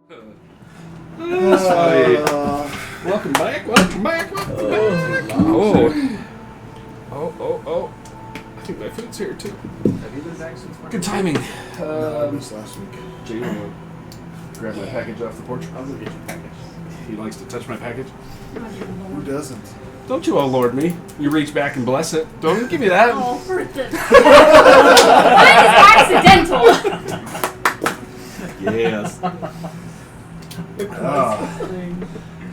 That's funny. Welcome back. Oh. I think my food's here too. Have you been back since March? Good timing. This last week. Jay, you want to grab my package off the porch? I'll go get your package. He likes to touch my package. Who doesn't? Don't you all lord me. You reach back and bless it. Don't give me that. Oh, for the... Mine is accidental. Yes.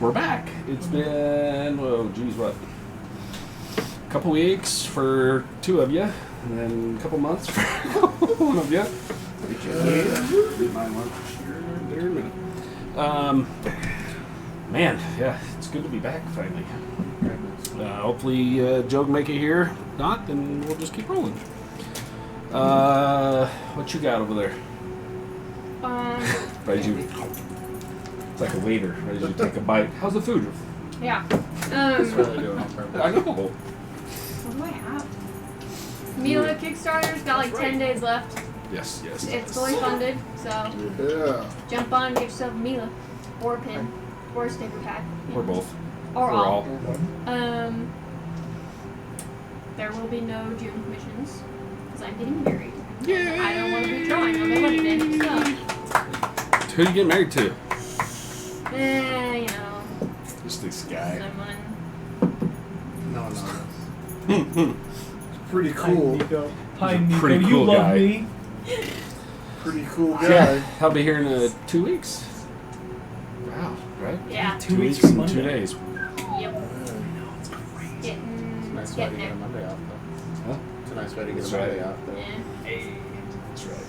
We're back. It's been, what? A couple weeks for two of you, and then a couple months for one of you. Get my lunch here there in a minute. Man, yeah, it's good to be back finally. Hopefully Joe can make it here. If not, then we'll just keep rolling. What you got over there? It's like a waiter, ready to take a bite. How's the food? Yeah. That's really doing on purpose. I know. What do I have? Mila Kickstarter's got like 10 days left. Yes. It's fully funded, so Yeah. jump on and get yourself a Mila. Or a pin. Or a sticker pack. Or both. Or all. There will be no June commissions, because I'm getting married. Yay! I don't want to be drawing on my wedding day, so... Who you get married to? You know, Just this guy. someone... No. Pretty Hi, cool. Nico. Hi, He's a Nico. pretty You cool love guy. me. Pretty cool guy. Yeah, I'll be here in 2 weeks. Wow, right? Yeah. 2 weeks in from Monday. 2 days. Yep. It's Getting... a nice way to Getting get a it. Monday off, though. Huh? It's a nice way to get That's a Monday right. off, though. Yeah. That's right.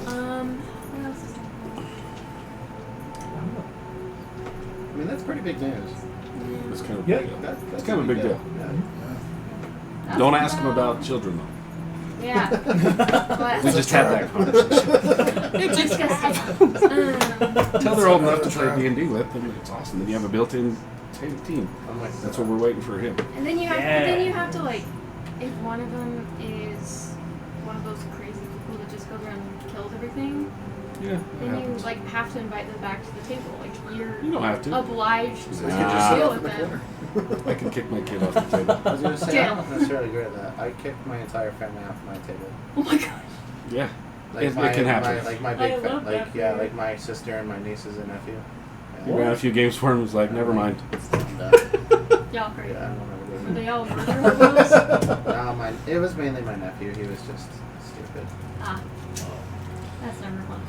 What else is there? I mean, that's pretty big news. It's kind of Yeah. a big deal. That's kind of a big deal. That Don't was ask him about children, though. Yeah. We just had that conversation. It's disgusting. Until they're old enough to play D&D with, then it's awesome. Then you have a built-in team. I'm like, That's what we're waiting for him. And then you have, Yeah. but then you have to like, if one of them is one of those crazy people that just goes around and kills everything, Yeah. then you like have to invite them back to the table. Like you're You don't have to. obliged to You could just sit deal off with in the them. corner. I can kick my kid off the table. I was going to say, Jail. I'm not necessarily good at that. I kicked my entire family off my table. Oh my god. Yeah. Like It can happen. My I big love that for you. like my sister and my nieces and nephew. He ran a few games for him. Was like, never mind. I'm done. Y'all crazy. Yeah, I don't remember Were doing they it. all murderers? No, it was mainly my nephew. He was just stupid. That's number one.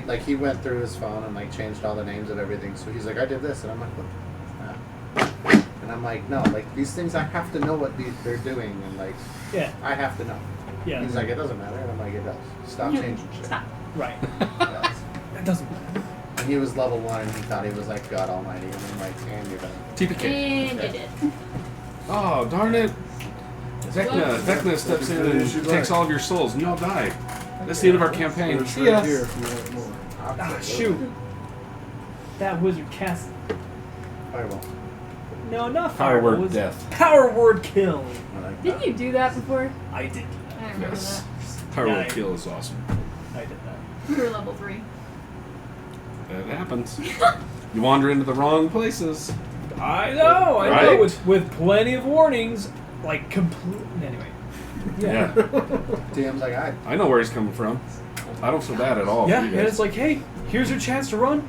Like he went through his phone and like changed all the names of everything. So he's like, I did this, and I'm like, what? And I'm like, no, like these things I have to know what they're doing, and like Yeah. I have to know. Yeah. He's like, it doesn't matter, and I'm like, it does. Stop changing shit. Stop. Right. It does. That doesn't matter. And he was level 1, and he thought he was like God Almighty, and I'm like, and you're done. TPK. And you did. Oh, darn it. Vecna steps in and takes all of your souls, and you all die. That's the end of our campaign. It's See right ya. here if you want more. Ah, shoot. That wizard cast. Fireball. No, not Power fireball. word It was death. Power word kill. I like Didn't that. you do that before? I did do I that. remember Yes. that. Power Yeah, word kill is awesome. I did that. We were level 3. That happens. You wander into the wrong places. I know. I Right? know. With plenty of warnings, like complete. Anyway. Yeah. DM's like, I know where he's coming from. I don't feel bad at all. Yeah, for you and guys. it's like, hey, here's your chance to run,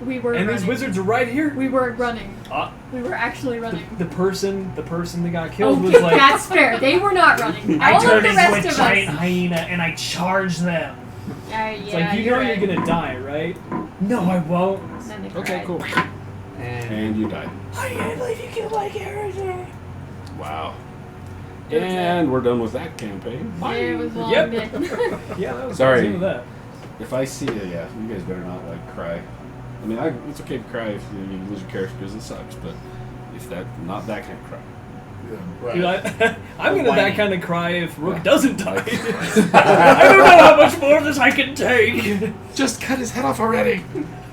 We were and running. these wizards are right here. We were running. Uh, We were actually running. the person that got killed was Okay, like, that's fair. They were not running. I All of turned the into a rest of giant us. hyena and I charged them. Yeah, It's like, you know right. you're gonna die, right? No, I won't. Then they Okay, cried. cool. and And you die. I can't believe you killed my character. Wow. And we're done with that campaign. It was long Yep. bit. Yeah, that was Sorry. the end of that. If I see you, yeah, you guys better not like cry. I mean, it's okay to cry if you lose your character because it sucks, but if not that kind of cry. Yeah. right. Dude, I'm gonna Whiny. that kind of cry if Rook Yeah. doesn't die. Like- I don't know how much more of this I can take. Just cut his head off already.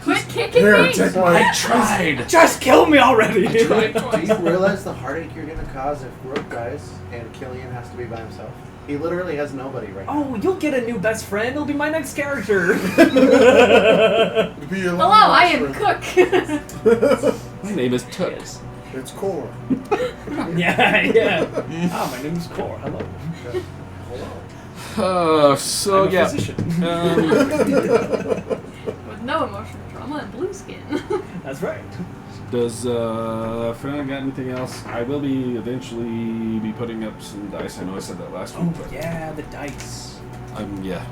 Quit kicking Here, me! take I tried. Just kill me already. I tried Do twice. you realize the heartache you're gonna cause if Rook dies and Killian has to be by himself? He literally has nobody right now. Oh, you'll get a new best friend. It'll be my next character. Be your Hello, I am last Cook. My name is Tooks. Yes. friend. It's Core. yeah. Ah, my name is Cor. Hello. So I'm a yeah. physician. With no emotional trauma and blue skin. That's right. Does Fernanda got anything else? I will be eventually be putting up some dice. I know I said that last week, Oh but yeah, the dice. yeah.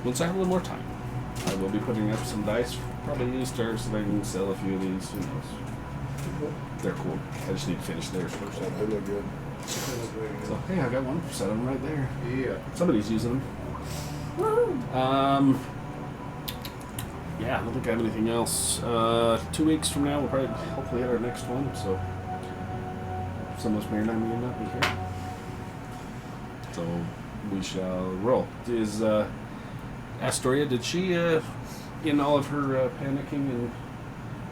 Once I have a little more time, I will be putting up some dice. Probably new stars so I can sell a few of these. Who knows? They're cool. I just need to finish theirs first. They look good. So hey, I got one set of them right there. Yeah. Somebody's using them. Woohoo! Yeah, I don't think I have anything else. 2 weeks from now, we'll probably hopefully hit our next one. So some of us may or may not be here. So we shall roll. Is Astoria? Did she, in all of her panicking, and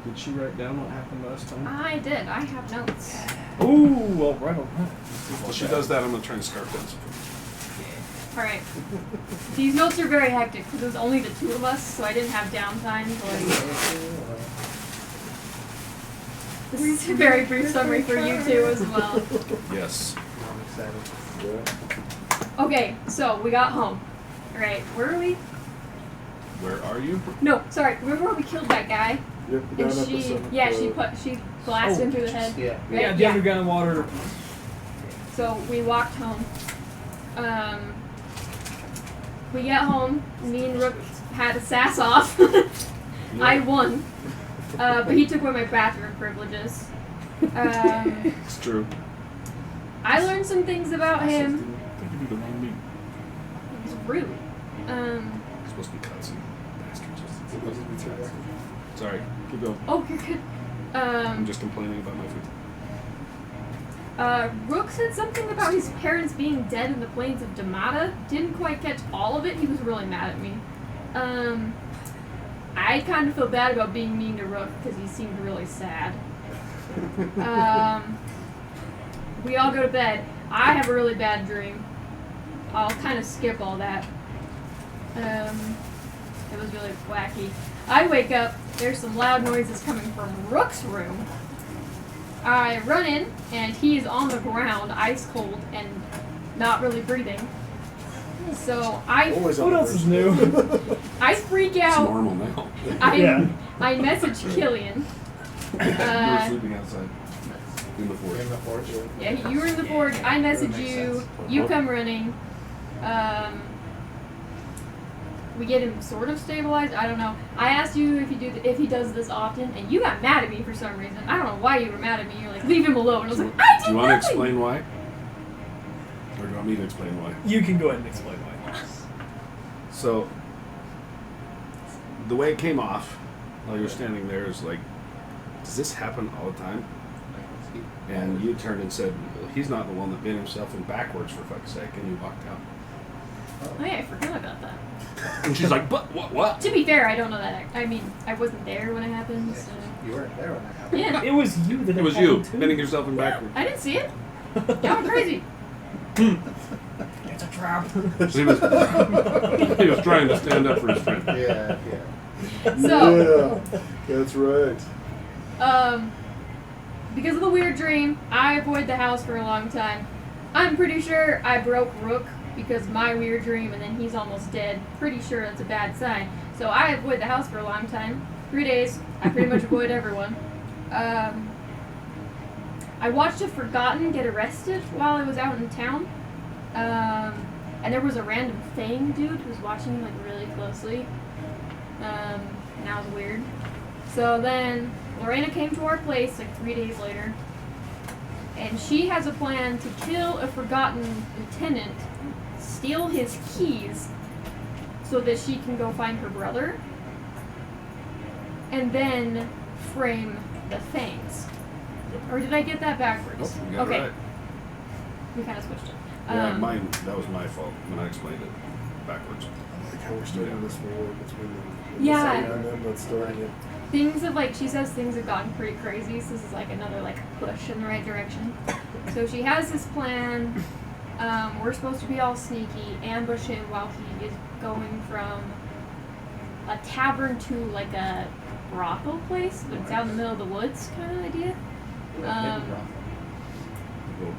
did she write down what happened last time? I did. I have notes. Ooh, all right, all right. While she does that, I'm gonna try and scarf down some. Alright. These notes are very hectic because it was only the two of us, so I didn't have downtime to like. This is a very brief summary for you two as well. Yes. I'm excited. Yeah. Okay, so we got home. Alright, where are we? Where are you? No, sorry. Remember when we killed that guy? Yep, And down at the she, center. yeah, she blasted him through the head. Yeah. Right? Yeah, the underground water. So we walked home. We get home. Me and Rook had a sass off. I won. But he took away my bathroom privileges. It's true. I learned some things about him. That could be the wrong meat. It was rude. It's supposed to be cutscene. Bastards. Sorry. Keep going. Oh, you're good. I'm just complaining about my food. Rook said something about his parents being dead in the plains of Damata. Didn't quite catch all of it. He was really mad at me. I kind of feel bad about being mean to Rook because he seemed really sad. We all go to bed. I have a really bad dream. I'll kind of skip all that. It was really wacky. I wake up. There's some loud noises coming from Rook's room. I run in, and he's on the ground, ice cold, and not really breathing. So Always on What the else is first. new? I freak It's out. normal now. Yeah. I message Killian. We were sleeping outside in the forest. In the forge. Yeah, you were in the forge. I message you. You come running. We get him sort of stabilized. I don't know. I asked you if he does this often, and you got mad at me for some reason. I don't know why you were mad at me. You're like, leave him alone. I was like, I did Do you want to nothing. explain why? Or do you want me to explain why? You can go ahead and explain why. So, the way it came off while you were standing there is like, does this happen all the time? And you turned and said, well, he's not the one that bit himself in backwards for fuck's sake, and you walked out. Oh yeah, I forgot about that. And she's like, but what? To be fair, I don't know that. I mean, I wasn't there when it happened. So. You weren't there when that happened. Yeah, It was you that It was happened you, to. bending yourself in backwards. I didn't see it. Y'all were crazy. It's a trap. He was trying to stand up for his friend. Yeah, yeah. So, Yeah, that's right. because of the weird dream, I avoid the house for a long time. I'm pretty sure I broke Rook because my weird dream, and then he's almost dead. Pretty sure that's a bad sign. So I avoid the house for a long time. 3 days. I pretty much avoid everyone. I watched a Forgotten get arrested while I was out in town. And there was a random Fang dude who was watching him like really closely. And that was weird. So then Lorena came to our place like 3 days later. And she has a plan to kill a Forgotten lieutenant, steal his keys, so that she can go find her brother, and then frame the Fangs. Or did I get that backwards? Nope, you got okay. it right. We kind of switched it. Yeah, that was my fault when I explained it backwards. Like how we're starting this war between them. Yeah. And them not starting it. things have like she says things have gotten pretty crazy. So this is like another like push in the right direction. So she has this plan. We're supposed to be all sneaky, ambush him while he is going from a tavern to like a brothel place, but it's out in the middle of the woods kind of idea.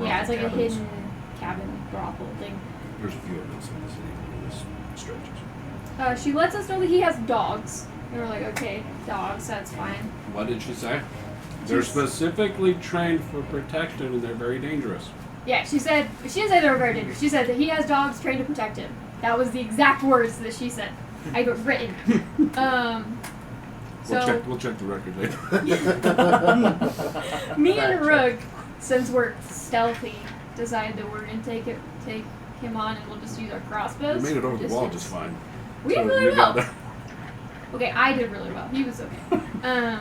Yeah, it's like a hidden cabin brothel thing. There's a few of those in the city in this stretches. She lets us know that he has dogs. And we're like, okay, dogs, that's fine. What did she say? They're specifically trained for protection and they're very dangerous. Yeah, she didn't say they were very dangerous. She said that he has dogs trained to protect him. That was the exact words that she said. I have it written. We'll check the record later. Me and Rook, since we're stealthy, decided that we're gonna take him on and we'll just use our crossbows. We made it over the wall just fine. We did really well. Okay, I did really well. He was okay.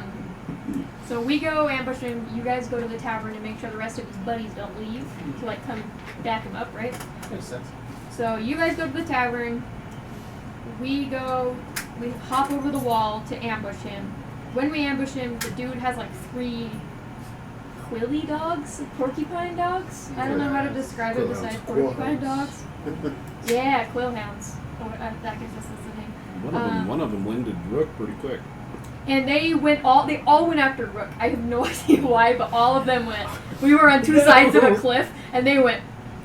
So we go ambush him. You guys go to the tavern and make sure the rest of his buddies don't leave to like come back him up, right? Makes sense. So you guys go to the tavern. We hop over the wall to ambush him. When we ambush him, the dude has like 3 quilly dogs, porcupine dogs. I don't know how to describe it besides porcupine dogs. Yeah, quill hounds. Oh, that guess that's the name. One of them winded Rook pretty quick. And they all went after Rook. I have no idea why, but all of them went. We were on 2 sides of a cliff, and they went,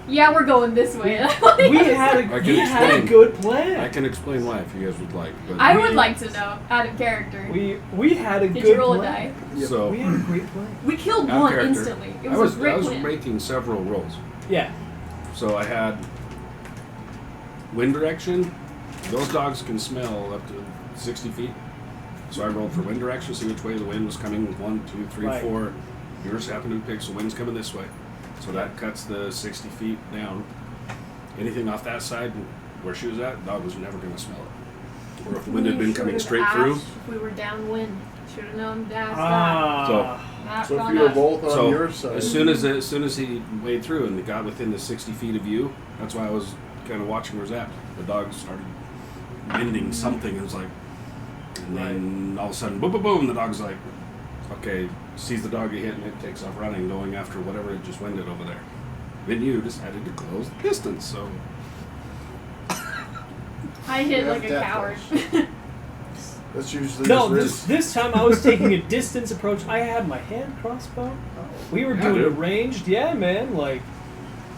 yeah, we're going this way. We had a good plan. I can explain why if you guys would like. But I would like to know, out of character. We had a Did good you roll plan. a die? So We had a great plan. We killed out of one character. instantly. It I was was a great plan. making several rolls. Yeah. So I had wind direction. Those dogs can smell up to 60 feet. So I rolled for wind direction, see which way the wind was coming. 1, 2, 3, Right. 4. Yours happened to be picked, so wind's coming this way. So that cuts the 60 feet down. Anything off that side where she was at, the dog was never going to smell it. Or if the wind had been coming straight through. If we were downwind, should have known to ask that. So if Not you were us. both on So your side. as soon as he wade through and got within the 60 feet of you, that's why I was kind of watching where it was at. The dog started winding something. It was like, and then all of a sudden, boom, boom, boom. The dog's like, okay, sees the dog get hit and it takes off running, going after whatever it just winded over there. Then you decided to close the distance, so. I hit Yeah, like a coward. That's usually No, just this time I was taking a distance approach. I had my hand crossbow. We were Yeah, doing dude. ranged. Yeah, man. Like,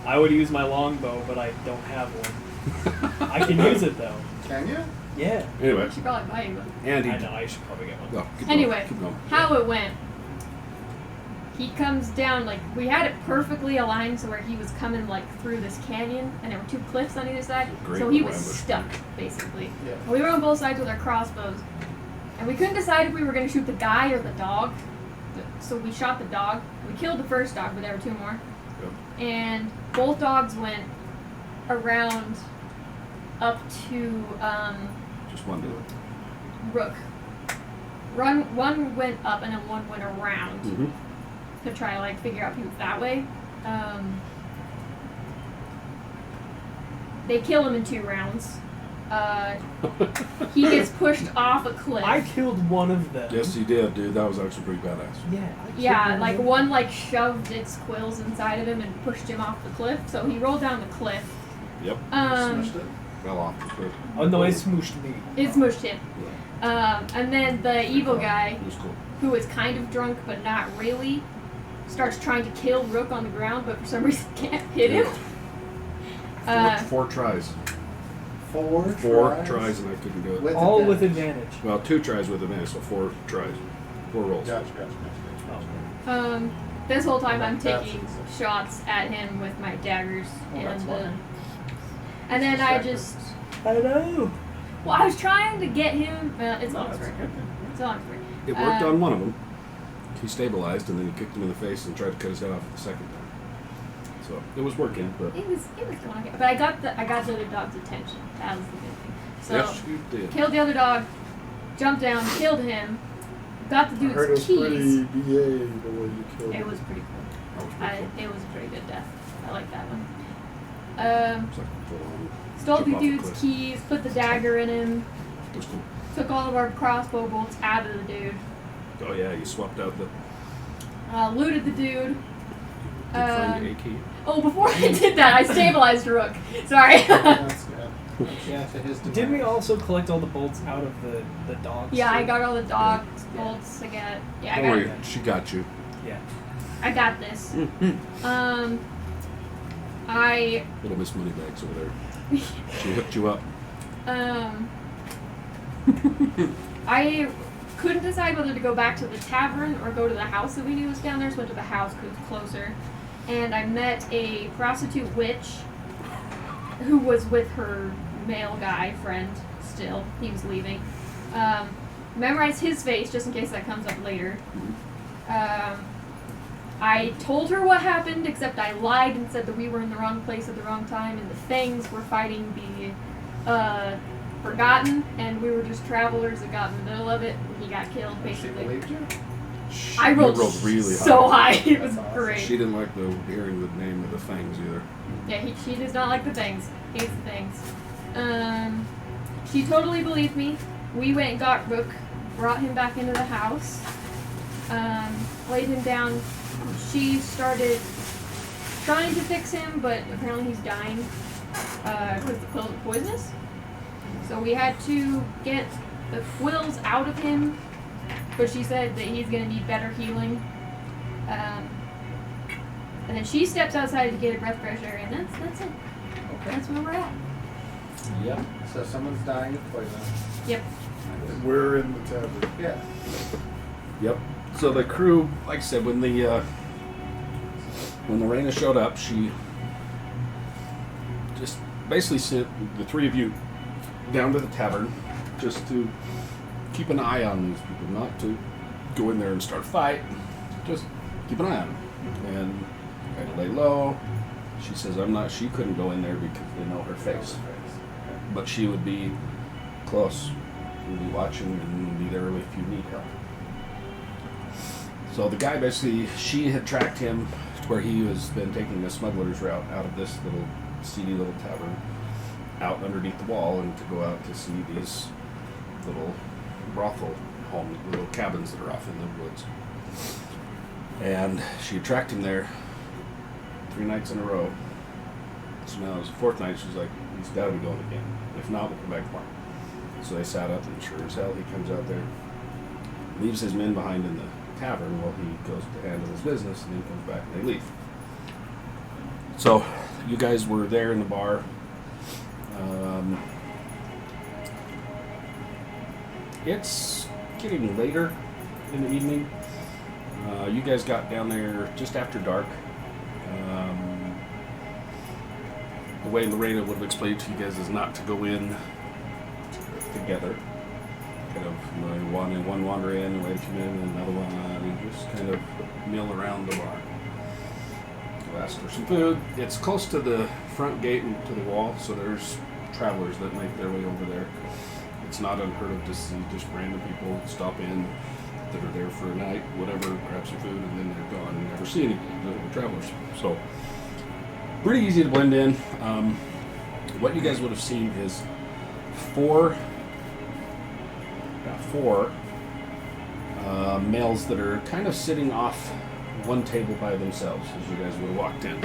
I would use my longbow, but I don't have one. I can use it though. Can you? Yeah. Anyway, I should probably buy you one. Andy. I know. I should probably get one. No, keep Anyway, going, keep going. how it went. He comes down, like, we had it perfectly aligned so where he was coming, like, through this canyon, and there were 2 cliffs on either side, Great so he little was ambush. stuck, basically. Yeah. And we were on both sides with our crossbows, and we couldn't decide if we were going to shoot the guy or the dog, so we shot the dog. We killed the first dog, but there were 2 more. Yep. And both dogs went around up to, Just one do it. Rook. One went up and then one went around. Mm-hmm. To try to like figure out people that way. They kill him in 2 rounds. He gets pushed off a cliff. I killed one of them. Yes, you did, dude. That was actually pretty badass. Yeah. I killed Yeah, of like them. one like shoved its quills inside of him and pushed him off the cliff. So he rolled down the cliff. Yep. Smushed it. Fell off the cliff. Oh no, it smooshed me. It smushed him. And then the evil guy, It was cool. who is kind of drunk but not really, starts trying to kill Rook on the ground, but for some reason can't hit him. Four tries. 4 Four tries and I couldn't do it. With All with advantage. advantage. Well, 2 tries with advantage, so 4 tries. 4 rolls. Gotcha. This whole time I'm That's taking easy. shots at him with my daggers That's and why. and then I just I know. well I was trying to get him. It's a long story. It's a long story. It worked on one of them. He stabilized and then he kicked him in the face and tried to cut his head off the second time. So it was working, but It was going okay, but I got the other dog's attention. That was the good thing. So yes, you did. killed the other dog, jumped down, killed him, got the I heard it was dude's pretty keys. BA the way you killed It was pretty cool. That was pretty cool. It was a pretty good death. I like that one. It's like full-on Stole jump the off a dude's cliff. keys, put the dagger in him, It was cool. took all of our crossbow bolts out of the dude, Oh yeah, you swapped out the Looted the dude. find the AK. Oh, before I did that, I stabilized a rook. Sorry. That's good. Yeah, to his Didn't we demise. also collect all the bolts out of the dogs? Yeah, I too? got all the dog bolts. I got. Yeah, I Don't got. worry, she got you. Yeah. I got this. I Little Miss Moneybags over there. She hooked you up. I couldn't decide whether to go back to the tavern or go to the house that we knew was down there, so I went to the house because it was closer. And I met a prostitute witch who was with her male guy friend still. He was leaving. Memorized his face just in case that comes up later. I told her what happened, except I lied and said that we were in the wrong place at the wrong time, and the Fangs were fighting the Forgotten, and we were just travelers that got in the middle of it, and he got killed, She basically. believed you? I You rolled, really so high. high. It was That's awesome. great. She didn't like hearing the name of the Fangs either. Yeah, she does not like the Fangs. Hates the Fangs. She totally believed me. We went and got Rook, brought him back into the house, laid him down. She started trying to fix him, but apparently he's dying because the pills are poisonous. So we had to get the quills out of him, but she said that he's going to need better healing. And then she steps outside to get a breath fresh air, and that's it. Okay. That's where we're at. Yep. So someone's dying of poison. Yep. We're in the tavern. Yeah. Yep. So the crew, like I said, when Lorena showed up, she just basically sent the three of you down to the tavern just to keep an eye on these people, not to go in there and start a fight. Just keep an eye on them and kind of lay low. She says, she couldn't go in there because they know her face, but she would be close, would be watching and be there if you need help. So the guy basically, she had tracked him to where he has been taking the smuggler's route out of this little seedy little tavern out underneath the wall and to go out to see these little brothel homes, little cabins that are off in the woods. And she had tracked him there 3 nights in a row. So now it was the 4th night, she's like, he's got to be going again. If not, we'll come back tomorrow. So they sat up, and sure as hell, he comes out there, leaves his men behind in the tavern while he goes to handle his business, and then comes back and they leave. So you guys were there in the bar. It's getting later in the evening. You guys got down there just after dark. The way Lorena would have explained to you guys is not to go in together. Kind of one wander in, wait a few minutes, and another one, and just kind of mill around the bar. You'll ask for some food. It's close to the front gate and to the wall, so there's travelers that make their way over there. It's not unheard of to see just random people stop in that are there for a night, whatever, grab some food, and then they're gone and never see any the travelers. So pretty easy to blend in. What you guys would have seen is four males that are kind of sitting off one table by themselves as you guys would have walked in.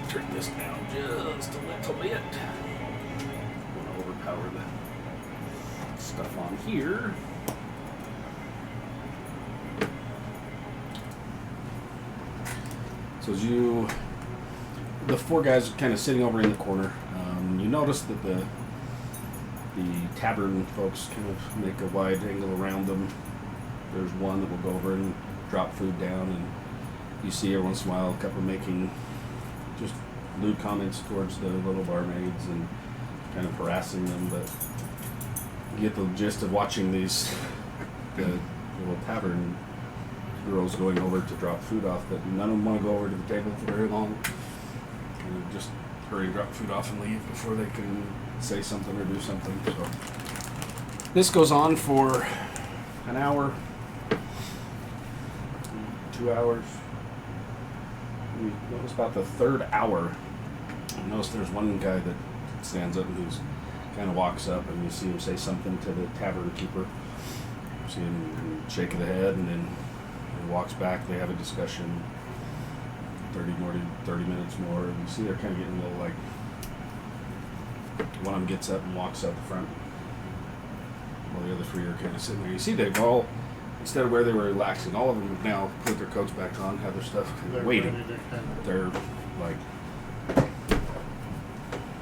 Turn this down just a little bit. I'm going to overpower the stuff on here. So as the 4 guys are kind of sitting over in the corner, you notice that the tavern folks kind of make a wide angle around them. There's one that will go over and drop food down, and you see every once in a while a couple making just lewd comments towards the little barmaids and kind of harassing them, but you get the gist of watching the little tavern girls going over to drop food off, that none of them want to go over to the table for very long. And just hurry, drop food off and leave before they can say something or do something. So this goes on for an hour, 2 hours. We notice about the 3rd hour, you notice there's one guy that stands up and kind of walks up, and you see him say something to the tavern keeper. See him shake of the head, and then he walks back. They have a discussion. 30 minutes more. And you see they're kind of getting a little like. One of them gets up and walks out the front, while the other three are kind of sitting there. You see they've all, instead of where they were relaxing, all of them have now put their coats back on, have their stuff kind They're of waiting. ready to kind of- They're like,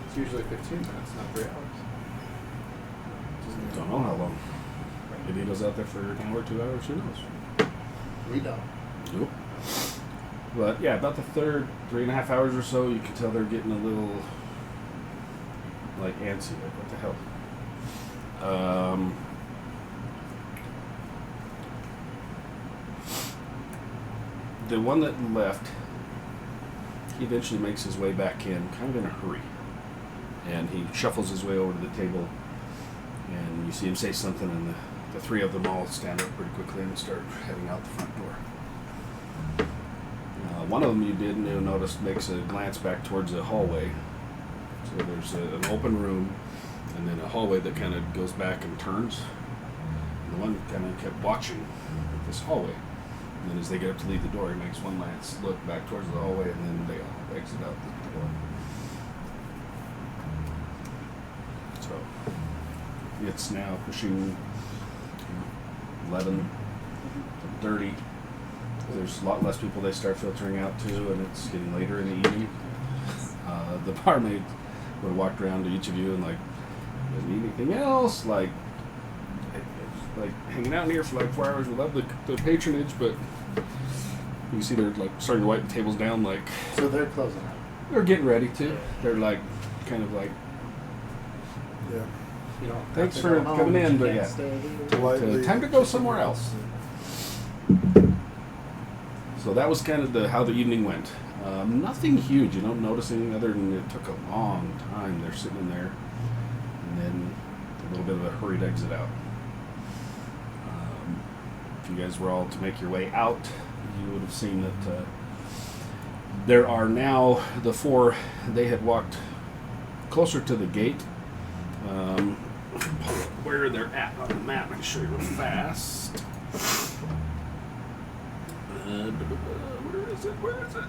It's usually 15 minutes, not 3 hours. don't know how long. Maybe he goes out there for an hour, 2 hours, who knows? We don't. Nope. But yeah, about the third 3.5 hours or so, you can tell they're getting a little like antsy. Like, what the hell? The one that left, he eventually makes his way back in, kind of in a hurry, and he shuffles his way over to the table, and you see him say something, and the three of them all stand up pretty quickly and start heading out the front door. One of them you did notice makes a glance back towards the hallway. So there's an open room and then a hallway that kind of goes back and turns. And the one kind of kept watching this hallway. And then as they get up to leave the door, he makes one last look back towards the hallway, and then they all exit out the door. So it's now pushing 11:30. There's a lot less people they start filtering out too, and it's getting later in the evening. The barmaid would have walked around to each of you and like, doesn't need anything else, like hanging out in here for like 4 hours. We love the patronage, but you see they're like starting to wipe the tables down, like So they're closing up. they're getting ready to. They're like kind of like, Yeah. You know, thanks for coming in, but yeah, Politely. time to go somewhere else. So that was kind of how the evening went. Nothing huge, noticing other than it took a long time. They're sitting in there, and then a little bit of a hurried exit out. If you guys were all to make your way out, you would have seen that there are now the four. They had walked closer to the gate. Where they're at on the map, I can show you real fast. Where is it?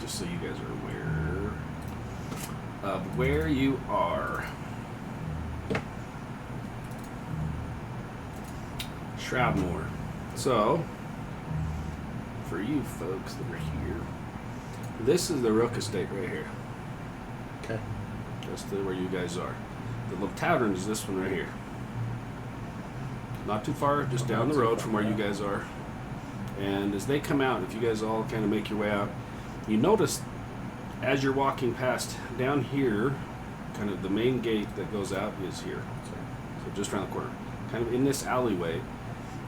Just so you guys are aware of where you are. Shroudmore. So, for you folks that are here, this is the Rook Estate right here. Okay. Just where you guys are. The little tavern is this one right here. Not too far, just down the road from where you guys are. And as they come out, if you guys all kind of make your way out, you notice as you're walking past down here, kind of the main gate that goes out is here. So just around the corner. Kind of in this alleyway,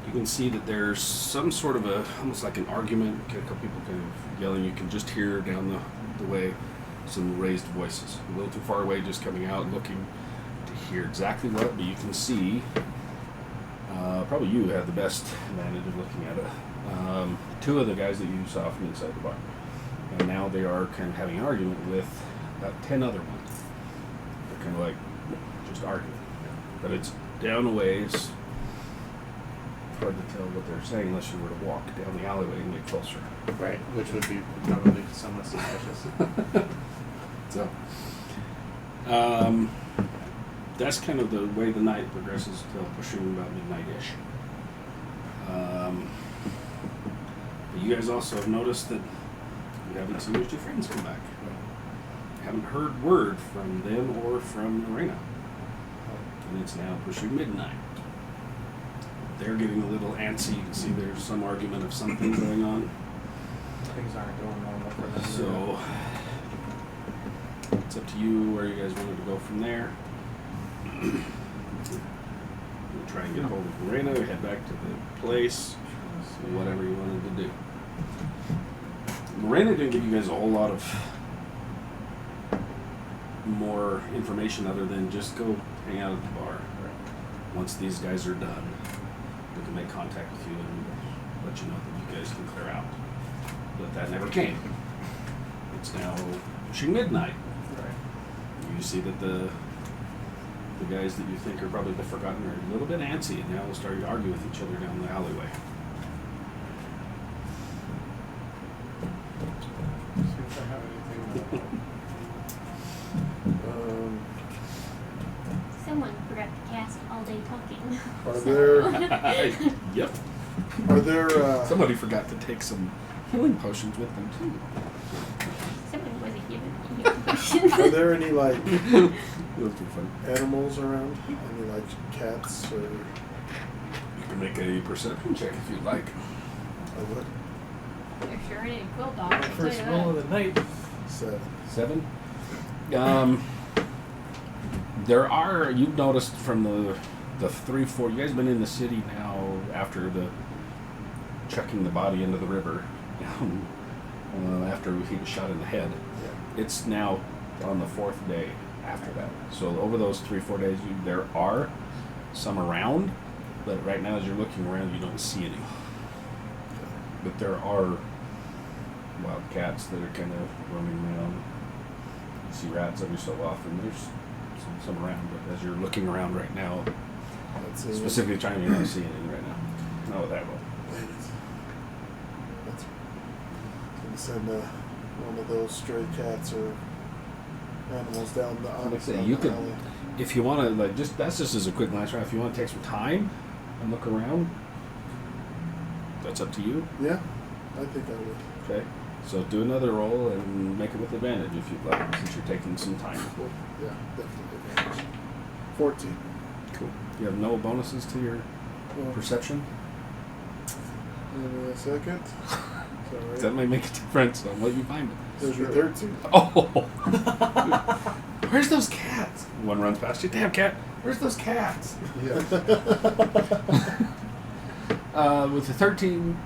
you can see that there's some sort of almost like an argument. A couple people kind of yelling. You can just hear down the way some raised voices. A little too far away, just coming out, looking to hear exactly what, but you can see. Probably you have the best advantage of looking at it. Two of the guys that you saw from inside the bar. And now they are kind of having an argument with about 10 other ones. They're kind of like just arguing. But it's down a ways. It's hard to tell what they're saying unless you were to walk down the alleyway and get closer. Right, which would be probably somewhat suspicious. So, that's kind of the way the night progresses till pushing about midnight-ish. You guys also have noticed that you haven't seen your two friends come back. You haven't heard word from them or from Lorena. And it's now pushing midnight. They're getting a little antsy. You can see there's some argument of something going on. Things aren't going normal for them. So, it's up to you where you guys wanted to go from there. We'll try and get a hold of Lorena, head back to the place, whatever you wanted to do. Lorena didn't give you guys a whole lot of more information other than just go hang out at the bar. Once these guys are done, we can make contact with you and let you know that you guys can clear out. But that never came. It's now pushing midnight. Right. You see that the the guys that you think are probably the forgotten are a little bit antsy, and now they'll start to argue with each other down the alleyway. See if I have anything. Someone forgot to cast all day talking. Are So- there Yep. are there Somebody forgot to take some healing potions with them too. Someone wasn't giving me information. are there any like It was too fun. animals around? Any like cats or You can make a perception check if you'd like. what? There sure ain't a quilt dog. I'll tell First you roll that. of the night. 7. 7. There are, you've noticed from the 3-4, you guys have been in the city now after the chucking the body into the river after he was shot in the head. Yeah. It's now on the 4th day after that. So over those 3-4 days, there are some around, but right now as you're looking around, you don't see any. But there are wild cats that are kind of roaming around. You see rats every so often. There's some around, but as you're looking around right now, That's it. specifically trying to not see anything right now. Not with that roll. Dang it. That's gonna send one of those stray cats or animals down the Like I say, down you the could, alley. if you want to, like, that's just as a quick glance around. If you want to take some time and look around, that's up to you. Yeah, I think I would. Okay. So do another roll and make it with advantage if you'd like, since you're taking some time. Yeah, definitely advantage. 14. Cool. You have no bonuses to your Well, perception? give me a second. Sorry. That might make a difference on what you find. There's your 13. Oh! Where's those cats? One runs past you. Damn cat! Where's those cats? Yeah. With the 13,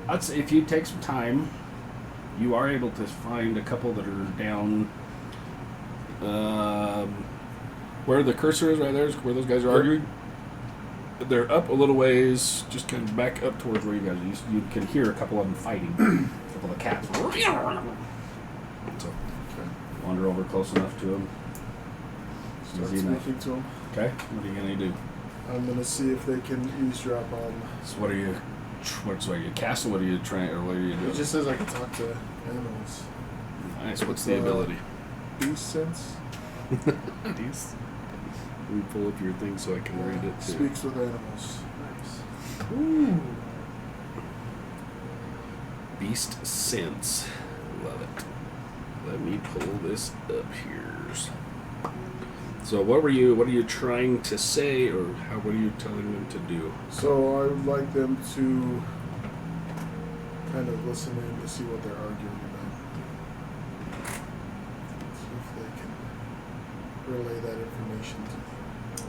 I'd say if you take some time, you are able to find a couple that are down. Where the cursor is, right there, is where those guys are arguing. They're up a little ways, just kind of back up towards where you guys are. You can hear a couple of them fighting. A couple of cats. So, wander over close enough to them. Start Easy enough. speaking to them. Okay, what are you gonna do? I'm gonna see if they can eavesdrop on. So what are you? What's are you casting? What are you trying? Or what are you doing? It just says I can talk to animals. Nice. What's the ability? Beast sense These. Let me pull up your thing so I can read it too. speaks with animals. Nice. Ooh. Beast sense. Love it. Let me pull this up here. So what are you trying to say, or what are you telling them to do? So I would like them to kind of listen in to see what they're arguing about. See if they can relay that information to.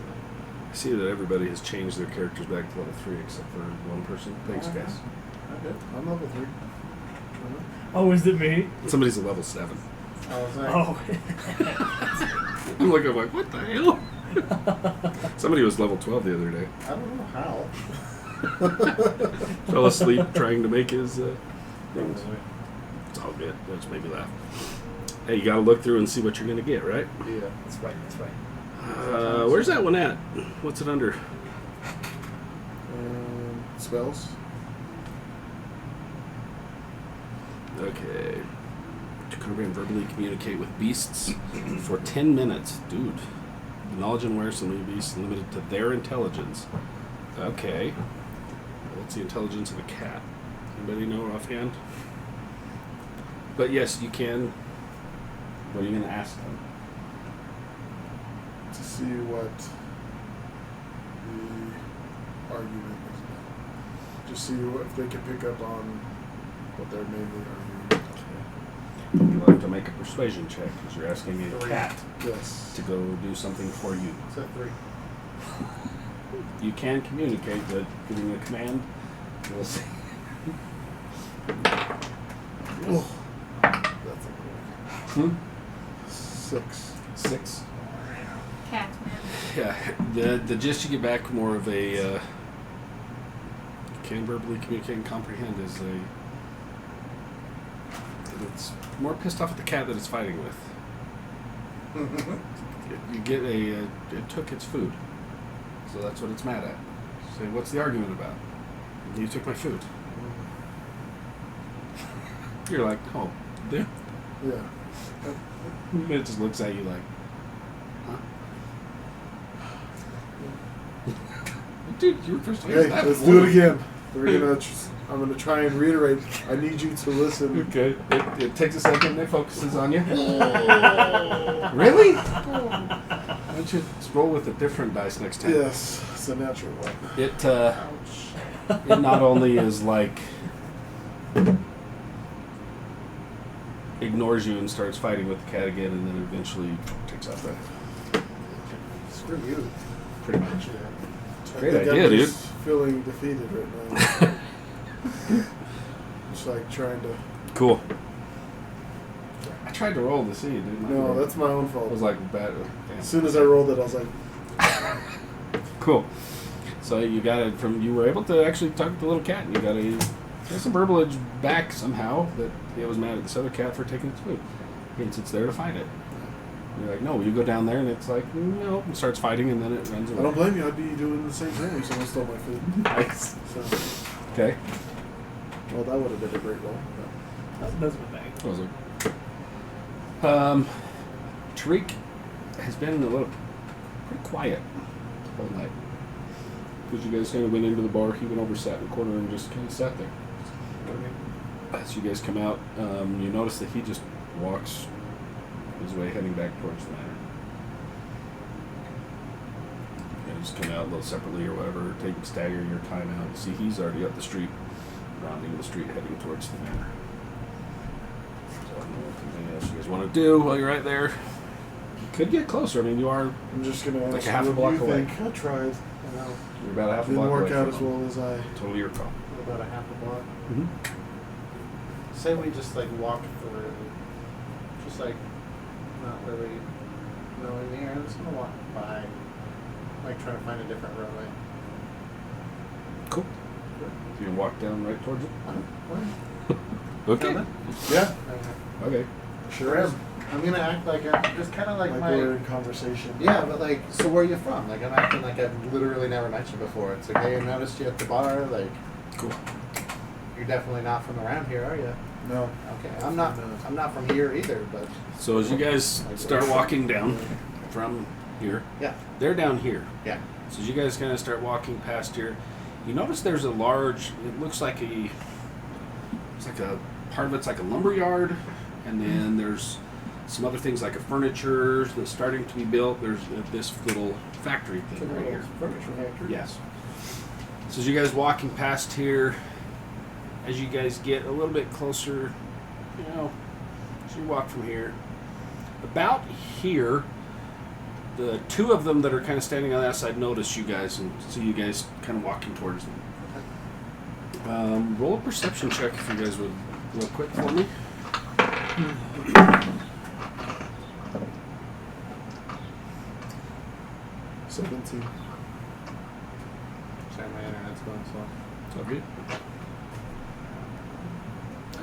I see that everybody has changed their characters back to level 3 except for one person. Thanks, guys. Okay. I'm level 3. Oh, is it me? Somebody's a level 7. I was like, Oh. I'm like, what the hell? Somebody was level 12 the other day. I don't know how. Fell asleep trying to make his things. It's all good. That's made me laugh. Hey, you gotta look through and see what you're gonna get, right? Yeah. That's right. That's right. Where's that one at? What's it under? Spells. Okay. To cover and verbally communicate with beasts for 10 minutes. Dude. Knowledge and awareness of new beasts limited to their intelligence. Okay. What's the intelligence of a cat? Anybody know offhand? But yes, you can. What are you going to ask them? To see what the argument is about. Just see if they can pick up on what they're mainly arguing about. You'll have to make a persuasion check because you're asking a 3. cat Yes. to go do something for you. Is that 3? You can communicate, but giving a command, we'll see. Oh, that's a good 6. 6. Cats, man. Yeah, the gist you get back more of a can verbally communicate and comprehend is that it's more pissed off at the cat that it's fighting with. You get it took its food. So that's what it's mad at. Say, what's the argument about? You took my food. You're like, oh, yeah. Yeah. It just looks at you like, huh? Dude, you were supposed to Hey, that let's before. do it again. I'm gonna try and reiterate. I need you to listen. Okay. It takes a second and it focuses on you. Really? Why don't you roll with a different dice next time? Yes, it's a natural one. It not only is like ignores you and starts fighting with the cat again, and then eventually takes off that. Screw you. Pretty much. I Great think idea, I'm dude. just feeling defeated right now. Just like trying to. Cool. I tried to roll to see, dude. No, that's my own It fault. was like bad. Damn. As soon as I rolled it, I was like, Cool. So you got it from. You were able to actually talk to the little cat, and you got some verbalage back somehow that it was mad at this other cat for taking its food. It sits there to fight it. You're like, no, you go down there, and it's like, no, and starts fighting, and then it runs away. I don't blame you. I'd be doing the same thing if someone stole my food. Nice. So, Okay. well, that would have been a great roll. That's my bag. What was it? Tariq has been a little pretty quiet all night. Because you guys kind of went into the bar, he went over, sat in the corner, and just kind of sat there. As you guys come out, you notice that he just walks his way heading back towards the manor. You guys come out a little separately or whatever, stagger your time out. You see he's already up the street, rounding the street, heading towards the manor. So I don't know if there's anything else you guys want to do while you're right there. You could get closer. I mean, you are. I'm just gonna ask Like a you, half a what block do you away. think? I tried. You know, You're about a half a didn't block work away out from as home. well as I. Totally your call. About a half a block. Mm-hmm. Say we just like walk through, just like not really knowing the area. I'm just gonna walk by, like trying to find a different roadway. Cool. You can walk down right towards it. What? Okay. Kinda? Yeah, Okay. sure am. I'm gonna act like I'm just kind of like my. we're in conversation. Yeah, but like, so where are you from? Like, I'm acting like I've literally never met you before. It's like, hey, I noticed you at the bar. Like, Cool. you're definitely not from around here, are you? No. Okay, I'm not. I'm not from here either. But So as you guys start walking down from here, yeah, they're down here. yeah. So as you guys kind of start walking past here, you notice there's a large. It looks like it's like a part of it's like a lumber yard, and then there's some other things like a furniture that's starting to be built. There's this little factory thing right here. Furniture factory. Yes. So as you guys walking past here, as you guys get a little bit closer, so you walk from here, about here, the two of them that are kind of standing on that side notice you guys and see you guys kind of walking towards them. Roll a perception check if you guys would, real quick for me. Sorry, my internet's going slow. Is that good?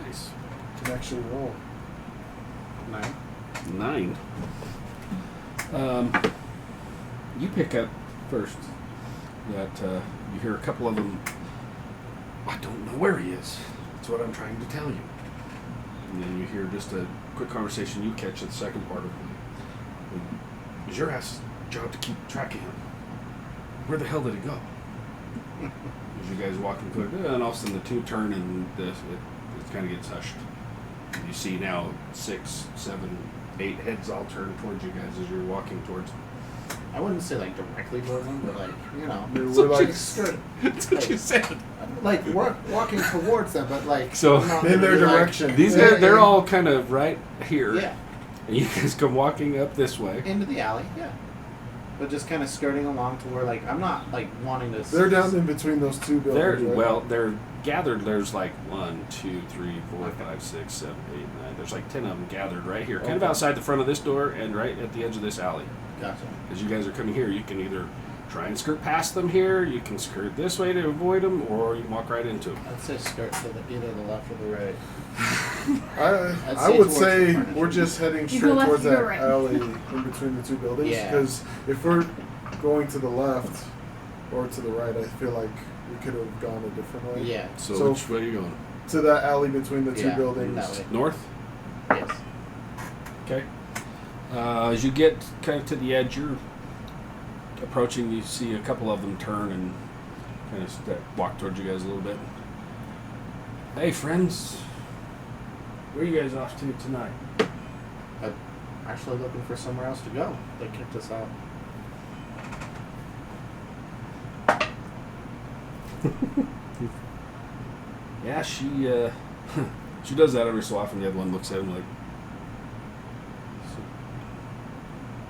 Nice. Can actually roll. 9. 9. You pick up first that you hear a couple of them. I don't know where he is. That's what I'm trying to tell you. And then you hear just a quick conversation you catch at the second part of it. It's your ass job to keep track of him. Where the hell did he go? As you guys walking quick, and all of a sudden the two turn and it kind of gets hushed. You see now 6, 7, 8 heads all turn towards you guys as you're walking towards them. I wouldn't say like directly towards them, but like We're like skirt, That's what you said. like we're walking towards them, but like So- I'm not in their gonna be, like- direction. These Yeah, guys, they're yeah. all kind of right here. Yeah, And you guys come walking up this way. into the alley. Yeah, but just kind of skirting along to where like I'm not like wanting to. They're down in between those two They're buildings. Right? they're gathered. There's like 1, 2, 3, 4, 5, 6, 7, 8, 9. There's like 10 of them gathered right here, kind of Okay. outside the front of this door and right at the edge of this alley. Gotcha. As you guys are coming here, you can either try and skirt past them here. You can skirt this way to avoid them, or you can walk right into them. I'd say skirt to either the left or the right. I would towards say the furniture. we're just heading You straight go left, towards you go that right. alley in between the two buildings. Yeah. Because if we're going to the left or to the right, I feel like we could have gone a different way. Yeah. So which way are you going? To that alley between the two Yeah, buildings. that way. North? Yes. Okay. As you get kind of to the edge, you're approaching. You see a couple of them turn and kind of walk towards you guys a little bit. Hey, friends. Where are you guys off to tonight? I'm actually looking for somewhere else to go. They kicked us out. Yeah, she she does that every so often. The other one looks at him like, so,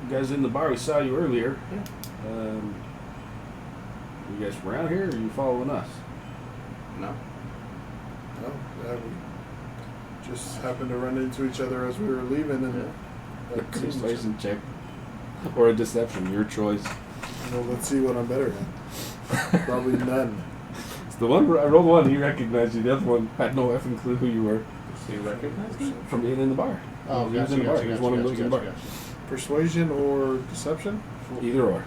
"You guys in the bar? We saw you earlier. Yeah. You guys from around here, or are you following us?" No. Oh, yeah, we just happened to run into each other as we were leaving, and Yeah. that seems- Persuasion check or a deception, your choice. well, let's see what I'm better at. Probably none. It's the one I rolled one. He recognized you. The other one had no effing clue who you were Do you recognize me? from being in the bar. Oh, he was in the bar. He was one of those in the bar. Persuasion or deception? Either or,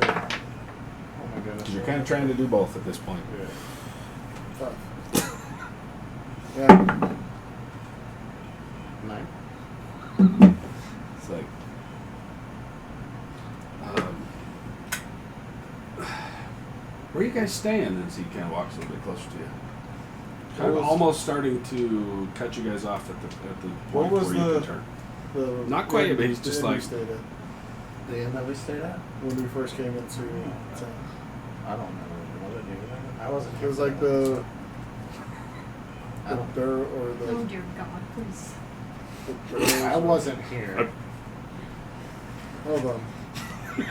Oh my goodness. because you're kind of trying to do both at this point. Five. Yeah. 9. It's like, where are you guys staying? As he kind of walks a little bit closer to you, kind of What was- almost starting to cut you guys off at the What point was where you the- can turn. The Not quite, inn- but he's just inn we like- stayed at The inn that we stayed at? when we first came into town. I don't know. I wasn't It here. was for like that. I the don't. barrel or Oh the. dear God, please. I wasn't here. Hold on.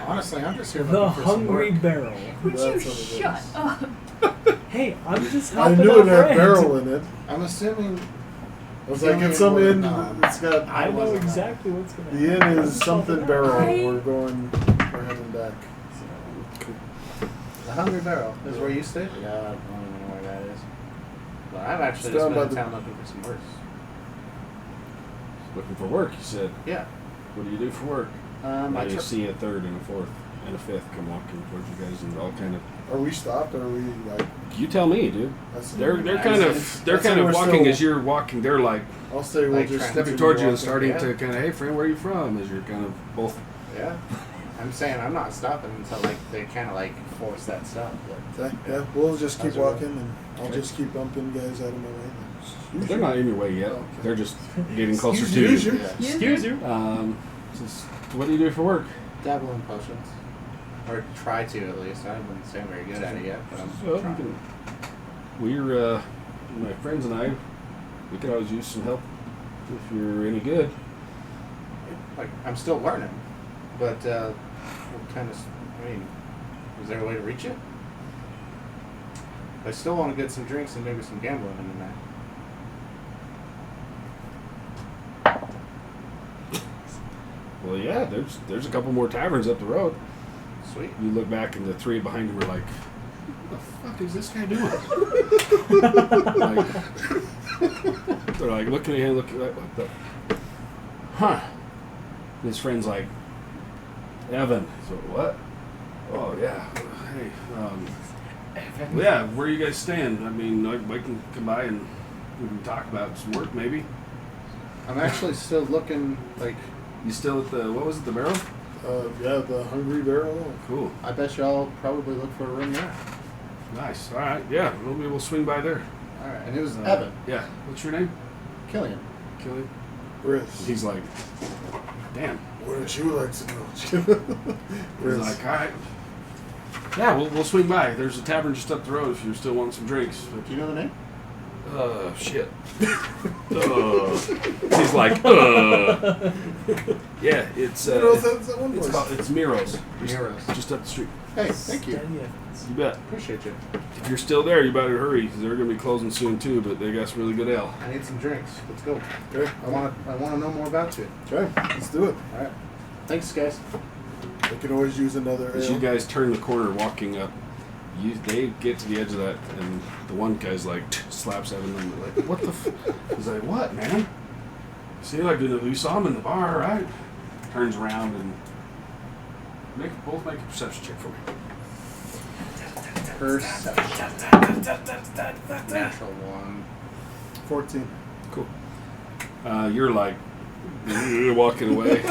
Honestly, I'm just here The looking for some Hungry work. Barrel. Would you That's what it shut is. up? Hey, I'm just I helping knew a it had friend. barrel in it. I'm assuming. I was like, it's some inn. It's got. I know wasn't exactly what's gonna The inn happen. is something barrel. I- We're heading back. The Hungry Barrel is where you stayed? Yeah, I don't even know where that is. But I've actually It's just down been by in the- town looking for some work. Looking for work, you said. Yeah. What do you do for work? I Now you tr- see a third and a fourth and a fifth come walking towards you guys, and all kind of. Are we stopped? Or are we like? You tell me, dude. That's They're I kind see. of they're That's kind of we're walking still- as you're walking. They're like I'll say we'll Like just trying- stepping continue towards you and walking. starting Yeah. to kind of, hey friend, where are you from? As you're kind of both. Yeah. I'm saying I'm not stopping until like they kind of like force that stop. But Okay, yeah, we'll just keep How's it going? walking, and I'll Okay. just keep bumping guys out of my way. They're not in your way yet. Okay. They're just getting closer to Excuse you. you. yeah. Excuse you. Just, what do you do for work? Dabble in potions, or try to at least. I wouldn't say I'm very good at it yet, but I'm Well, trying. we're my friends and I. We could always use some help if you're any good. Like I'm still learning, but what kind of? I mean, is there a way to reach it? I still want to get some drinks and maybe some gambling in the night. Well, yeah, there's a couple more taverns up the road. Sweet. You look back, and the three behind you are like, "What the fuck is this guy doing?" Like, they're like looking at him, looking like, "What the?" Huh? And his friend's like, "Evan." So what? Oh yeah. Hey. Well, yeah. Where are you guys staying? I mean, I can come by and we can talk about some work, maybe. I'm actually still looking. Like You still at the what was it? The barrel? Yeah, the Hungry Barrel. Cool. I bet y'all probably look for a room there. Nice. All right. Yeah. Maybe we'll swing by there. All right, and it was Evan Yeah. What's your name? Killian. Killian. Riz. He's like, damn. What would you like to know? He's Riz. like, all right. Yeah, we'll swing by. There's a tavern just up the road if you're still wanting some drinks. Do you know the name? Shit. He's like, yeah, it's You know, that one it's voice. called, it's Miro's. Miro's. Just up the street. Hey, thank you. Steady Evans. You bet. Appreciate you. If you're still there, you better hurry because they're gonna be closing soon too. But they got some really good ale. I need some drinks. Let's go. Okay, I want to know more about you. okay, let's do it. All right. Thanks, guys. They can always use another As ale. you guys turn the corner walking up, they get to the edge of that, and the one guy's like, slaps Evan, and like, what the He's like, what, man? See, like, you saw him in the bar, right? Turns around and both make a perception check for me. Perception. Natural 1. 14. Cool. You're like, you're walking away.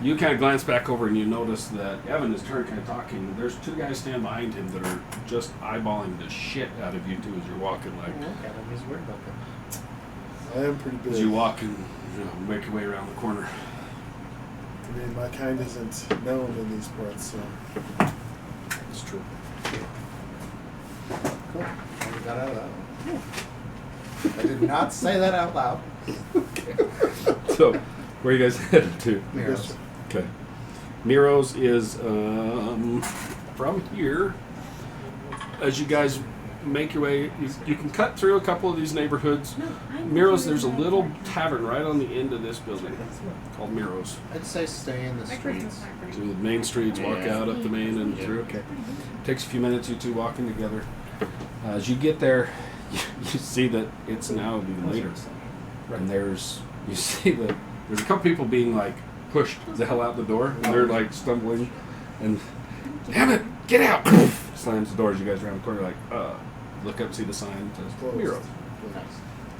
You kind of glance back over and you notice that Evan is turned kind of talking. There's two guys standing behind him that are just eyeballing the shit out of you two as you're walking. Like, Look at him, he's weird about that. I am pretty big. as you walk and make your way around the corner. I mean, my kind isn't known in these parts, so. It's true. Cool. Well, we got out of that one. I did not say that out loud. So, where are you guys headed to? Miros. Okay. Miros is from here. As you guys make your way, you can cut through a couple of these neighborhoods. Miros, there's a little tavern right on the end of this building called Miros. I'd say stay in the streets. To the main streets, walk Yeah. out up the main and Yeah. through. Okay. Takes a few minutes, you two walking together. As you get there, you see that it's now even later. And you see that there's a couple people being like pushed the hell out the door, and they're like stumbling, and damn it, get out! Slams the door as you guys around the corner, like, look up, see the sign, it says Closed. Miro. Nice.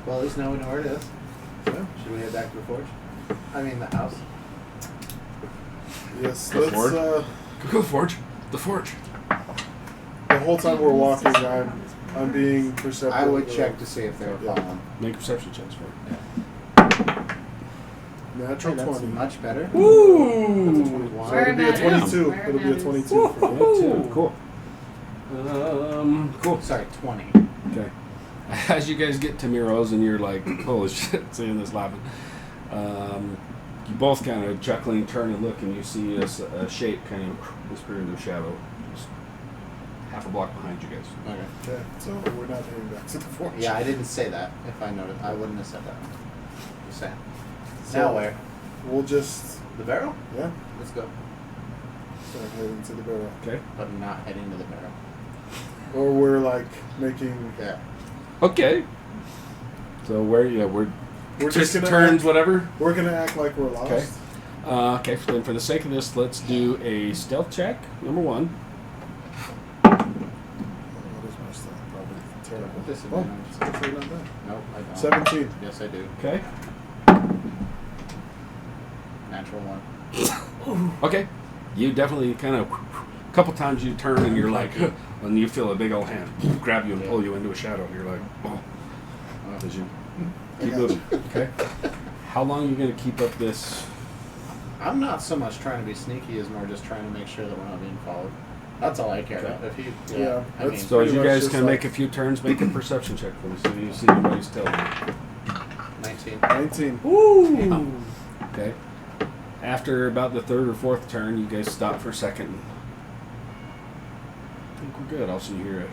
Well, at least now we know where it is. Yeah. Should we head back to the forge? I mean, the house. Yes, The let's, Forge? Go Forge. The Forge. the whole time we're walking, I'm being perceptive. I would check to see if they're Yeah. following. Make perception checks for it. Natural Hey, that's 20. much better. Woo! So it'll be a Where am I? 22. Where It'll am be I? a 22 for me. Two. Cool. Cool. Sorry, 20. Okay. As you guys get to Miro's and you're like, holy shit, seeing this laughing, you both kind of chuckling, turn and look, and you see a shape kind of whisper into a shadow, just half a block behind you guys. Okay. Okay, so we're not heading back to the forge. Yeah, I didn't say that. If I noted, I wouldn't have said that. Just saying. So Now where? We'll just, The barrel? yeah, Let's go. start heading to the barrel. Okay. But not heading to the barrel. Or we're like making. Yeah. Okay. So we're We're just just gonna turns, act, whatever. we're gonna act like we're lost. Okay. Okay. Then for the sake of this, let's do a stealth check. Number 1. What is my stuff? Probably terrible. Disadvantage. Oh, it's actually not bad. Nope, I don't. 17. Yes, I do. Okay. Natural 1. Okay. You definitely kind of, a couple times you turn and you're like, and you feel a big old hand grab you and pull you into a shadow. You're like, oh. As you keep got moving. Okay. How long are you going to keep up this? I'm not so much trying to be sneaky as more just trying to make sure that we're not being followed. That's all I care Okay. about. If you, Yeah, I mean, that's- So as Pretty you much guys just can make like- a few turns, make a perception check for me so you see nobody's telling you. 19. 19. Ooh. Okay. After about the third or fourth turn, you guys stop for a second. I think we're good. Also, you hear it.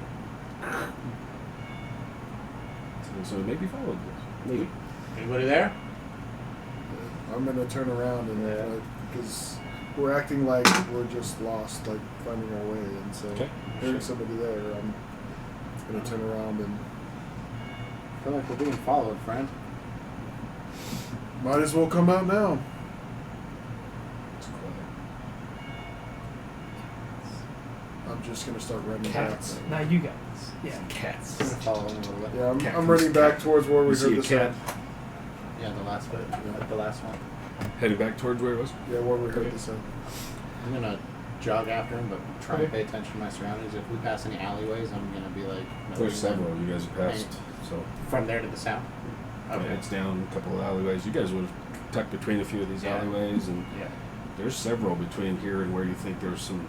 So maybe followed this. Maybe. Anybody there? I'm gonna turn around and because we're acting like we're just lost, like finding our way, and so Okay. hearing somebody there, I'm gonna turn around and I feel like we're being followed, friend. might as well come out now. I'm just gonna start running Cats. back. Now you guys. Yeah. I'm Cats. gonna follow him a little bit. Yeah, Cat I'm comes- running back towards where we You see heard a the cat sound. Yeah, the last bit. Yeah. The last one. heading back towards where it was. Yeah, where we heard Okay. the sound. I'm gonna jog after him, but try and Okay. pay attention to my surroundings. If we pass any alleyways, I'm gonna be like, no, There's we several went you guys have passed. So from there to the south. okay. It's down a couple of alleyways. You guys would have tucked between a few of these Yeah. alleyways, and Yeah. there's several between here and where you think there's some.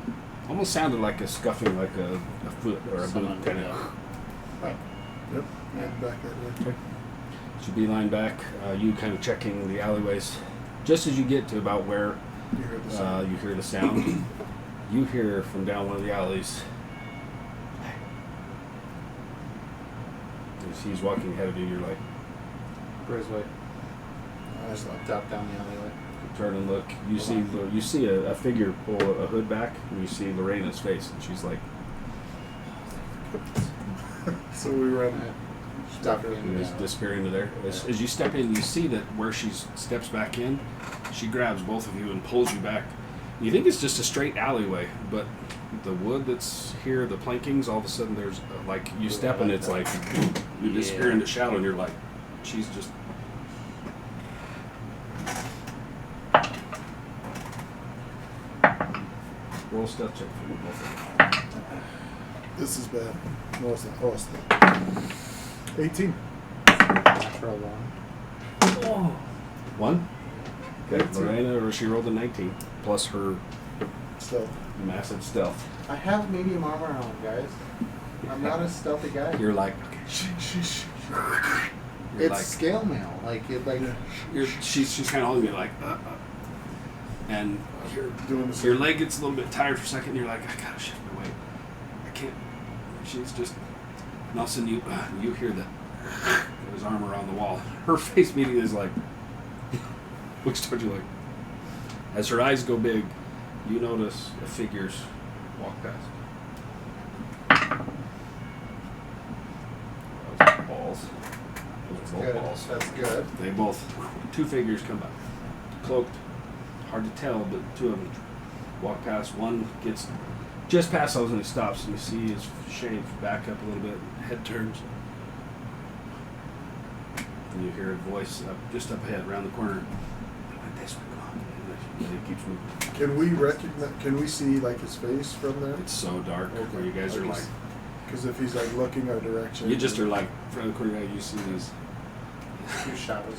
Almost sounded like a scuffing, like a foot or a Someone, boot kind yeah. of. Right. Yep, and back that way. Okay. So beeline back. You kind of checking the alleyways. Just as you get to about where You heard the sound. you hear the sound, you hear from down one of the alleys. As he's walking ahead of you, you're like, Brisway. I Just stopped. drop down the alleyway. turn and look. You see a figure pull a hood back, and you see Lorena's face, and she's like, So we run. Stuff and in. just disappear into there. As you step in, you see that where she steps back in, she grabs both of you and pulls you back. You think it's just a straight alleyway, but the wood that's here, the plankings, all of a sudden there's like you step and it's like you disappear into shadow, and you're like, she's just. Roll stealth check for me, both of you. This is bad. No, it's not. Oh, it's not. 18. Natural one. Oh. 1? Okay, 19. Lorena, she rolled a 19, plus her So, massive stealth. I have medium armor on, guys. I'm not a stealthy guy. You're like, sheesh. you're It's like, scale mail. Like it. Like she's kind of holding me like, and Doing the your same. leg gets a little bit tired for a second. And you're like, I gotta shift my weight. I can't. She's just, and all of a sudden you hear that there's armor on the wall. Her face immediately is like, looks towards you like. As her eyes go big, you notice the figures walk past. Those are balls. Those are both good. balls. That's good. They both, two figures come by, cloaked. Hard to tell, but two of them walk past. One gets just past those and he stops, and you see his shave back up a little bit, head turns. And you hear a voice just up ahead, around the corner. Like this way, come on. And it keeps moving. Can we recognize? Can we see like his face from there? It's so dark where you guys are like, Because if he's like looking our direction, you just are like, from the corner, you see these. Two shadows.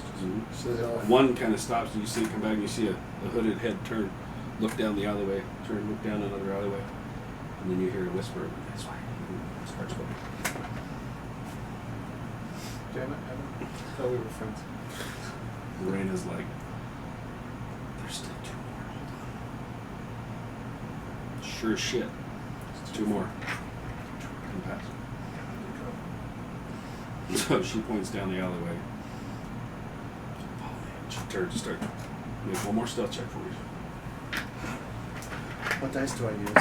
One kind of stops, and you see it come back, and you see a hooded head turn, look down the alleyway, turn, look down another alleyway, and then you hear a whisper, "That's why." It starts going. Damn it! I thought we were friends. Lorena's like, "There's still two more. Hold on." Sure as shit. Two more. Come past. So she points down the alleyway. She turns to start. Make one more stealth check for me. What dice do I use?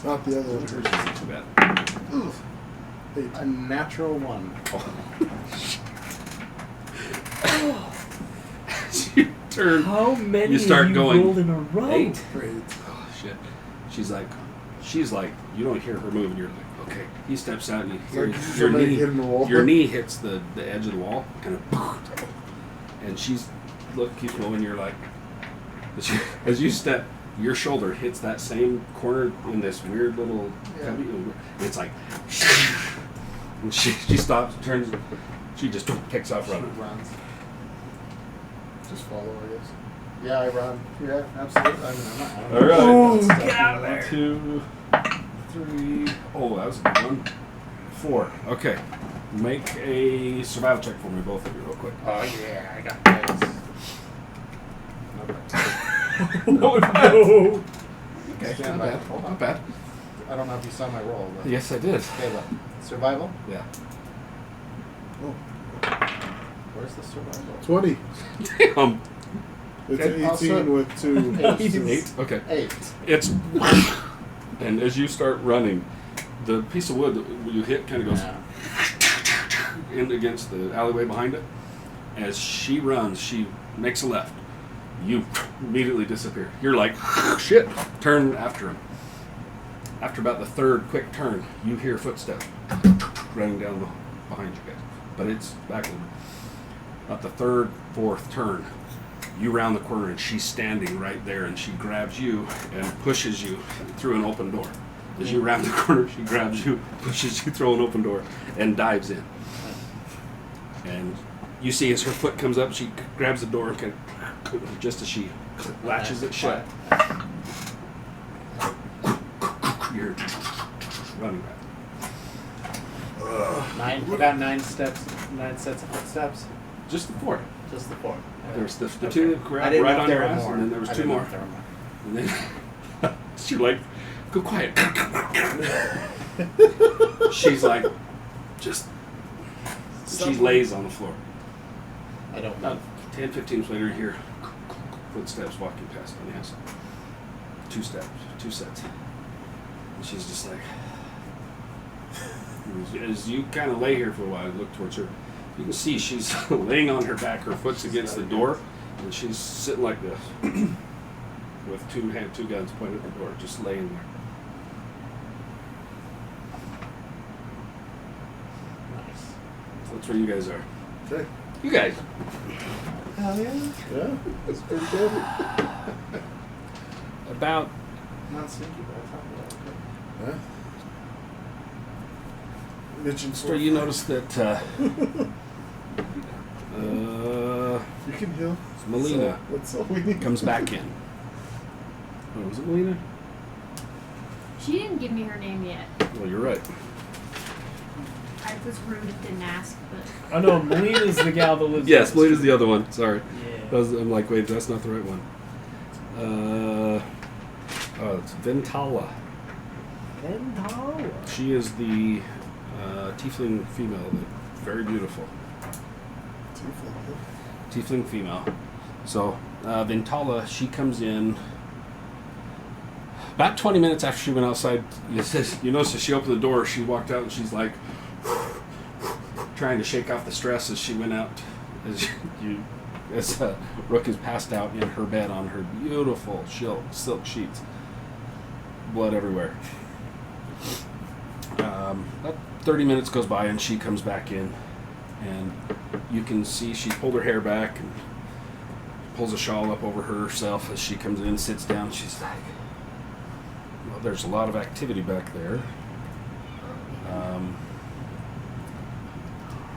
not the other one. Not too bad. 8. A natural 1. As you turn, How many you start have you going, rolled in a row? 8. Great. Oh shit. She's like, you don't hear her move, and you're like, okay. He steps out, and you hear Like your somebody knee. hitting the wall. Your knee hits the edge of the wall, kind of, and she's keeps moving. You're like, as you step, your shoulder hits that same corner in this weird little. Yeah. It's like, and she stops, turns, she just takes off running. Runs. Just follow, I guess. Yeah, I run. Yeah, absolutely. I mean, I'm not. All right. Ooh, get out of there. 2, 3. Oh, that was a good one. 4. Okay. Make a survival check for me, both of you, real quick. Oh yeah, I got this. No. Okay, Stand not by. bad. Hold on. Not bad. I don't know if you saw my roll. But Yes, I did. Okay, look. Survival. Yeah. Oh, Where's the survival? 20. Damn. It's Okay. 18 Also- with 2. Eight. 8. Okay. 8. It's. And as you start running, the piece of wood that you hit kind of goes in against the alleyway behind it. As she runs, she makes a left. You immediately disappear. You're like, shit, turn after him. After about the third quick turn, you hear footsteps running down behind you guys. But it's backward. About the third, fourth turn, you round the corner and she's standing right there, and she grabs you and pushes you through an open door. As you round the corner, she grabs you, pushes you through an open door, and dives in. And you see as her foot comes up, she grabs the door, kind of, just as she latches it shut. You're running back. I got 9 steps. 9 sets of footsteps. Just the 4. Just the 4. There's the Okay. two that I grabbed didn't right know on if there your were ass, more. and then there was I 2 didn't know more. if there were more. And then she's like, go quiet. She's like, just, she lays on the floor. I don't About know. 10, 15 minutes later, you hear footsteps walking past on the outside. 2 steps, 2 sets. And she's just like, as you kind of lay here for a while, look towards her, you can see she's laying on her back, her foot's against the door, and she's sitting like this, with two guns pointed at the door, just laying there. Nice. So that's where you guys are. Okay. You guys. Hell yeah. Yeah, that's pretty good. About Not sneaky, but I thought about it. Yeah. Mitchell, so you notice that you can heal. Melina That's all we need. comes back in. Oh, was it Melina? She didn't give me her name yet. Well, you're right. I was rude and didn't ask, but Oh no, Melina's the gal that lives. Yes, down the Melina's street. the other one. Sorry. Yeah. I'm like, wait, that's not the right one. It's Ventala. Ventala. She is the tiefling female, very beautiful tiefling female. So Ventala, she comes in about 20 minutes after she went outside. You notice as she opened the door, she walked out and she's like trying to shake off the stress as she went out. As Rook is passed out in her bed on her beautiful silk sheets, blood everywhere. About 30 minutes goes by and she comes back in, and you can see she pulled her hair back and pulls a shawl up over herself as she comes in, sits down. She's like, well, there's a lot of activity back there.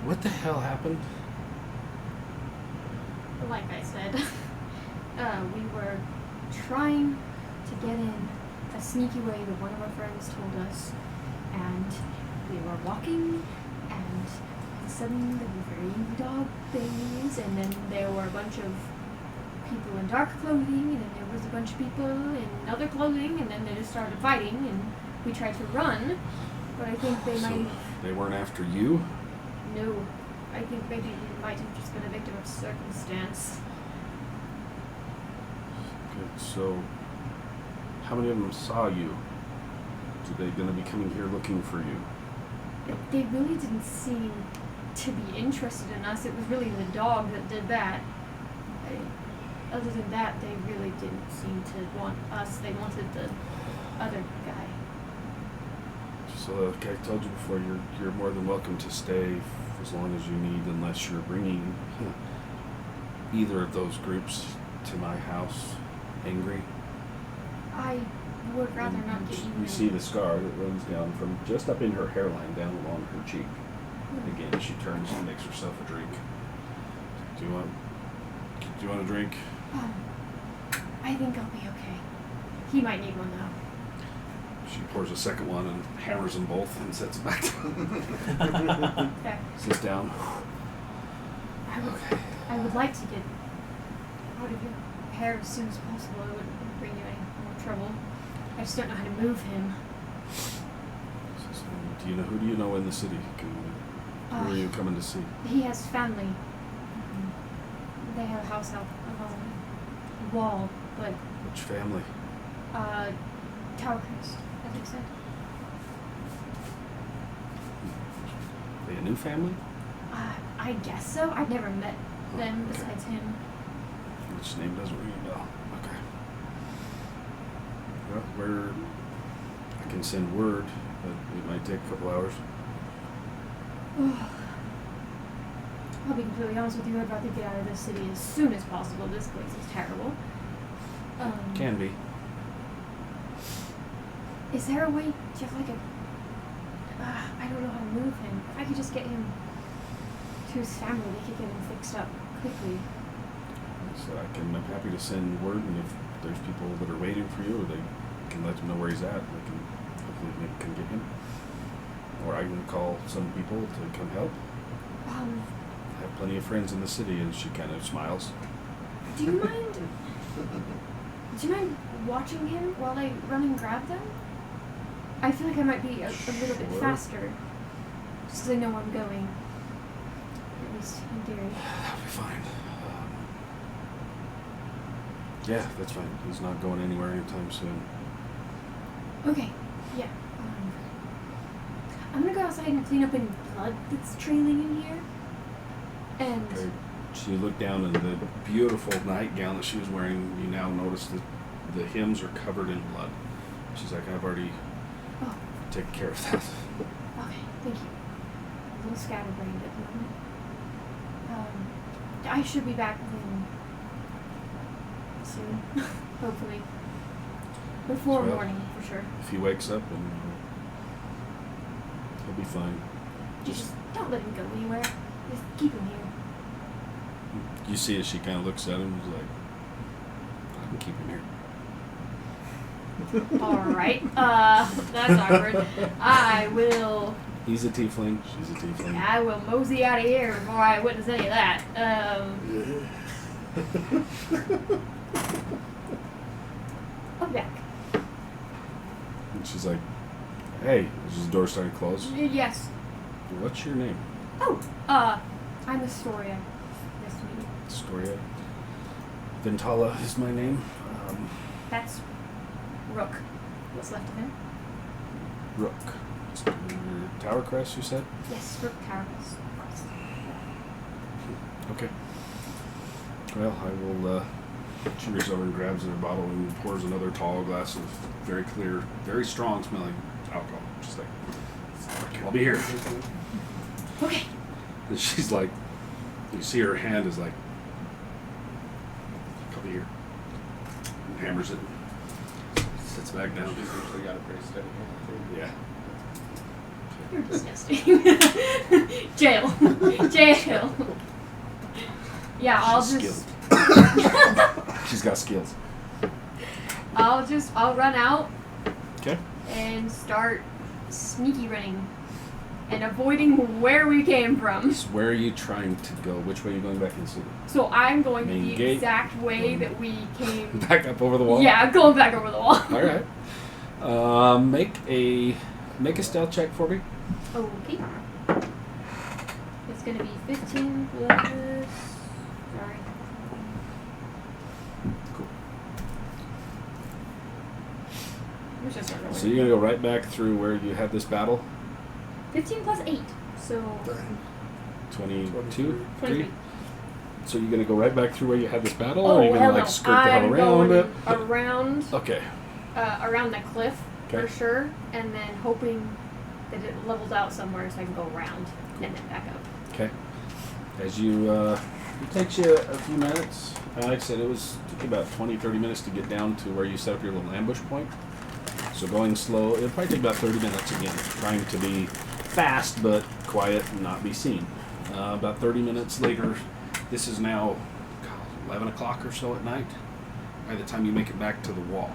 What the hell happened? like I said, we were trying to get in a sneaky way that one of our friends told us, and we were walking, and all of a sudden there were very dog things, and then there were a bunch of people in dark clothing, and then there was a bunch of people in other clothing, and then they just started fighting, and we tried to run, but I think they might. They weren't after you? No, I think maybe we might have just been a victim of circumstance. Good. So, how many of them saw you? Are they going to be coming here looking for you? They really didn't seem to be interested in us. It was really the dog that did that. Other than that, they really didn't seem to want us. They wanted the other guy. So, like I told you before, you're more than welcome to stay for as long as you need, unless you're bringing either of those groups to my house angry. I would rather not get you. You see the scar that runs down from just up in her hairline down along her cheek. Again, she turns and makes herself a drink. Do you want a drink? I think I'll be okay. He might need one though. She pours a second one and hammers them both and sets it back down. Okay. Sits down. I would like to get out of your hair as soon as possible. It wouldn't bring you any more trouble. I just don't know how to move him. Do you know in the city? Who are you coming to see? He has family. They have a house out along the wall, but Which family? Tower Crest, as I said. Are they a new family? I guess so. I've never met them Okay. besides him. Which name doesn't ring a bell. Okay. Well, I can send word, but it might take a couple hours. I'll be completely honest with you. I'd rather get out of this city as soon as possible. This place is terrible. Can be. Is there a way? Do you have like a? I don't know how to move him. If I could just get him to his family, they could get him fixed up quickly. So I'm happy to send word, and if there's people that are waiting for you, they can let them know where he's at. They can hopefully can get him. Or I can call some people to come help. I have plenty of friends in the city, and she kind of smiles. Do you mind? Do you mind watching him while I run and grab them? I feel like I might be a little bit Sure. faster, just because I know I'm going. At least in theory. That'll be fine. Yeah, that's fine. He's not going anywhere anytime soon. Okay. Yeah. I'm gonna go outside and clean up any blood that's trailing in here. And Okay. So you look down, and the beautiful nightgown that she was wearing, you now notice that the hems are covered in blood. She's like, I've already oh, taken care of that. okay. Thank you. A little scatterbrained at the moment. I should be back then soon. Hopefully. Before Well, morning, for sure. If he wakes up, and he'll be fine. Just don't let him go anywhere. Just keep him here. You see as she kind of looks at him, he's like, I can keep him here. Alright. That's awkward. I will. He's a tiefling. She's a tiefling. I will mosey out of here before I witness any of that. I'll be back. And she's like, hey, is the door starting to close? Yes. What's your name? Oh, I'm Astoria. Nice to meet you. Astoria. Ventala is my name. That's Rook. What's left of him? Rook. Tower Crest, you said? Yes, Rook Towers. Okay. Well, I will, she reaches over and grabs her bottle and pours another tall glass of very clear, very strong smelling alcohol. She's like, I'll be here. Okay. And she's like, you see her hand is like, I'll be here. And hammers it. Sits back down. She's usually got a pretty steady hand, too. Yeah. You're disgusting. Jail. Jail. Yeah, I'll She's just. She's got skills. I'll run out Okay. and start sneaky running and avoiding where we came from. So where are you trying to go? Which way are you going back in the city? So I'm going Main the gate. exact way that we came. Back up over the wall? Yeah, I'm going back over the wall. All right. Make a stealth check for me. Okay. It's gonna be 15 plus. Sorry. Cool. Which is not So you're gonna go right back through where you had this battle. 15 plus 8. So 22? 23. 3? So you're gonna go right back through where you had this battle, Oh, or are you gonna hell like no. skirt the hell I'm around going it? around, Okay. around the cliff for Okay. sure, and then hoping that it levels out somewhere so I can go around and then back up. Okay. As you, it takes you a few minutes. Like I said, took you about 20-30 minutes to get down to where you set up your little ambush point. So going slow, it'll probably take about 30 minutes again, trying to be fast but quiet and not be seen. About 30 minutes later, this is now 11 o'clock or so at night. By the time you make it back to the wall,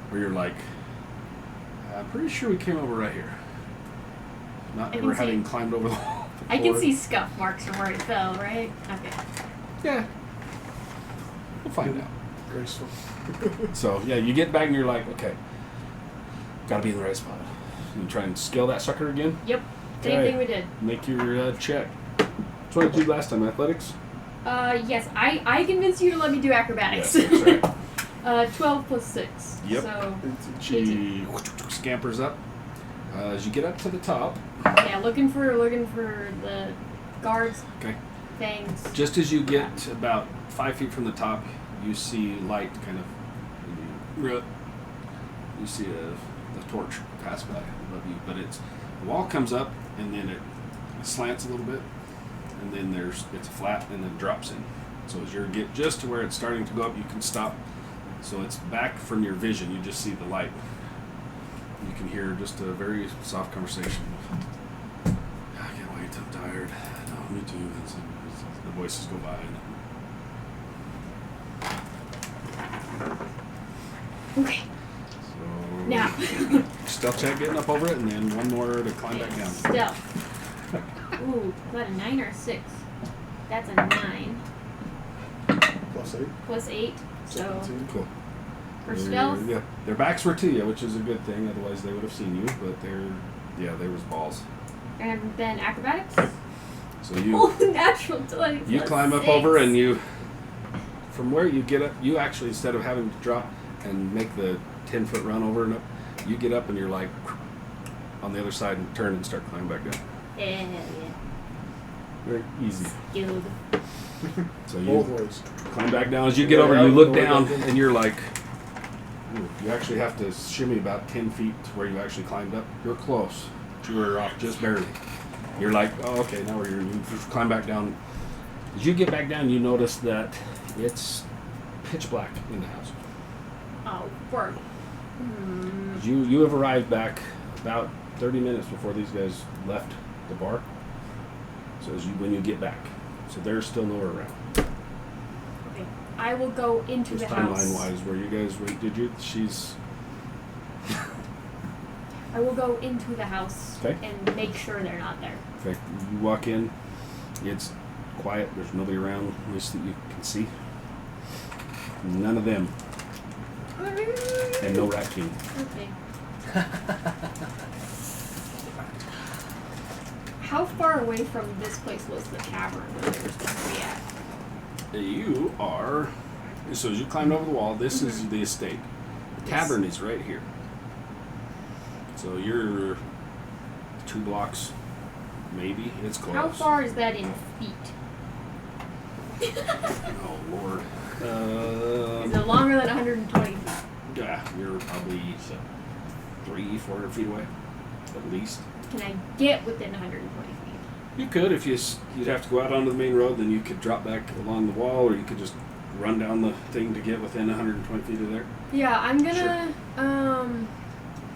where you're like, I'm pretty sure we came over right here. Not I ever can see- having climbed over the wall before. I can see scuff marks from where it fell, right? Okay. Yeah. We'll find out. Graceful. So, yeah, you get back and you're like, okay, gotta be in the right spot. You try and scale that sucker again. Yep. Same Okay. thing we did. Make your check. That's what I did last time, athletics. Yes, I convinced you to let me do acrobatics. Yes, that's right. 12 plus 6. Yep. So, She scampers up. As you get up to the top, yeah, looking for the guards okay, things. just as you get about 5 feet from the top, you see light kind of. You see a torch pass by above you, but the wall comes up and then it slants a little bit, and then it's flat and then drops in. So as you get just to where it's starting to go up, you can stop. So it's back from your vision. You just see the light. You can hear just a very soft conversation. I can't wait. I'm tired. No, me too. The voices go by. Okay. So Now. stealth check getting up over it, and then one more to climb back down. Stealth. Ooh, is that a 9 or a 6? That's a 9. Plus 8. Plus 8. So 17. Cool. for stealth. Yeah, their backs were to you, which is a good thing. Otherwise, they would have seen you. But there was balls. And then acrobatics. So you Oh, natural 20. you plus climb up 6. over and you from where you get up, you actually, instead of having to drop and make the 10-foot run over and up, you get up and you're like on the other side and turn and start climbing back down. Yeah. Very easy. Skilled. So you Both ways. climb back down. As you get Yeah, over, yeah, you look go down back in. and you're like, ooh, you actually have to shimmy about 10 feet to where you actually climbed up. You're close. You were off just barely. You're like, oh, okay, now you climb back down. As you get back down, you notice that it's pitch black in the house. Oh, work. You have arrived back about 30 minutes before these guys left the bar. So when you get back, so there's still nowhere around. Okay. I will go into Just the house. timeline-wise, where you guys did you? She's I will go into the house Okay. and make sure they're not there. okay. You walk in. It's quiet. There's nobody around, at least that you can see. None of them, and no rat king. Okay. How far away from this place was the tavern where they were supposed to be at? You are. So as you climbed over the wall, this is the estate. The tavern is right here. So you're 2 blocks, maybe. It's close. How far is that in feet? Oh Lord. Is it longer than 120 feet? Yeah, you're probably 300-400 feet away, at least. Can I get within 120 feet? You could if you'd have to go out onto the main road. Then you could drop back along the wall, or you could just run down the thing to get within 120 feet of there. Yeah, I'm gonna,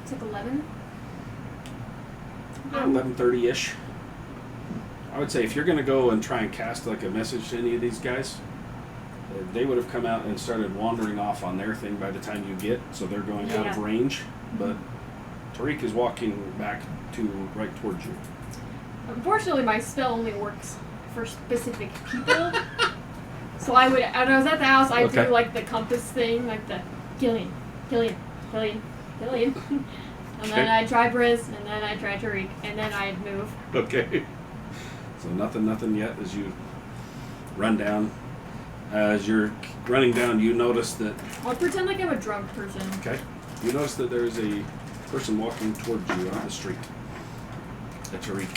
it's like 11. 11:30-ish. I would say if you're going to go and try and cast like a message to any of these guys, they would have come out and started wandering off on their thing by the time you get, so they're going out of Yeah. range. But Tariq is walking back right towards you. Unfortunately, my spell only works for specific people. So when I was at the house, I Okay. do like the compass thing, like the Killian. And then I try Briz, and then I try Tariq, and then I'd move. Okay. So nothing yet as you run down. As you're running down, you notice that, I'll pretend like I'm a drunk person. okay, you notice that there's a person walking towards you on the street. That's Tariq.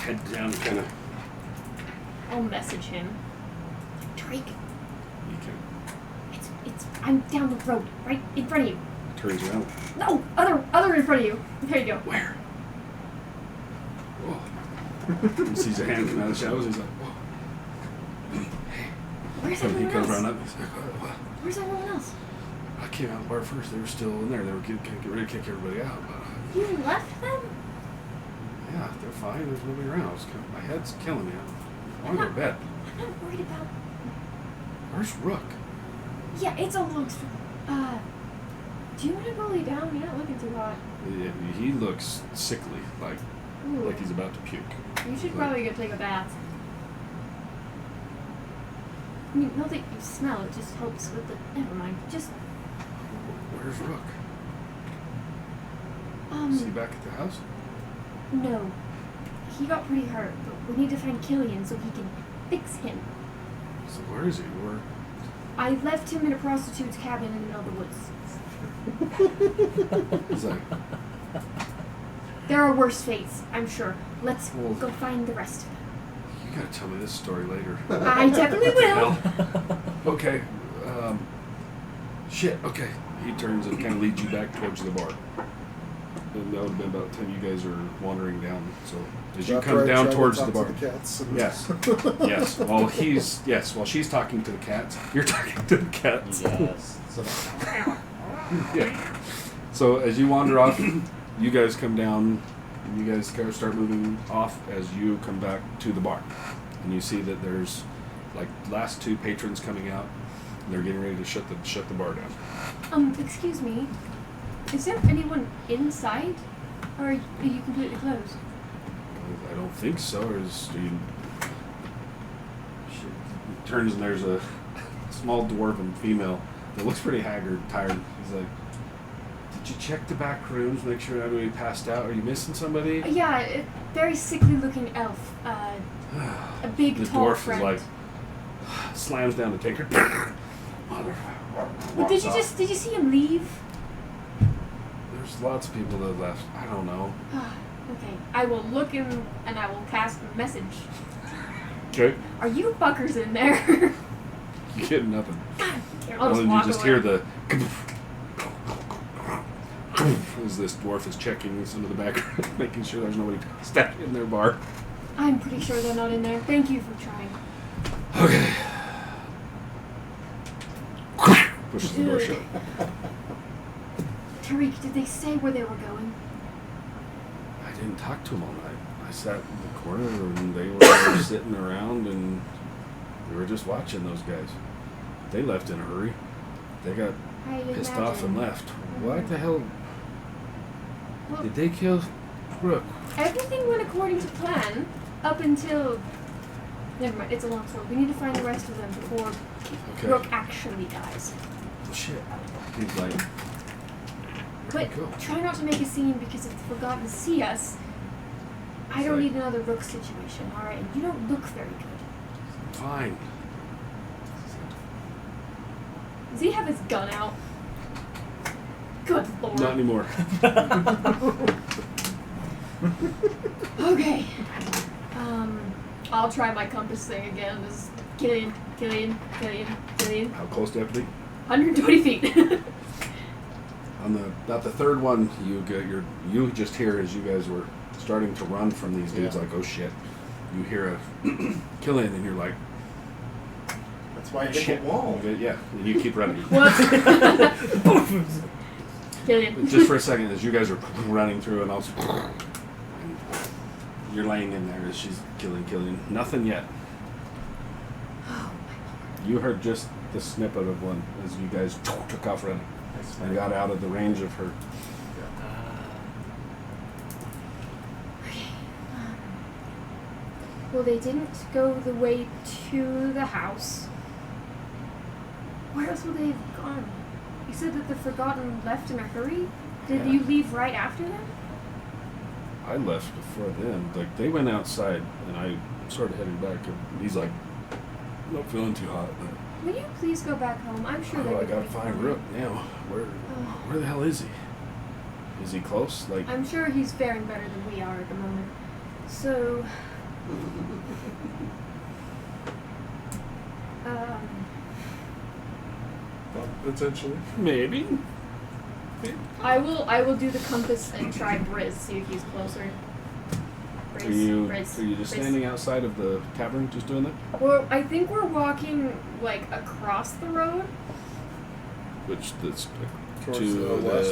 Head down, kind of. I'll message him. Tariq, You can. I'm down the road, right in front of you. Turns around. No, other in front of you. There you go. Where? Whoa. He sees a hand come out of the shadows. He's like, whoa. Where's So he everyone comes else? around up. He's like, what? Where's everyone else? I came out of the bar first. They were still in there. They were getting ready to kick everybody out. But, You left them? yeah, they're fine. There's nobody around. My head's killing me. I want to go to bed. I'm not worried about. Where's Rook? Yeah, it's a long story. Do you want to go lay down? You're not looking too hot. Yeah, he looks sickly, Ooh. like he's about to puke. You should probably go take a bath. I mean, not that you smell, it just helps with the. Never mind. Just. Where's Rook? Is he back at the house? No. He got pretty hurt, but we need to find Killian so he can fix him. So where is he? Where? I left him in a prostitute's cabin in the middle of the woods. He's like, There are worse fates, I'm sure. Let's Well- go find the rest of them. you gotta tell me this story later. I definitely will. Okay. Shit. Okay. He turns and kind of leads you back towards the bar. And that would have been about the time you guys are wandering down. So as you After come I down tried to towards talk the to bar. the cats and- Yes. Yes. While she's talking to the cats, you're talking to the cats. Yes. Yeah. So as you wander off, you guys come down. And you guys kind of start moving off as you come back to the bar, and you see that there's like last 2 patrons coming out. And they're getting ready to shut the bar down. Excuse me. Is there anyone inside? Or are you completely closed? I don't think so. She turns and there's a small dwarven female that looks pretty haggard, tired. He's like, "Did you check the back rooms? Make sure nobody passed out. Are you missing somebody?" Yeah, a very sickly looking elf. A big, The tall dwarf friend. is like, slams down to take her. But did you see him leave? There's lots of people that left. I don't know. Okay, I will look in and I will cast a message. Okay. Are you fuckers in there? You get nothing. I'll just You walk just away. hear the as this dwarf is checking some of the background, making sure there's nobody stuck in their bar. I'm pretty sure they're not in there. Thank you for trying. Okay. Pushes the door shut. Tariq, did they say where they were going? I didn't talk to them all night. I sat in the corner and they were sitting around and we were just watching those guys. They left in a hurry. They got I pissed imagine. off and left. What the hell? Well, Did they kill Brooke? everything went according to plan up until. Never mind. It's a long story. We need to find the rest of them before Okay. Brooke actually dies. Shit. He's like, But go. try not to make a scene because if the Forgotten see us, I don't Sorry. need another Rook situation, alright? And you don't look very good. fine. Does he have his gun out? Good lord. Not anymore. Okay. I'll try my compass thing again. This is Killian. How close do you have to be? 120 feet. On the about the third one, you just hear as you guys were starting to run from these dudes, Yeah. like, oh shit. You hear a Killian and you're like, That's why I hit shit. the wall. Okay, yeah, and you keep running. What? Killian. Just for a second, as you guys are running through, and also, and you're laying in there as she's killing. Nothing yet. Oh You heard just the snippet of one as you guys took off running and got out of the range of her. Okay. Well, they didn't go the way to the house. Where else would they have gone? You said that the Forgotten left in a hurry? Did Yeah. you leave right after them? I left before them. Like, they went outside, and I started heading back, and he's like, not feeling too hot. Will you please go back home? I'm sure Oh, I they're gotta find Rook now. Where the hell is he? Is he close? Like, I'm sure he's faring better than we are at the moment. So, Potentially. maybe. I will do the compass and try Briz, see if he's closer. Are you Briz. just standing outside of the tavern, just doing that? Well, I think we're walking like across the road. Which that's Towards to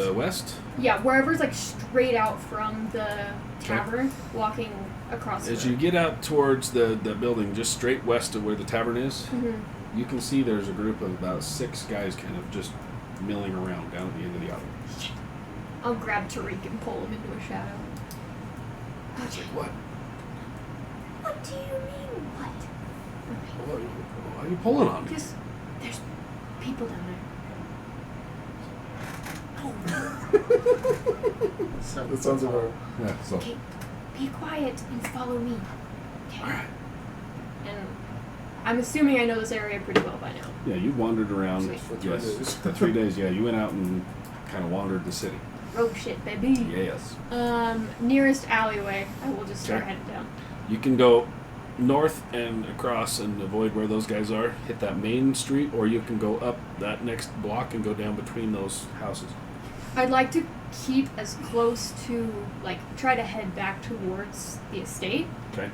the west. Yeah, wherever's like straight out from the tavern, walking across the As road. you get out towards the building, just straight west of where the tavern is, Mhm. you can see there's a group of about 6 guys kind of just milling around down at the end of the alley. I'll grab Tariq and pull him into a shadow. It's like, what? What do you mean, what? Okay. Why are you pulling on me? Just, there's people down there. That sounds about. Yeah, so. Okay, be quiet and follow me. Okay. Alright. And I'm assuming I know this area pretty well by now. Yeah, you wandered around. Sweet. For 3 Yes. days. For 3 days, yeah. You went out and kind of wandered the city. Rogue shit, baby. Yes. Nearest alleyway. I will just start Okay. heading down. You can go north and across and avoid where those guys are, hit that main street, or you can go up that next block and go down between those houses. I'd like to keep as close to, like, try to head back towards the estate. Okay.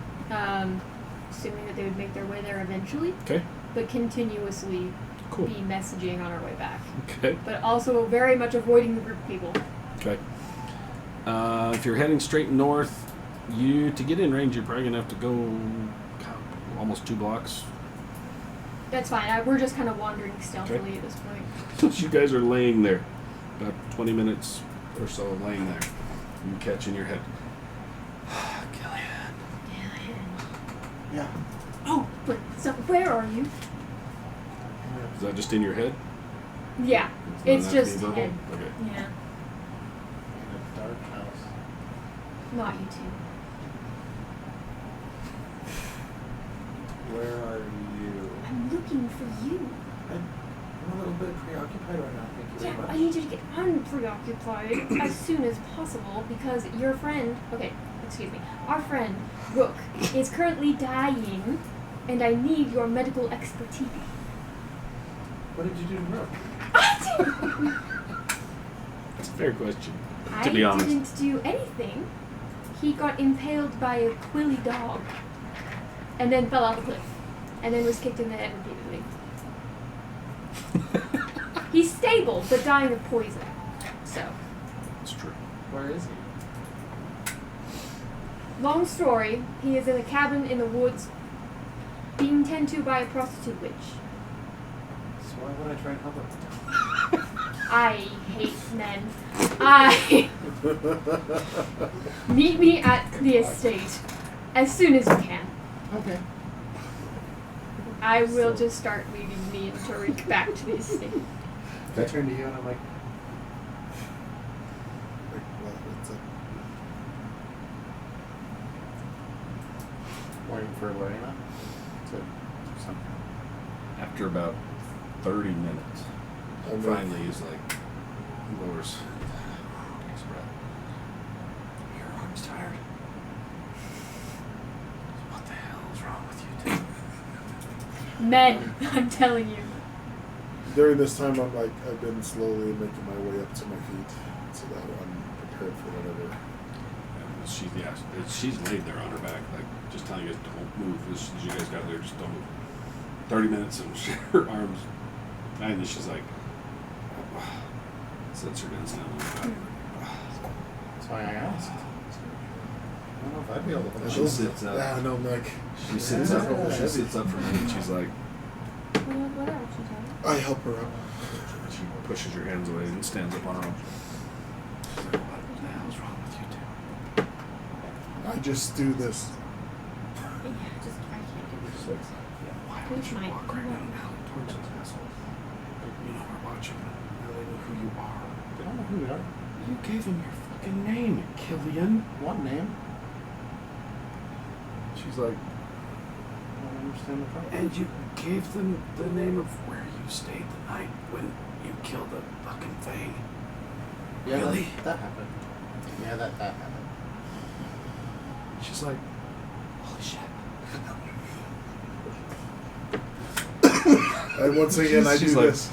Assuming that they would make their way there eventually, Okay. but continuously Cool. be messaging on our way back. Okay. But also very much avoiding the group of people. Okay. If you're heading straight north, to get in range, you're probably gonna have to go almost 2 blocks. That's fine. We're just kind of wandering stealthily at this point. You guys are laying there, about 20 minutes or so laying there. You catch in your head, Gillian. Yeah. Oh, but so where are you? Is that just in your head? Yeah, Does it's that have to just be verbal? head. Okay. Yeah, In a dark house. not you two. Where are you? I'm looking for you. I'm a little bit preoccupied right now. Thank you very Yeah, much. I need you to get unpreoccupied as soon as possible because your friend, our friend, Rook, is currently dying and I need your medical expertise. What did you do to Rook? That's a fair question. I To be honest. didn't do anything. He got impaled by a quilly dog and then fell off a cliff and then was kicked in the head repeatedly. He's stable but dying of poison. So, It's true. Where is he? long story, he is in a cabin in the woods being tended to by a prostitute witch. So why would I try and help him? I hate men. Meet me at the estate as soon as you can. Okay. I will just start leading me and Tariq back to the estate. I turn to you and I'm like, What's up? waiting for Lorena to do something. After about 30 minutes, I'm finally he's like, he lowers, takes a breath. Your arm's tired. What the hell is wrong with you two? Men, I'm telling you. During this time, I've been slowly making my way up to my feet so that I'm prepared for whatever. And she's laid there on her back, like just telling you guys don't move. As soon as you guys got there, just don't move. 30 minutes and her arms, finally she's like, sets her down on her back. That's why I asked. I don't know if I'd be able to hold She him. sits up. Yeah, no, Mike. She sits up. She sits up for me and she's like, What else you talking? I help her up. she pushes your hands away and stands up on her own. She's like, what the hell's wrong with you two? I just do this. Yeah, just I can't do She's this. like, why Who's would you mine? walk right down the alley towards those assholes? You know we're watching. You really know who you are. They don't know who we are. You gave them your fucking name, Killian. What name? She's like, I don't understand the problem. and you gave them the name of where you stayed the night when you killed the fucking thing. Yeah, Really? that happened. Yeah, that happened. She's like, holy shit. And once again, I She's do like- this.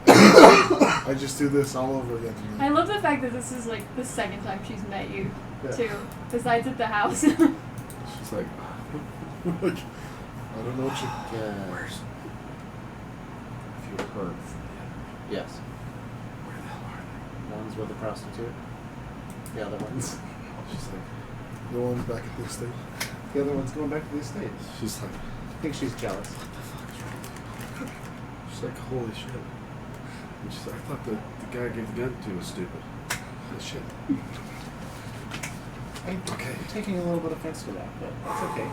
I just do this all over again. I love the fact that this is like the second time she's met you, Yeah. too. Besides at the house. She's like, Like, I don't know what you. where's? If you heard from the other, Yes. where the hell are One's with the prostitute. The other one's. they? She's like, The one's back at the estate. The other one's going back to the estate. she's like, I think she's jealous. what the fuck is wrong with you? She's like, holy shit. And she's like, I thought the guy I gave the gun to was stupid. Holy shit. I'm taking a little bit of offense to that, but that's okay.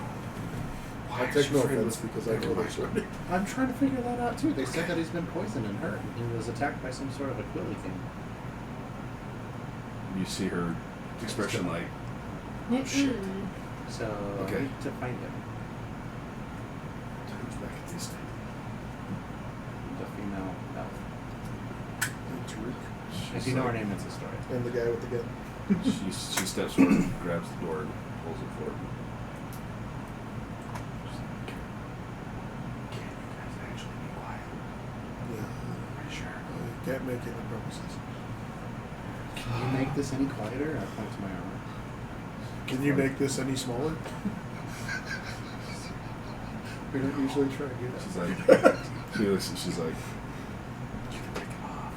I take no offense because I know that's right. I'm trying to figure that out too. They said that he's been poisoned and hurt. He was attacked by some sort of a quilly thing. You see her expression like, oh shit. Mm-mm. So Okay. I need to find him. Who's back at the estate? The female elf. And Tariq. If you know her name, it's a story. And the guy with the gun. She steps forward, grabs the door, and pulls it forward. She's like, can you guys actually be quiet? Yeah. Are you sure? I can't make any promises. Can you make this any quieter? I point to my armor. Can you make this any smaller? We don't usually try to do that. She's like, she looks and she's like, you can take it off.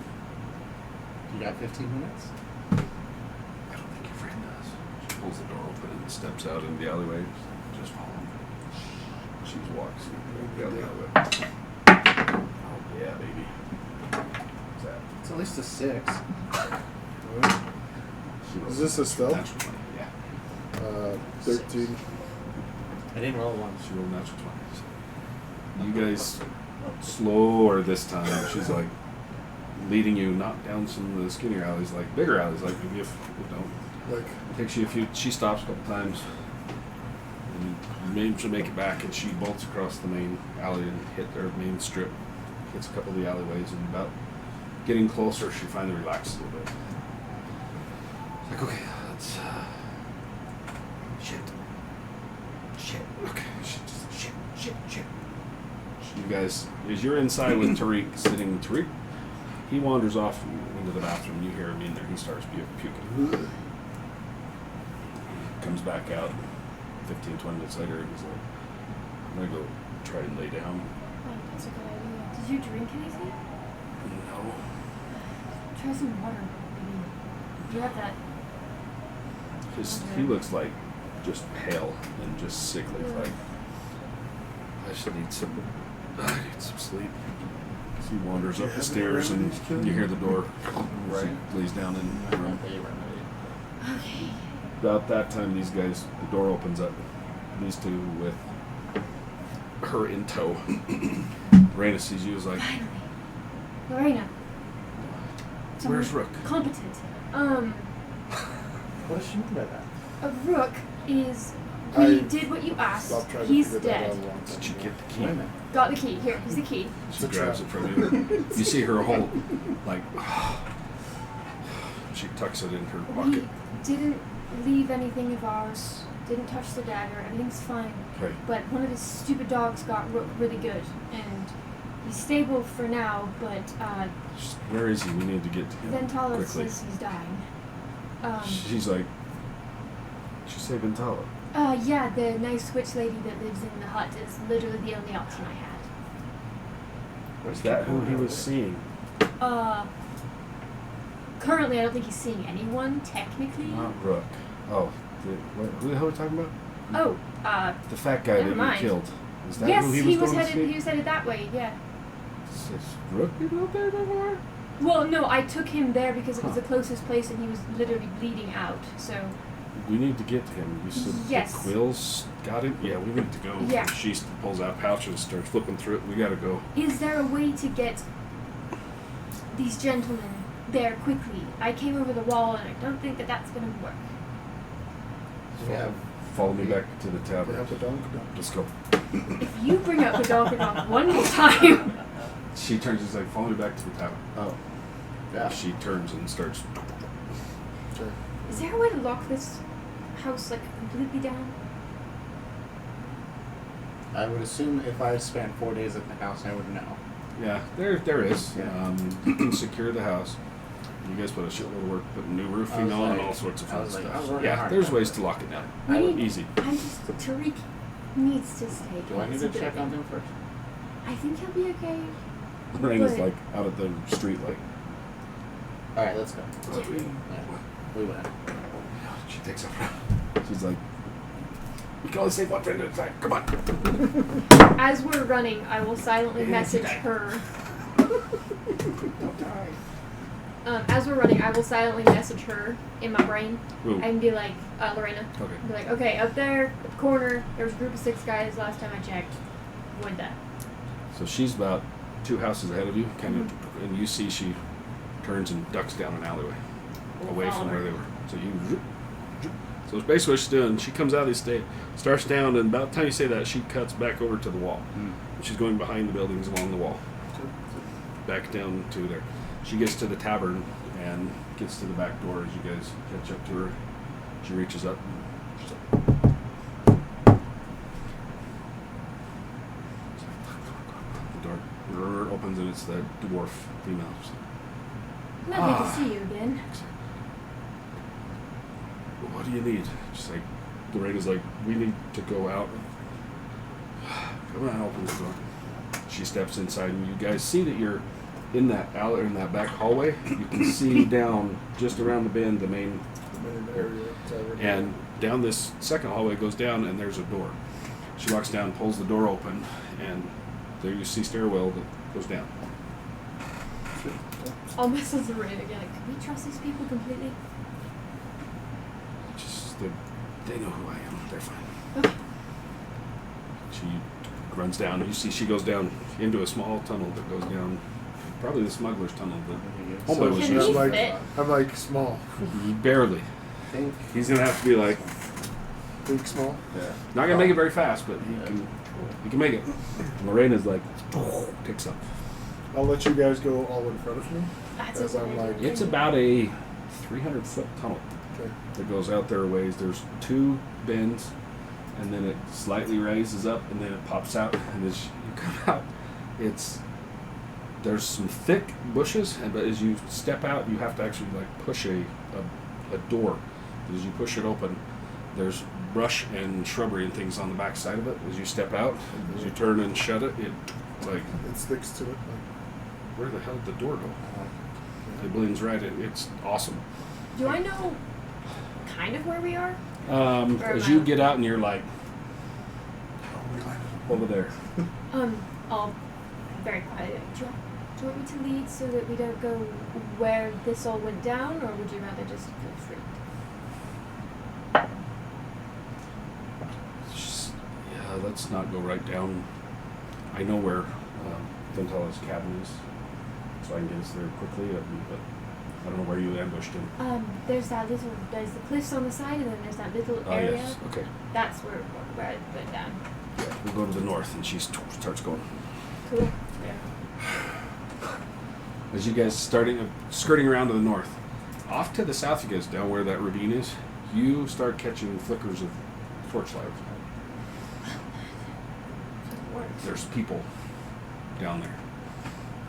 You got 15 minutes? I don't think your friend does. She pulls the door open and steps out in the alleyway. Just follow him. She walks down the alleyway. Oh yeah, baby. What's that? It's at least a 6. She rolls Is this a stealth? natural 20, yeah. 13. I didn't roll one. She rolled natural 20. So. You guys slower this time. She's like leading you not down some of the skinnier alleys, like bigger alleys, like maybe if you don't. Like, Takes you a few. She stops a couple times, and maybe she'll make it back, and she bolts across the main alley and hit their main strip. gets a couple of the alleyways, and about getting closer, she finally relaxes a little bit. It's like, okay, let's. Shit. Okay. Shit. You guys, as you're inside with Tariq, he wanders off into the bathroom. You hear him in there. He starts puking. Comes back out 15, 20 minutes later, and he's like, I'm going to go try and lay down. Oh, that's a good idea. Did you drink anything? No. Try some water, maybe. Do you have that? He looks like just pale and just sickly. Yeah. Like, I just need some sleep. So he wanders up the stairs and you hear the door. Right. Lays down in the room. Okay. About that time, these guys, the door opens up. These two with her in tow. Lorena sees you, is like, Finally. Lorena. Someone where's Rook? Competent. What does she mean by that? A Rook is. I We did what you asked. Stopped trying to He's figure that out dead. a long time Did you ago. get the key? Wait a minute. Got the key. Here, here's the key. She grabs it from you. You see her whole, like, she tucks it in her pocket. We didn't leave anything of ours. Didn't touch the dagger. Everything's fine. Okay. But one of his stupid dogs got really good, and he's stable for now. But Where is he? We need to get to him Ventala quickly. says he's dying. She's like, she say Ventala. Yeah, the nice witch lady that lives in the hut is literally the only option I had. Was that who he was seeing? Currently, I don't think he's seeing anyone, technically. Not Rook. Oh, who the hell are we talking about? Oh, The fat guy Never that mind. you killed. Is that yes, who he was going to headed. see? He was headed that way. Yeah. Is Rook been out there before? Well, no, I took him there because it was Huh. the closest place, and he was literally bleeding out. So. We need to get to him. You said Yes. the Quills got it? Yeah, we need to go. Yeah. She pulls out pouch and starts flipping through it. We gotta go. Is there a way to get these gentlemen there quickly? I came over the wall, and I don't think that that's gonna work. Yeah. Follow me back to the They tavern. have the dunk. Let's go. If you bring up the Donkadonk one more time, She turns and is like, follow me back to the tavern. Oh. Yeah. She turns and starts. Okay. is there a way to lock this house like completely down? I would assume if I spent 4 days at the house, I would know. Yeah, there is. Yeah. You can secure the house. You guys put a shitload of work putting new roofing on and all sorts of I fun was like, I stuff. was working Yeah, hard there's on ways it. to lock it down. We need- Easy. I'm just Tariq needs to stay. Do I need to check on him first? I think he'll be okay. Lorena's Good. like out at the street, like. Alright, let's go. "What?" Yeah. We went. She takes up. She's like, "You can only save one friend at a time. Come on." As we're running, I will silently message her. Don't die. As we're running, I will silently message her in my brain Ooh. and be like, Lorena. Okay. Be like, okay, up there at the corner, there was a group of 6 guys last time I checked. Avoid that. So she's about 2 houses ahead of you, kind of, and you see she turns and ducks down an alleyway, away from where they were. So you. So it's basically what she's doing. She comes out of the estate, starts down, and about the time you say that, she cuts back over to the wall. She's going behind the buildings along the wall, back down to there. She gets to the tavern and gets to the back door as you guys catch up to her. She reaches up. She's like, the door opens and it's the dwarf female. She's like, Lovely Ah. to see you again. "Well, what do you need?" She's like, Lorena's like, "We need to go out." Come on, open the door. She steps inside and you guys see that you're in that alley, in that back hallway. You can see down just around the bend the main, The main area. Tavern. and down this second hallway goes down and there's a door. She walks down, pulls the door open, and there you see stairwell that goes down. I'll message Lorena again. Like, can we trust these people completely? Just they know who I am. They're fine. Okay. She runs down. You see she goes down into a small tunnel that goes down, probably the smuggler's tunnel. But So Homeboy was Can using. he I'm like, fit? I'm like small. Barely. Think. He's gonna have to be like, Big small. Yeah. not gonna make it very fast, but he can make it. And Lorena's like, picks up. I'll let you guys go all in front of me. That's As I'm like- It's about a 300-foot tunnel Okay. that goes out there a ways. There's 2 bends, and then it slightly raises up, and then it pops out, and as you come out, there's some thick bushes, but as you step out, you have to actually like push a door. As you push it open, there's brush and shrubbery and things on the back side of it. As you step out, as you turn and shut it, it sticks to it. Like, where the hell did the door go? It blends right in. It's awesome. Do I know kind of where we are? As you get out and you're like over there. I'll very quietly. Do you want me to lead so that we don't go where this all went down, or would you rather just feel free? Yeah, let's not go right down. I know where Ventala's cabin is, so I can get us there quickly, but I don't know where you ambushed him. There's the cliffs on the side, and then there's that little Oh, area. yes. Okay. That's where I went down. Yeah, we'll go to the north, and she starts going. Cool. As you guys skirting around to the north, off to the south, you guys down where that ravine is, you start catching flickers of torchlight. There's people down there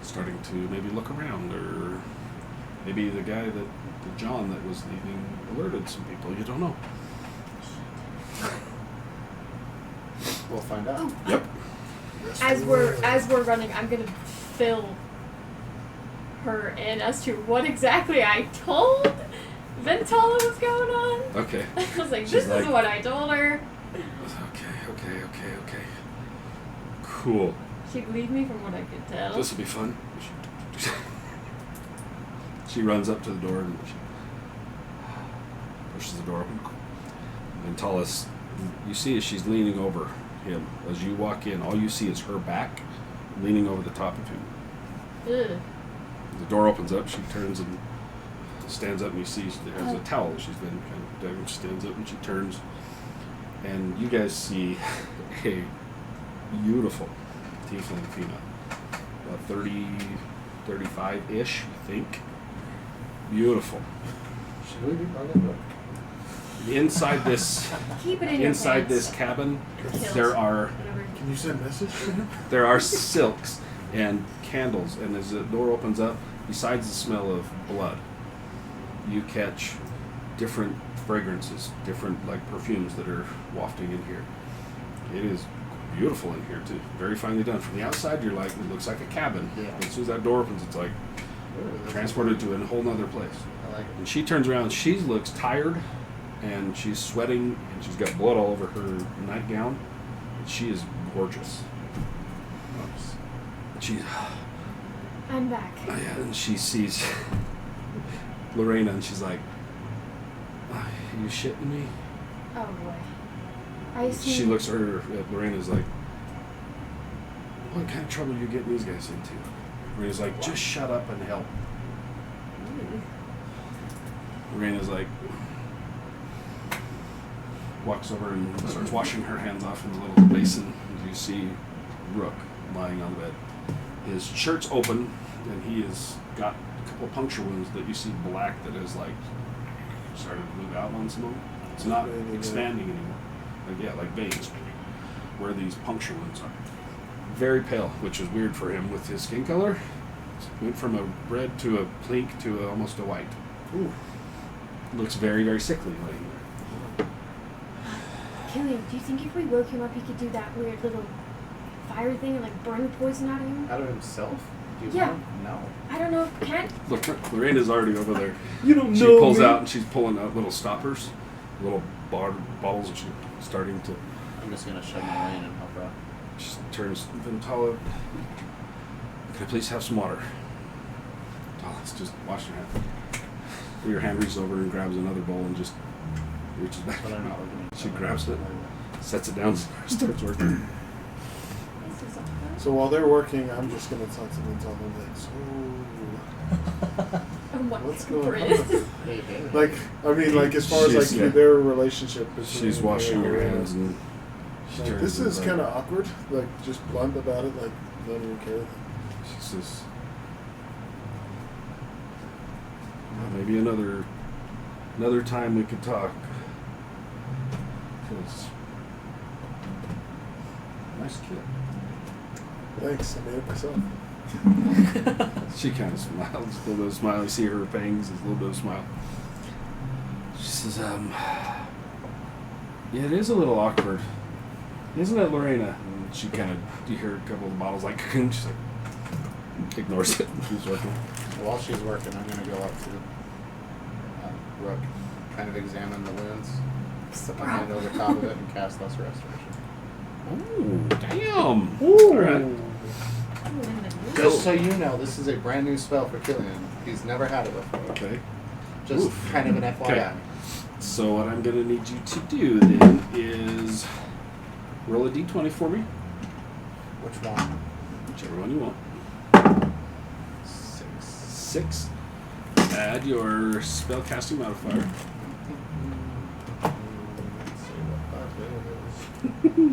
starting to maybe look around, or maybe the John that was leaving alerted some people. You don't know. We'll find out. Yep. As we're running, I'm gonna fill her in as to what exactly I told Ventala was going on. Okay. I was like, She's this like- is what I told her. Okay. Cool. She believed me from what I could tell. This will be fun. She runs up to the door and she pushes the door open. And Talis, you see as she's leaning over him. As you walk in, all you see is her back leaning over the top of him. Ugh. The door opens up. She turns and stands up, and you see there's a towel that she's been kind of doing. She stands up and she turns, and you guys see a beautiful tiefling female, about 30, 35-ish, I think. Beautiful. Should we be part of it? Inside this Keep it in your inside pants. this cabin, Kills. there are Whatever. can you send a message to him? silks and candles, and as the door opens up, besides the smell of blood, you catch different fragrances, different like perfumes that are wafting in here. It is beautiful in here too, very finely done. From the outside, you're like, it looks like a cabin. Yeah. As soon as that door opens, it's like transported to a whole nother place. I like it. And she turns around, she looks tired, and she's sweating, and she's got blood all over her nightgown. She is gorgeous. She, I'm back. and she sees Lorena, and she's like, "Are you shitting me?" Oh boy. I see. She looks at her, at Lorena's like, "What kind of trouble are you getting these guys into?" Lorena's like, "Just shut up and help." Lorena's like, walks over and starts washing her hands off in the little basin. You see Rook lying on the bed. His shirt's open, and he has got a couple puncture wounds that you see black that is like started to move out on some of them. It's not expanding anymore. Like veins, where these puncture wounds are. Very pale, which is weird for him with his skin color. Went from a red to a pink to almost a white. Ooh. Looks very, very sickly laying there. Killian, do you think if we woke him up, he could do that weird little fire thing and like burn the poison out of him? Out of himself? Do you Yeah. know? No. I don't know if he can. Look, Lorena's already over there. You don't She know pulls me. out and she's pulling out little stoppers, little bottles, and she's starting to. I'm just gonna shove my way in and help her out. She turns Ventala. Can I please have some water? Ventala's just washing her hands. Your hand reaches over and grabs another bowl and just reaches back. But I'm not looking at She grabs it, sets it down, starts working. This is all So while they're working, I'm just gonna talk to them and tell them that. So and what what's going on? Hey, hey. Like, I mean, like as far as She's- like yeah. their relationship. She's washing her hands and she Like, turns this and is like- kind of awkward. Like just blunt about it. Like don't even care. She says, maybe another time we could talk. 'Cause nice kid. Thanks, I made it myself. She kind of smiles, a little bit of smile. You see her fangs, there's a little bit of smile. She says, yeah, it is a little awkward. Isn't it, Lorena? And she kind of, you hear a couple of the bottles like, and she's like, ignores it. She's working. While she's working, I'm going to go up to Rook, kind of examine the wounds, put my hand over top of it, and cast Lesser Restoration. Oh, damn. Ooh. All right. Just so you know, this is a brand new spell for Killian. He's never had it before. Okay. Just Oof. kind of an FYI. Okay. So what I'm going to need you to do then is roll a d20 for me. Which one? Whichever one you want. 6. 6. Add your spellcasting modifier. Let's see what that is.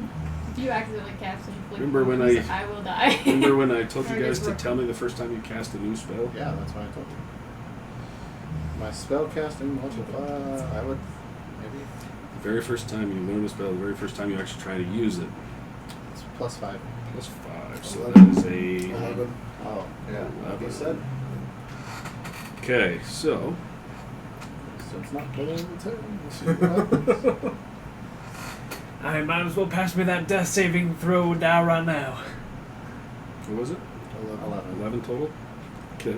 If you accidentally cast inflict Remember when wounds, I will die. Remember when I told you Or guys just to rook. tell me the first time you cast a new spell? Yeah, that's what I told you. My spellcasting multiplier, I would maybe The very first time you learn a spell, the very first time you actually try to use it, it's +5. plus 5. So 11. that is a... 11. Oh, yeah, like you said. Okay, so... So it's not killing the turn. We'll see what happens. I might as well pass me that death saving throw down right now. What was it? 11. 11 total? Okay.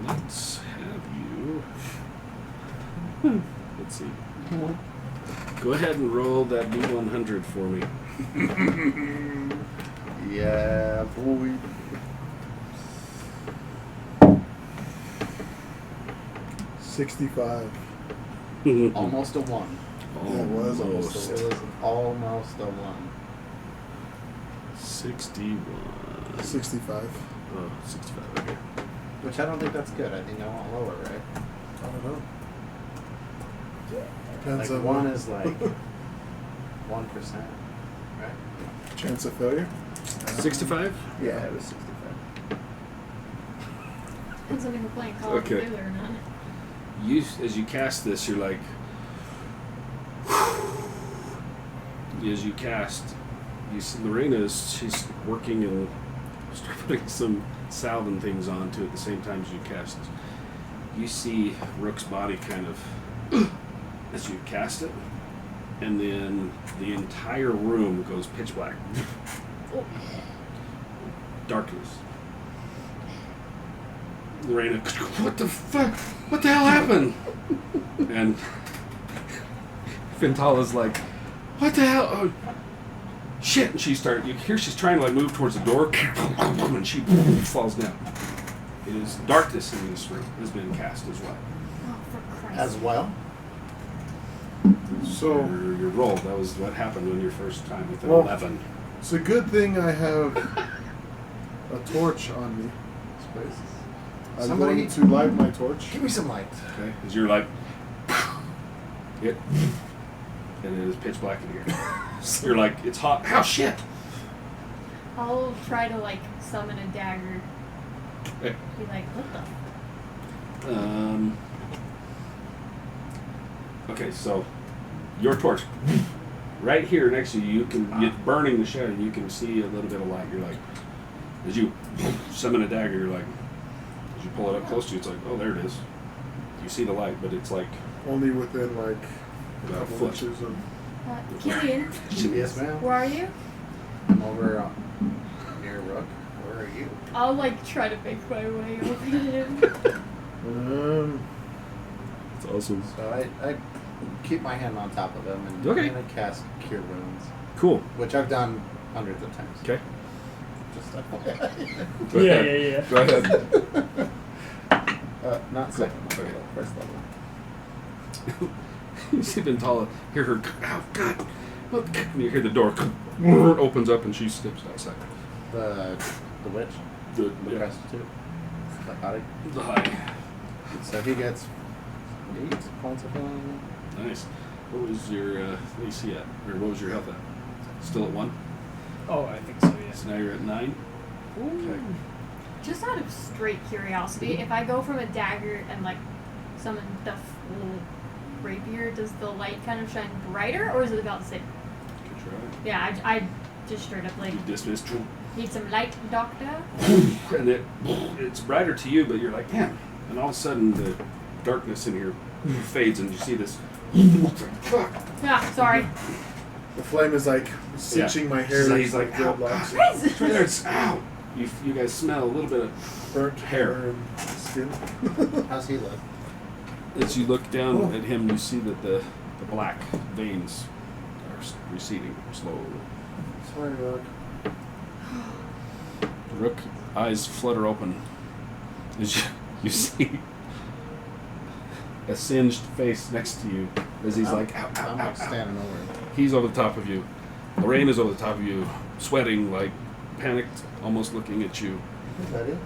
Let's have you... Let's see. Go ahead and roll that D100 for me. Yeah, boy. $65. Almost a 1. Yeah, it was almost It was almost a 1. 61. 65. Oh, 65, okay. Which I don't think that's good. I think I want lower, right? I don't know. Depends Like on 1 what- is like 1%, right? chance of failure. 65? Yeah, it was 65. Depends on if we're playing Call of Okay. Duty or not. You, as you cast this, you're like... As you cast, you see Lorena's, she's working and start putting some salve and things onto it at the same time as you cast this. You see Rook's body kind of, as you cast it, and then the entire room goes pitch black. Oh. Darkness. Lorena, what the fuck? What the hell happened? And Fintala's like, what the hell? Oh, shit! And she started. You hear she's trying to like move towards the door, and she falls down. It is darkness in this room has been cast as well. Oh, for Christ's As sake. well? So your roll. That was what happened when your first time with an Well- 11. it's a good thing I have a torch on me. Space. I'm Somebody- going to light my torch. Give me some light. Okay, as you're like, it, and it is pitch black in here. You're like, it's hot. Oh shit! I'll try to like summon a dagger. Okay. Be like, what the? Okay, so your torch, right here next to you, you can it's burning the shadow. You can see a little bit of light. You're like, as you summon a dagger, you're like, as you pull it up close to you, it's like, oh, there it is. You see the light, but it's like Only within like a about a couple foot. inches of. Killian, Yes, ma'am. where are you? I'm over near Rook. Where are you? I'll like try to make my way over to him. It's awesome. So I keep my hand on top of him and Okay. I'm going to cast Cure Wounds, Cool. which I've done hundreds of times. Okay. Just Go Yeah, ahead. yeah, yeah. Go ahead. not second level, Okay. first level. You see Ventala, hear her, oh god, look, and you hear the door opens up and she steps outside. The witch, The, the yeah, prostitute, the hottie. the high. So he gets 8 points of healing. Nice. What was your AC at? Or what was your health at? Still at 1? Oh, I think so, yes. So now you're at 9. Okay. Just out of straight curiosity, if I go from a dagger and like summon the full rapier, does the light kind of shine brighter, or is it about the same? Good try. Yeah, I just straight up like You dismiss. need some light, doctor. And it's brighter to you, but you're like, damn. And all of a sudden, the darkness in here fades, and you see this. Fuck. Yeah, sorry. The flame is like cinching my hair. So he's like, ow, dreadlocks. God, it's right there, it's ow. You guys smell a little bit of Burnt hair. and skin. How's he look? As you look down at him, you see that the black veins are receding slowly. Sorry, Rook. Rook eyes flutter open as you see a singed face next to you as he's like, ow, ow, I'm ow, like ow. standing over him. He's over the top of you. Lorraine is over the top of you, sweating, like panicked, almost looking at you. Hey, buddy.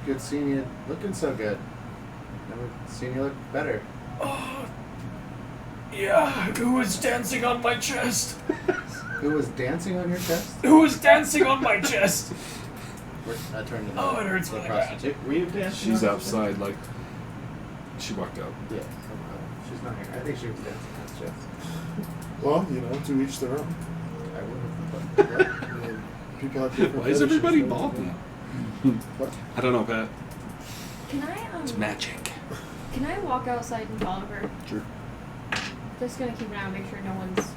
Good seeing you looking so good. Never seen you look better. Oh, yeah, who was dancing on my chest? Who was dancing on your chest? Who was dancing on my chest? I turned to the, Oh, it hurts the really bad. prostitute. Were you dancing? She's on outside, like, she walked out. Your chest? Yeah. She's not here. I think she was dancing on his chest. Well, you know, to each their own. I would have. I mean, people have different Why is fetishes, everybody right? bald now? What? I don't know, Pat. Can I It's magic. Can I walk outside and follow her? Sure. Just gonna keep an eye out, make sure no one's.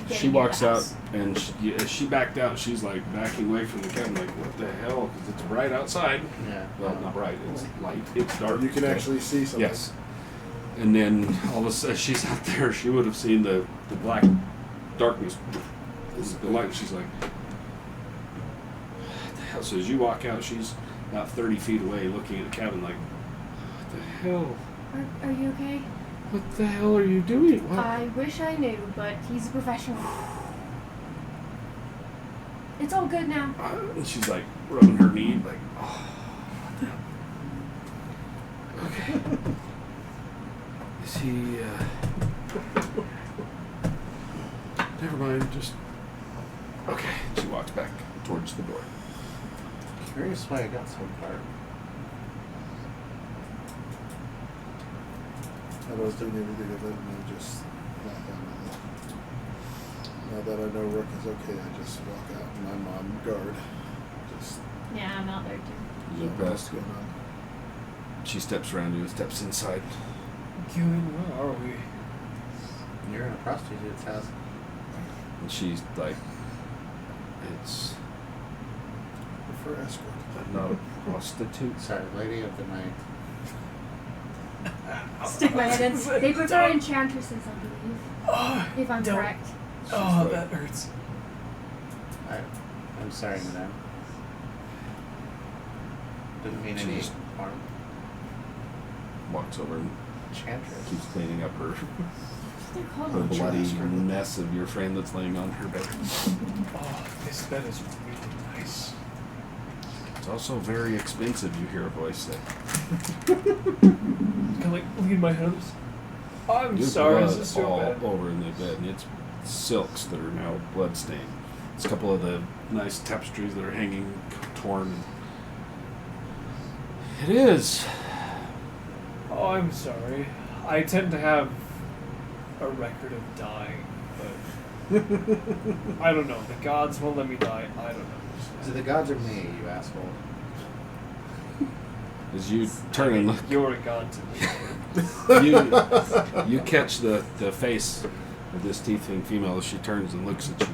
getting She near walks the out, house. and as she backed out, she's like backing away from the cabin, like, what the hell? Because it's bright outside. Yeah. Well, not bright, it's light, it's dark. You can actually see something. Yes. And then all of a sudden, she's out there, she would have seen the black darkness, the light, she's like, what the hell? So as you walk out, she's about 30 feet away looking at the cabin like, what the hell? Are you okay? What the hell are you doing? What? I wish I knew, but he's a professional. It's all good now. And she's like rubbing her knee, like, oh, what the hell? Okay. Is he, never mind, just, okay. She walks back towards the door. Curious why I got so far. I was doing anything of it, and I just walk out of it. Now that I know Rook is okay, I just walk out and I'm on guard. Just Yeah, I'm out there too. You look what's past. going on. She steps around you, steps inside. Gillian, where are we? You're in a prostitute's house. And she's like, it's For escort. not a prostitute. Sorry, lady of the night. Stick my head in. They prefer enchantresses, I believe. Oh, If I'm don't- correct. Oh, like- that hurts. I'm sorry, madame. Didn't mean any Jeez. harm. Walks over and Enchantress. keeps cleaning up her, They're called her bloody enchantresses. mess of your friend that's laying on her bed. Oh, this bed is really nice. It's also very expensive, you hear a voice say. Can I, like, lean my hands? I'm There's sorry, blood is this so all bad? over in the bed, and it's silks that are now bloodstained. It's a couple of the nice tapestries that are hanging torn. It is. Oh, I'm sorry. I tend to have a record of dying, but I don't know. The gods won't let me die. I don't Is it know. the gods or me, you asshole? As you turn and look, You're a god to me. you catch the face of this tiefling female as she turns and looks at you.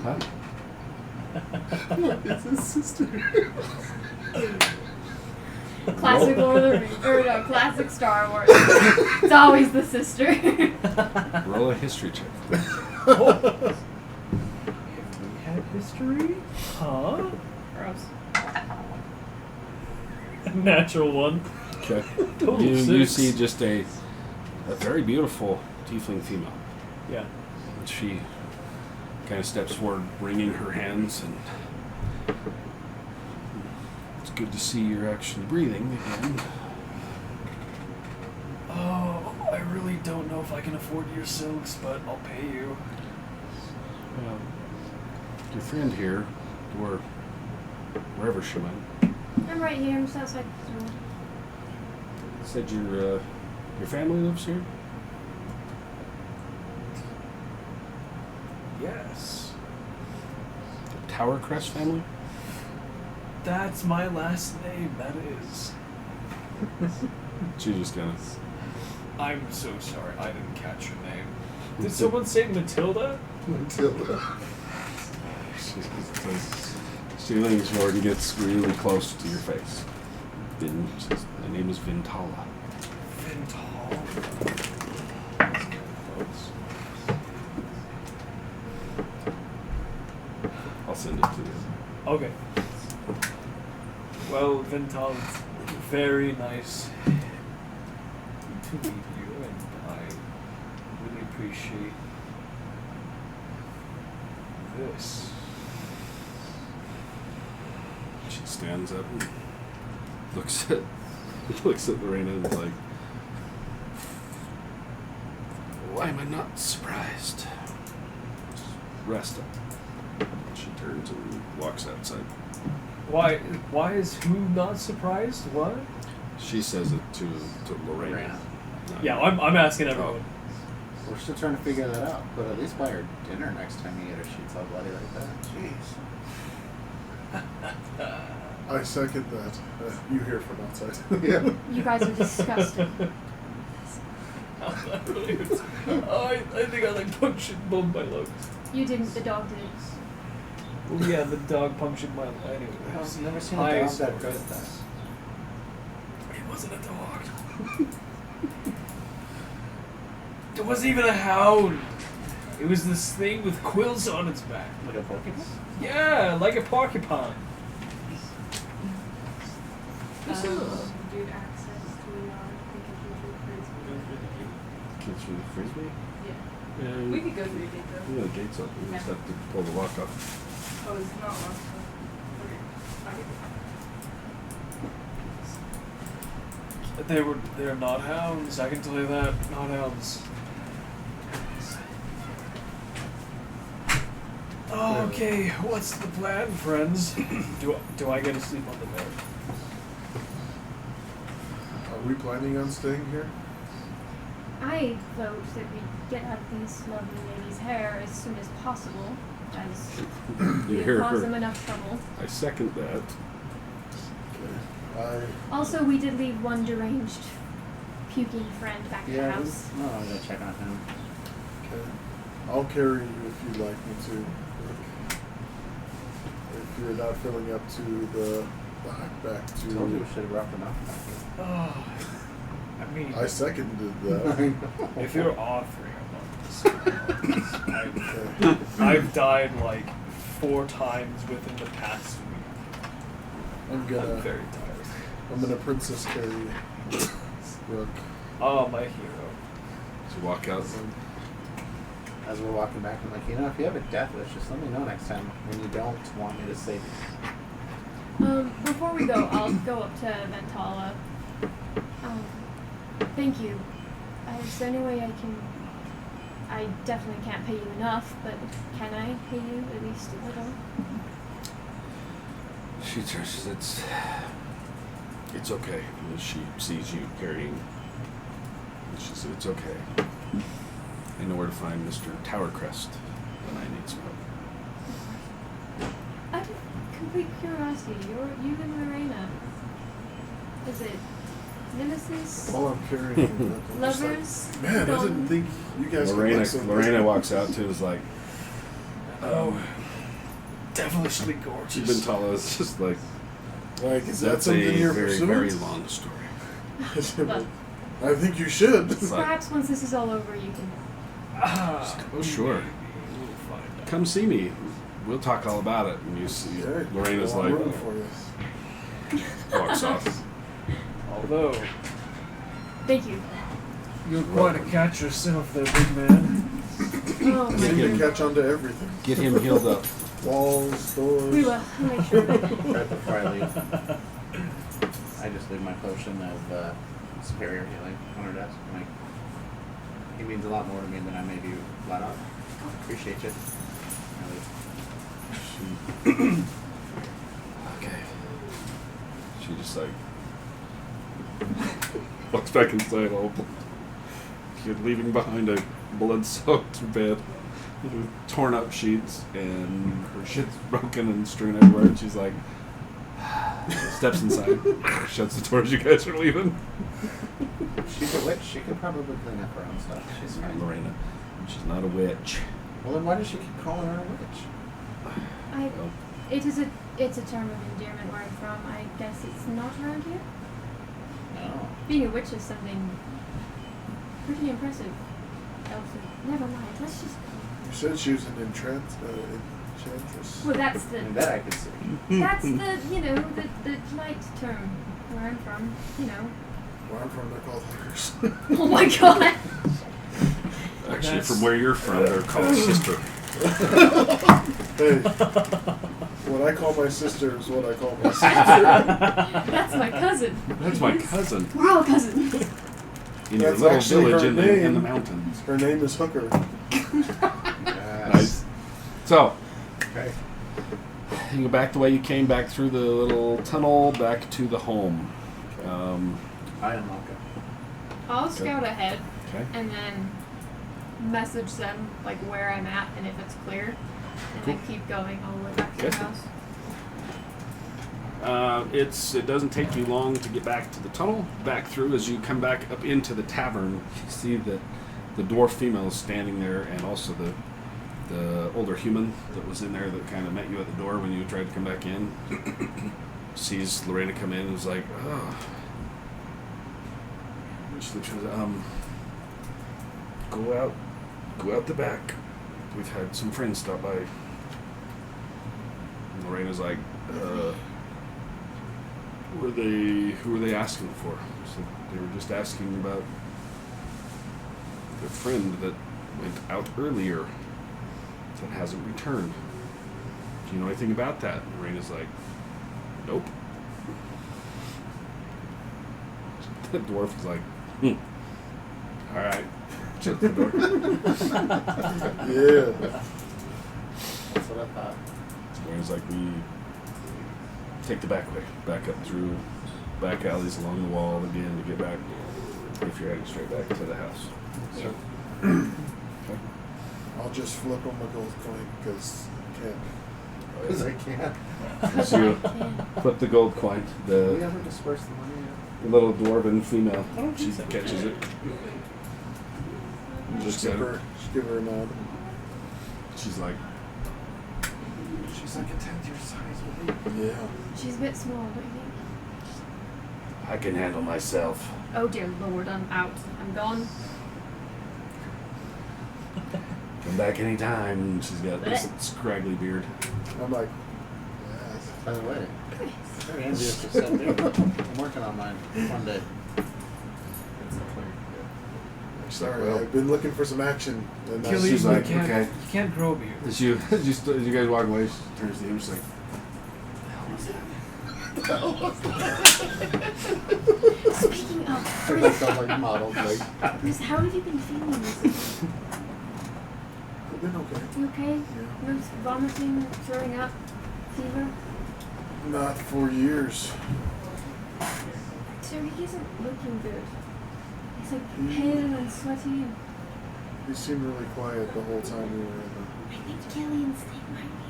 Huh? It's his sister. Classic Lord of the Rings, or no, classic Star Wars. It's always the sister. Roll a history check. Have we had history? Huh? Gross. Natural one. Okay. Total You 6. see just a very beautiful tiefling female. Yeah. And she kind of steps forward, wringing her hands, and it's good to see you're actually breathing again. Oh, I really don't know if I can afford your silks, but I'll pay you. Well, your friend here, or wherever she went, I'm right here. I'm just outside the store. said your family lives here? Yes. The Tower Crest family? That's my last name, that is. She just kind of... I'm so sorry, I didn't catch your name. Did someone say Matilda? Matilda. She leans forward and gets really close to your face. Says, my name is Vintala. Vintala. I'll send it to you. Okay. Well, Vintala, it's very nice to meet you, and I really appreciate this. She stands up and looks at Lorena and is like, why am I not surprised? Just rest up. She turns and walks outside. Why is who not surprised? What? She says it to Lorena. Not- Yeah, I'm asking everyone. We're still trying to figure that out, but at least buy her dinner next time you get her sheets all bloody like that. Jeez. I second that. You hear from outside. Yeah. You guys are disgusting. I think I like punctured both my legs. You didn't. The dog did. Well, yeah, the dog punctured my leg. Anyway, I've never seen a I dog saw that good this. at that. It wasn't a dog. It wasn't even a hound. It was this thing with quills on its back. Like a porcupine? Yeah, like a porcupine. Dude, access to Kids from the frisbee? Yeah. Yeah, We could go through the gate though. yeah, the gate's open. You just have to pull the lock off. Oh, it's not locked. Okay. They're not hounds, I can tell you that. Not hounds. Okay, what's the plan, friends? Do I get to sleep on the bed? Are we planning on staying here? I vote that we get out of these lovely ladies' hair as soon as possible, as You we hear have caused her. them enough trouble. I second that. Okay. Also, we did leave one deranged, puking friend back at the Yeah. house. No, I'm gonna check on him. Okay. I'll carry you if you'd like me to. If you're not filling up to the hike back I told you we to. should have brought them up. Oh, I mean, I seconded that. if you're offering, I'm not Okay. I've died like 4 times within the past week. I'm I'm gonna princess carry Rook. Oh, my hero. So walk out. As we're walking back, I'm like, you know, if you have a death wish, just let me know next time when you don't want me to save you. Before we go, I'll go up to Ventala. Thank you. Is there any way I can... I definitely can't pay you enough, but can I pay you at least a little? She turns. She says, it's okay. And she sees you carrying. And she said, it's okay. I know where to find Mr. Towercrest when I need some help. Out of complete curiosity, you and Lorena, is it nemesis? While I'm carrying Rook, I'm just Lovers? like, man, I didn't think you guys could like so Lorena walks out too. Is like, Oh, devilishly gorgeous. Vintala is just like, Like, is that that's something a you're very, pursuing? very long story. Look, I think you should. It's like, perhaps once this is all over, you can... oh, sure. Maybe we'll find out. Come see me. We'll talk all about it. And you see, Okay. Lorena's Well, like, I'm rooting for you. walks off. Although, Thank you. you're quite a catch yourself there, big man. Oh, You my can goodness. catch on to everything. Get him healed up. Walls, doors. We will. I'll make sure of it. Right before I leave, I just leave my potion of superior healing on her desk. I'm like, He means a lot more to me than I maybe let on. Appreciate you. Okay. She just like walks back inside all you're leaving behind a blood-soaked bed with torn up sheets and her shit's broken and strewn everywhere and she's like steps inside, shuts the door as you guys are leaving. She's a witch. She could probably clean up her own stuff. She's fine. Lorena. She's not a witch. Well, then why does she keep calling her a witch? It's a term of endearment where I'm from. I guess it's not around here. No. Being a witch is something pretty impressive. Never mind. Let's just go. You said she was an enchantress. Well, that's the And that I can see. that's the the light term where I'm from. Where I'm from, they're called hookers. Oh my god. Actually, from where you're from, they're called sister. Hey, what I call my sister is what I call my sister. That's my cousin. That's my cousin. We're all cousins. In your That's little actually village her in the name. mountains. Her name is Hooker. Yes. Nice. So, Okay. you go back the way you came, back through the little tunnel, back to the home. I unlock it. I'll scout ahead Okay. and then message them like where I'm at and if it's clear, and then keep going all the way back to the Okay. house. It doesn't take you long to get back to the tunnel. Back through, as you come back up into the tavern, you see that the dwarf female is standing there, and also the older human that was in there that kind of met you at the door when you tried to come back in. Sees Lorena come in and is like, oh. She looks at go out the back. We've had some friends stop by. And Lorena's like, who are they asking for? So they were just asking about their friend that went out earlier that hasn't returned. Do you know anything about that? And Lorena's like, nope. The dwarf is like, all right. Shut the door. Yeah. That's what I thought. Lorena's like, we take the back way, back up through back alleys along the wall again to get back, if you're heading straight back to the house. So, okay. I'll just flip on my gold coin because I can't. Because I can't. So you flip the gold coin. Did we The ever disperse the money yet? little dwarven female, I don't she think so. catches it. Just Looks at give her a nod. She's like a 10th your size with me. Yeah. She's a bit small, don't you think? I can handle myself. Oh dear lord, I'm out. I'm gone. Come back anytime. She's got this scraggly beard. I'm like, yes. By the way, very envious of yourself, dude. I'm working on mine one day. Sorry, Well. I've been looking for some action. And Killy, she's you like, can't, okay. you can't grow a beard. As you guys walk away, she turns to him. She's like, Speaking of, Everything's all like modeled, like. Bruce, how have you been feeling recently? I've been okay. You okay? Yeah. No vomiting, throwing up, fever? Not for years. So he isn't looking good. He's like pale and sweaty. And He seemed really quiet the whole time we were in I think Killian's thing might be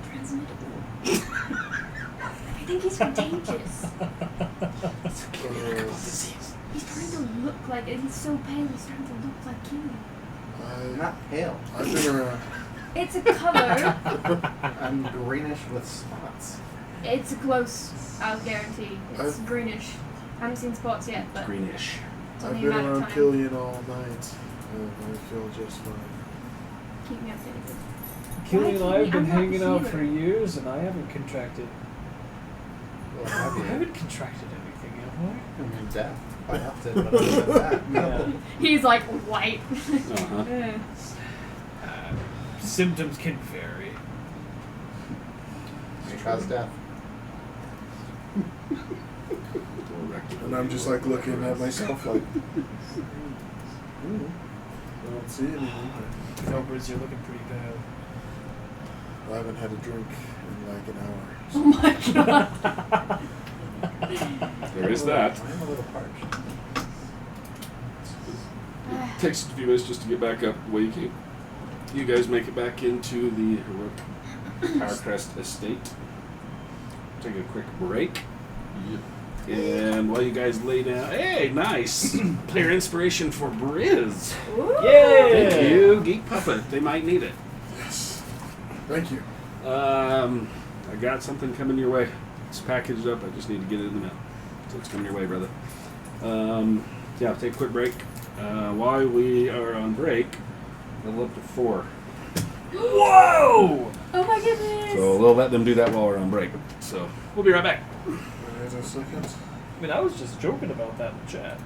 like transmittable. I think he's contagious. He's starting to look like he's so pale. He's starting to look like Killian. Not pale. I've been around. It's a color. I'm greenish with spots. It's close. I'll guarantee. It's I've- greenish. I haven't seen spots yet, but greenish. it's I've only a been matter of around time. Killian all night, and I feel just fine. Keep me updated. Killy and I have been I'm not the hanging out healer. for years, and I haven't contracted. Well, I have you? haven't contracted anything, have I? I mean, death. Quite often, but other than that, no. Yeah. He's like white. Uh-huh. Yeah. Symptoms can vary. How's death? And I'm just like looking at myself like, I don't see anything. No, Briz, you're looking pretty bad. I haven't had a drink in like an hour. Oh my god. There is that. I'm a little parched. It takes a few minutes just to get back up the way you came. You guys make it back into the heroic Powercrest estate. Take a quick break. And while you guys lay down, hey, nice. Player inspiration for Briz. Yay! Thank you, Geek Puppet. They might need it. Yes. Thank you. I got something coming your way. It's packaged up. I just need to get it in the mail. So it's coming your way, brother. Yeah, take a quick break. While we are on break, level up to 4. Whoa! Oh my goodness. So we'll let them do that while we're on break. So we'll be right back. Wait a second. I mean, I was just joking about that in the chat.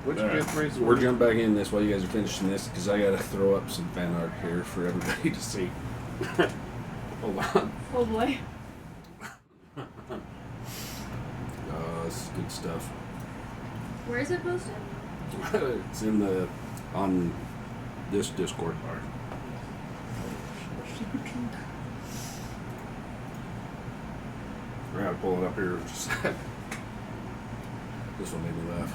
What'd you get for his We're jumping back in this while you guys are finishing this because I gotta throw up some fan art here for everybody to see. Hold on. Oh boy. This is good stuff. Where is it posted? It's in the on this Discord. We're gonna pull it up here just a sec. This one made me laugh.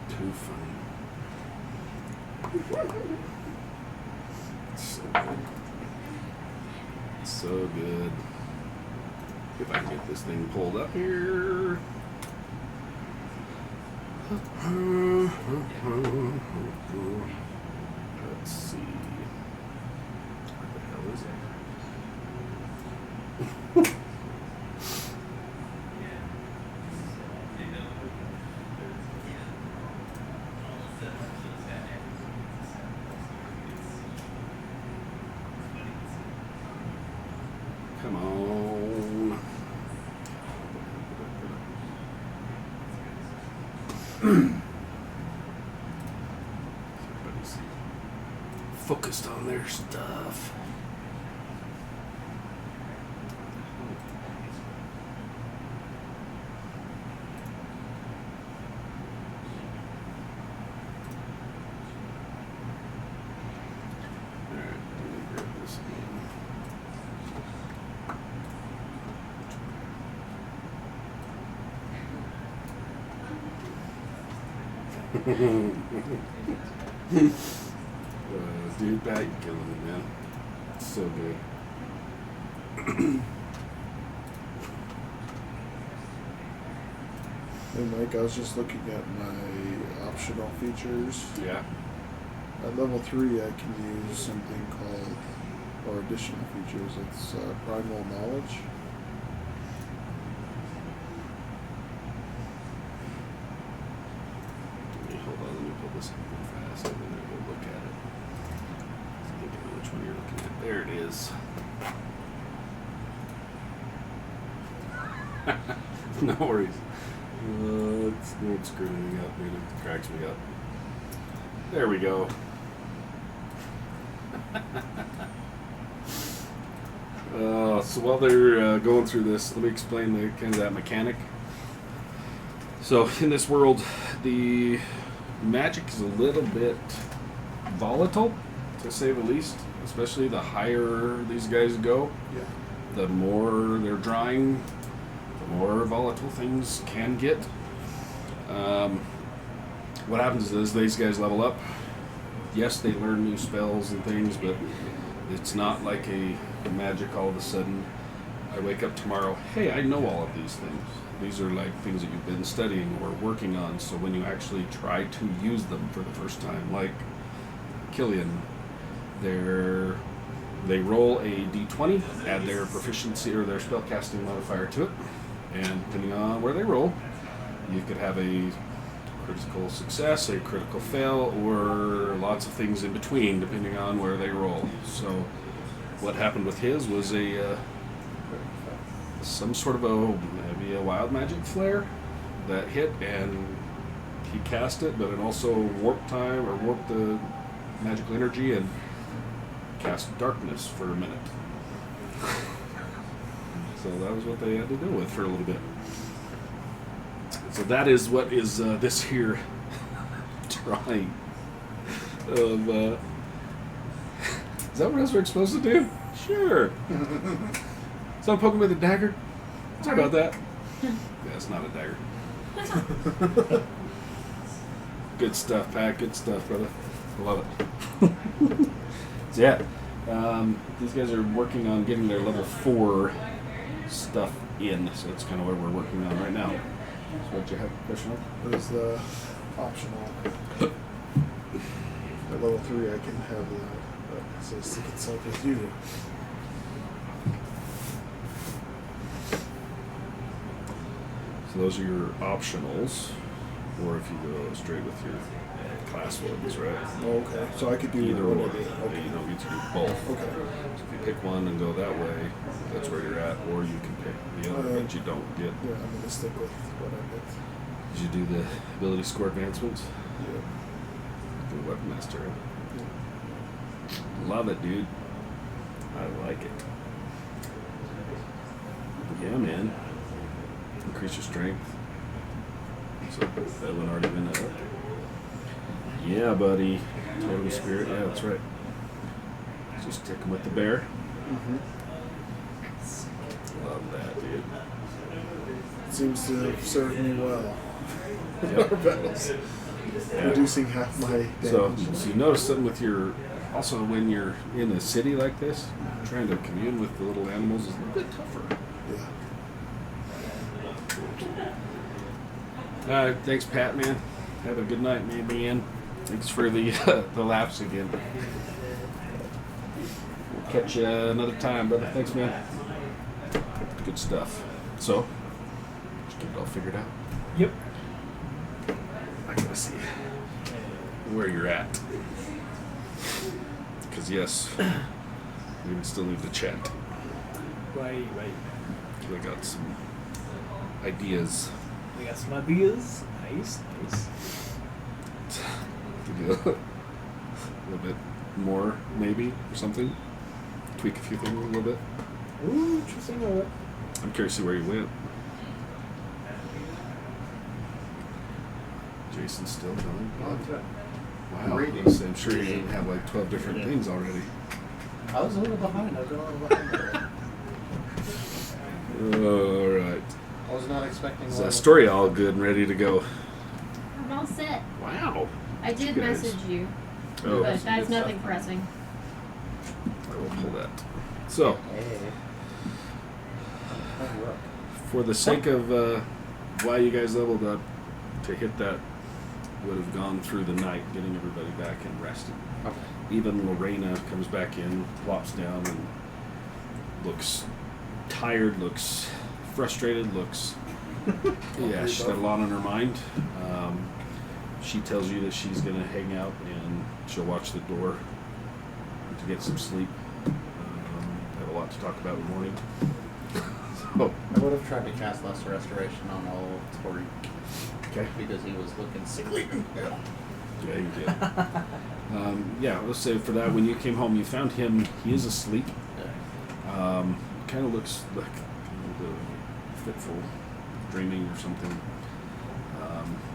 Too funny. So good. So good. If I can get this thing pulled up here. Let's see. Where the hell is it? Come on. Everybody's focused on their stuff. Alright, let me grab this again. Dude, that you're killing me, man. It's so good. Hey Mike, I was just looking at my optional features. Yeah. At level 3 I can use something called, or additional features, it's primal knowledge. Hold on, let me pull this up real fast and then we'll look at it. So you can know which one you're looking at. There it is. No worries. It's screwing me up, dude. It cracks me up. There we go. So while they're going through this, let me explain the kind of that mechanic. So in this world, the magic is a little bit volatile, to say the least. Especially the higher these guys go, Yeah. the more they're drawing, the more volatile things can get. What happens is these guys level up. Yes, they learn new spells and things, but it's not like a magic all of a sudden. I wake up tomorrow, hey, I know all of these things. These are like things that you've been studying or working on, so when you actually try to use them for the first time, like Killian, they roll a d20, add their proficiency or their spellcasting modifier to it, and depending on where they roll, you could have a critical success, a critical fail, or lots of things in between, depending on where they roll. So what happened with his was some sort of maybe a wild magic flare that hit, and he cast it, but it also warped the magical energy and cast darkness for a minute. So that was what they had to deal with for a little bit. So that is what is this here drawing of. Is that what else we're supposed to do? Sure. So I'm poking with a dagger. Sorry about that. Yeah, it's not a dagger. Good stuff, Pat. Good stuff, brother. I love it. So yeah, these guys are working on getting their level 4 stuff in. So that's kind of what we're working on right now. So what you have a question on? What is the optional? At level 3 I can have that, but it says to consult with you. So those are your optionals, or if you go straight with your class ones, right? Oh, okay. So I could do Either one or. of the. Okay. You don't get to do both. Okay. So if you pick one and go that way, that's where you're at, or you can pick the other that you don't get. Yeah, I'm gonna stick with what I picked. Did you do the ability score advancements? Yeah. The weapon master. Yeah. Love it, dude. I like it. Yeah, man. Increase your strength. So that one already been up. Yeah, buddy. Totem spirit. Yeah, that's right. Just stick 'em with the bear. Mm-hmm. Love that, dude. Seems to have served me well. Yep. Our battles. Yeah. Reducing half my damage. So you notice something with your. Also, when you're in a city like this, trying to commune with the little animals is a little bit tougher. Yeah. Thanks, Pat, man. Have a good night, man. Thanks for the laughs again. We'll catch you another time, brother. Thanks, man. Good stuff. So, just get it all figured out. Yep. I gotta see where you're at. Because, yes, we still need to chat. Right. I got some ideas. We got some ideas. Nice. Give you a little bit more, maybe, or something. Tweak a few things a little bit. Ooh, interesting. Alright. I'm curious to see where you went. Jason's still going. Wow. Reading. I'm sure you didn't have like 12 different things already. I was a little behind. I've been a little behind. All right. I was not expecting. Is that story all good and ready to go? I'm all set. Wow. I did You guys- message you, Oh, but that's nothing pressing. I will pull that. So, Hey. Oh, look. for the sake of why you guys leveled up, to hit that would have gone through the night, getting everybody back and rested. Okay. Even Lorena comes back in, plops down, and looks tired, looks frustrated, looks. Yeah, she's got a lot on her mind. She tells you that she's going to hang out and she'll watch the door to get some sleep. Have a lot to talk about in the morning. So, I would have tried to cast Lesser Restoration on old Tori okay. because he was looking sickly. Yeah, you did. Yeah, let's say for that, when you came home, you found him. He is asleep. Kind of looks like fitful, dreaming or something.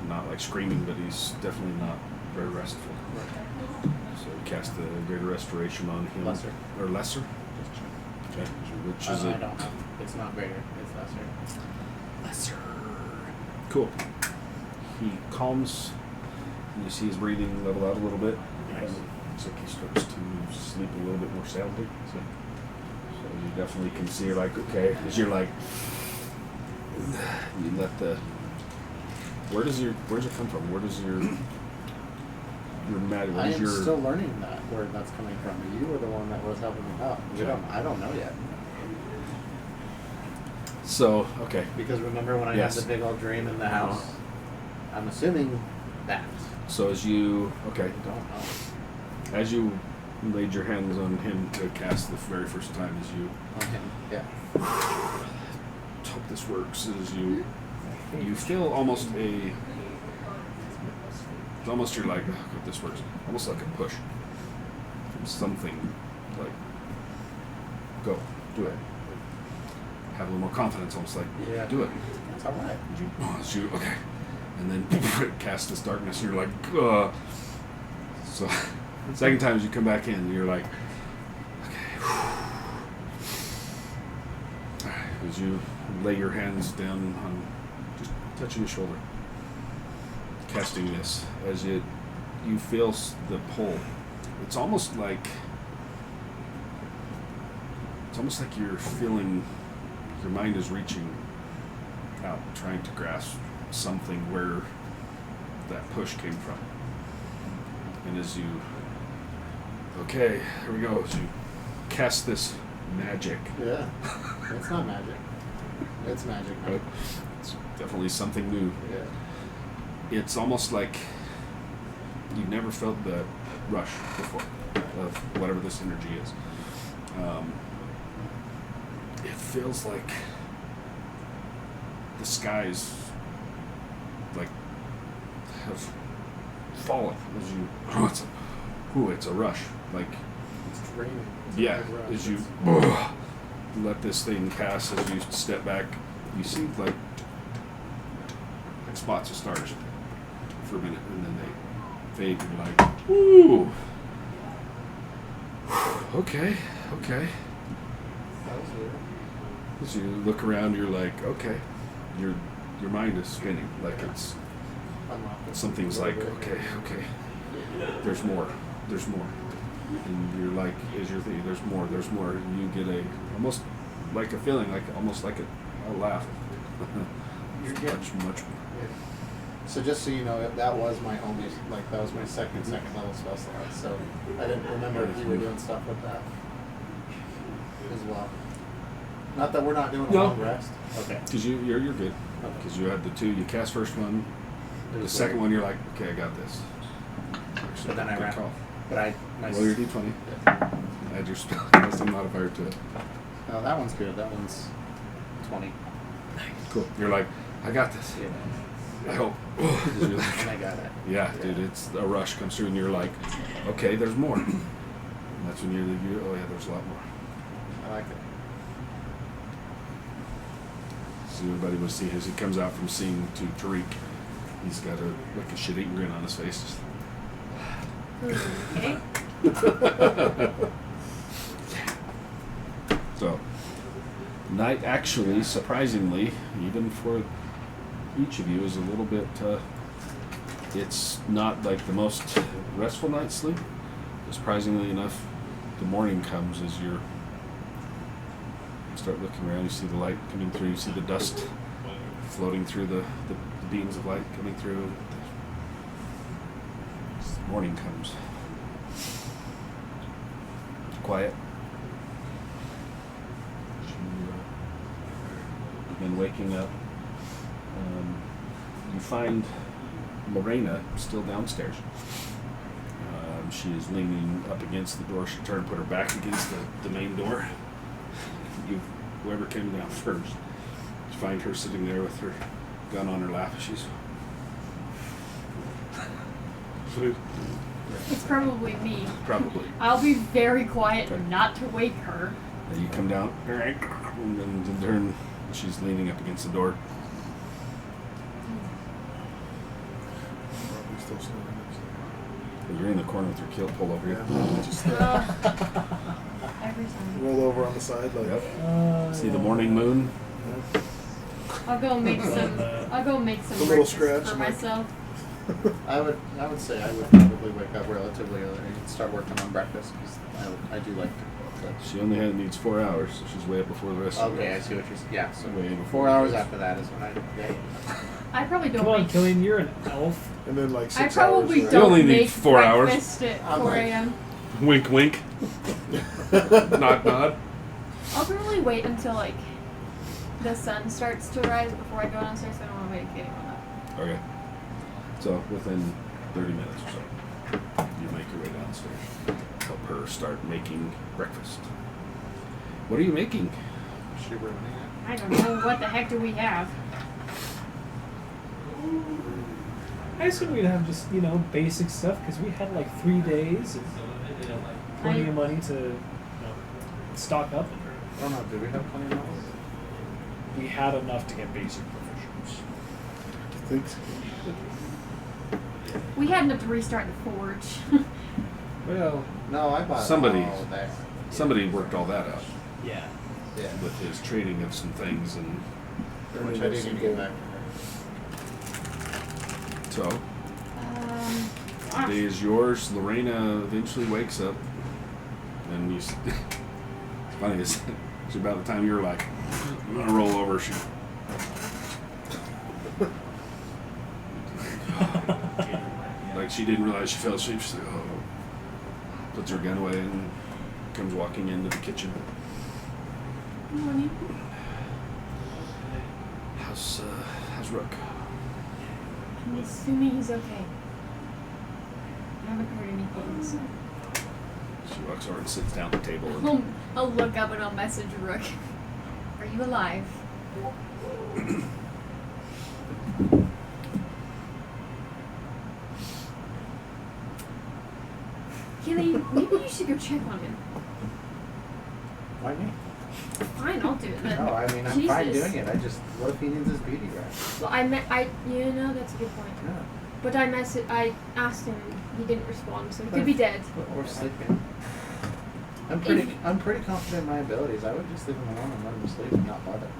Not like screaming, but he's definitely not very restful. So you cast the Greater Restoration on him. Lesser. Or Lesser? Okay. Which is I it? don't have. It's not greater. It's lesser. Lesser. Cool. He calms. And you see his breathing level out a little bit. Nice. Looks like he starts to sleep a little bit more soundly. So you definitely can see you're like, okay, as you're like, you let the. Where does it come from? Where does your what I is am your still learning that where that's coming from. You were the one that was helping me out. I don't know yet. so okay. Because remember when I Yes. had the big old dream in the house? I'm assuming that. So as you I don't know. as you laid your hands on him to cast the very first time, as you On him. Yeah. hope this works, as you feel almost it's almost you're like, oh, God, this works, almost like a push from something, like, go, do it. Have a little more confidence, almost like, Yeah. do it. It's alright. As you, okay. And then cast this darkness, and you're like, so, second time as you come back in, you're like, okay. Alright, as you lay your hands down on, just touching your shoulder, casting this, as you feel the pull. It's almost like you're feeling, your mind is reaching out, trying to grasp something where that push came from. And as you, okay, here we go, as you cast this magic. Yeah. It's not magic. It's magic. Right? It's definitely something new. Yeah. It's almost like you've never felt that rush before of whatever this energy is. It feels like the skies like have fallen as you. It's a rush. Like It's draining. It's a yeah, big rush. as you It's- let this thing pass, as you step back, you see like spots of stars for a minute, and then they fade, and you're like, ooh, okay. That was weird. As you look around, you're like, okay, your mind is spinning, like it's Unlocked it. something's like, okay, there's more, and you're like, as you're thinking, there's more, and you get a almost like a feeling, like almost like a laugh. You're It's good. much more. So just so you know, that was my only, like, that was my second level spell slot. So I didn't remember if you were doing stuff with that as well. Not that we're not doing a No. long rest. Okay. Because you're good. Okay. Because you had the two, you cast first one, It the was second weird. one you're like, okay, I got this. But then I Good ran. call. But my Roll your d20. Add your spell casting modifier to it. No, that one's good. That one's 20. Cool. You're like, I got this. Yeah. I hope. 'Cause you're like, And I got it. yeah, dude, it's a rush comes through, and you're like, okay, there's more. And that's when you oh yeah, there's a lot more. I like it. So everybody would see as he comes out from seeing to Tariq, he's got a shit-eating grin on his face. Okay. So, night actually, surprisingly, even for each of you, is a little bit. It's not like the most restful night's sleep. Surprisingly enough, the morning comes as you start looking around. You see the light coming through. You see the dust floating through the beams of light coming through. Morning comes. Quiet. Then waking up, you find Lorena still downstairs. She is leaning up against the door. She turned, put her back against the main door. Whoever came down first, you find her sitting there with her gun on her lap. She's It's probably me. probably. I'll be very quiet Okay. not to wake her. You come down, and then turn. She's leaning up against the door. Probably still snoring. You're in the corner with your kilt pulled over you. Yeah, just Every time. roll over on the side like. Yep. See the morning moon. Yeah. I'll go make some. I'll go make some The little breakfast scratch, for like- myself. I would say I would probably wake up relatively early and start working on breakfast because I do like to cook. She only needs 4 hours, so she's way up before the rest of Okay, I us. see what you're saying. Yeah, so Way before 4 the hours rest. after that is when I yeah. I probably don't Come on, make. Killian, you're an elf. And then like 6 I hours. probably later- don't only need make 4 hours. breakfast at I'm 4 like- a.m. Wink, wink. Nod, nod. I'll probably wait until like the sun starts to rise before I go downstairs. So I don't want to wake anyone up. Okay. So within 30 minutes or so, you make your way downstairs. Help her start making breakfast. What are you making? Is she ruining it? I don't know what the heck do we have. I assume we'd have just, basic stuff because we had like 3 days and, plenty of money to, stock up. I don't know. Do we have plenty of money? We had enough to get basic provisions. I think so. We had enough to restart the forge. Well, No, I bought Somebody- all that. somebody worked all that out Yeah. Yeah. with his trading of some things, and Which I didn't even get back. so gosh. the day is yours. Lorena eventually wakes up, and it's funny. It's about the time you're like, I'm gonna roll over. She like she didn't realize she fell asleep. She's like, oh, puts her gun away and comes walking into the kitchen. Morning. How's Rook? I'm assuming he's okay. haven't heard anything. So. She walks over and sits down at the table. And I'll look up and I'll message Rook. Are you alive? Keely, maybe you should go check on him. Why me? Fine, I'll do it then. No, I mean, I'm fine Jesus. doing it. I just, what if he needs his beauty rest? Well, that's a good point. Yeah. But I asked him, and he didn't respond, so he could be dead. Or sleeping. I'm pretty confident in my abilities. I would just leave him alone and let him sleep and not bother him.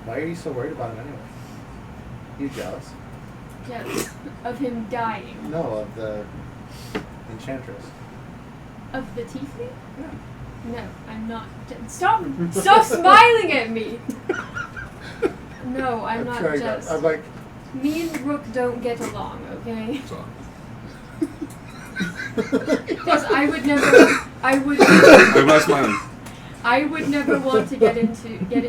Why are you so worried about him anyway? You jealous? Yes, of him dying. No, of the enchantress. Of the tiefling? Yeah. No, I'm not. Stop smiling at me! No, I'm not trying jealous. I'm like, Me and Rook don't get along, okay? so, Plus, I would I'm not smiling. I would never want to get in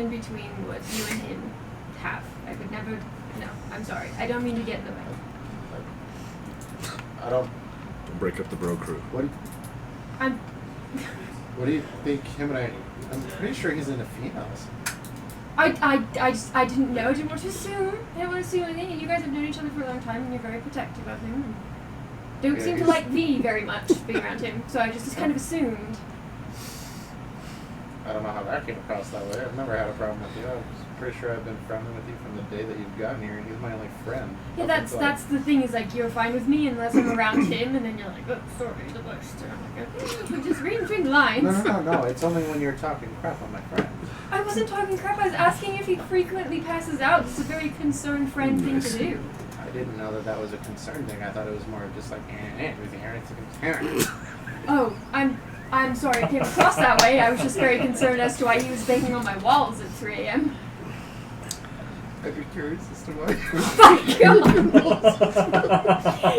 between what you and him have. I would never. No, I'm sorry. I don't mean to get in the way. I don't. Break up the bro crew. What do you think him and I'm pretty sure he's into females. I didn't know. I didn't want to assume. I didn't want to assume anything. And you guys have known each other for a long time, and you're very protective of him. And don't Yeah, seem to he's- like me very much being around him. So I just kind of assumed. I don't know how that came across that way. I've never had a problem with you. I was pretty sure I've been friendly with you from the day that you've gotten here, and he's my only friend. Yeah, that's the thing is like you're fine with me unless I'm around him, and then you're like, oh, sorry, the worst. And I'm like, okay, just reading between the lines. No. It's only when you're talking crap on my friend. I wasn't talking crap. I was asking if he frequently passes out. It's a very concerned friend thing to do. I didn't know that was a concern thing. I thought it was more of just like, it's a concern. Oh, I'm sorry. It came across that way. I was just very concerned as to why he was banging on my walls at 3 a.m. I'd be curious as to why. Fuck you.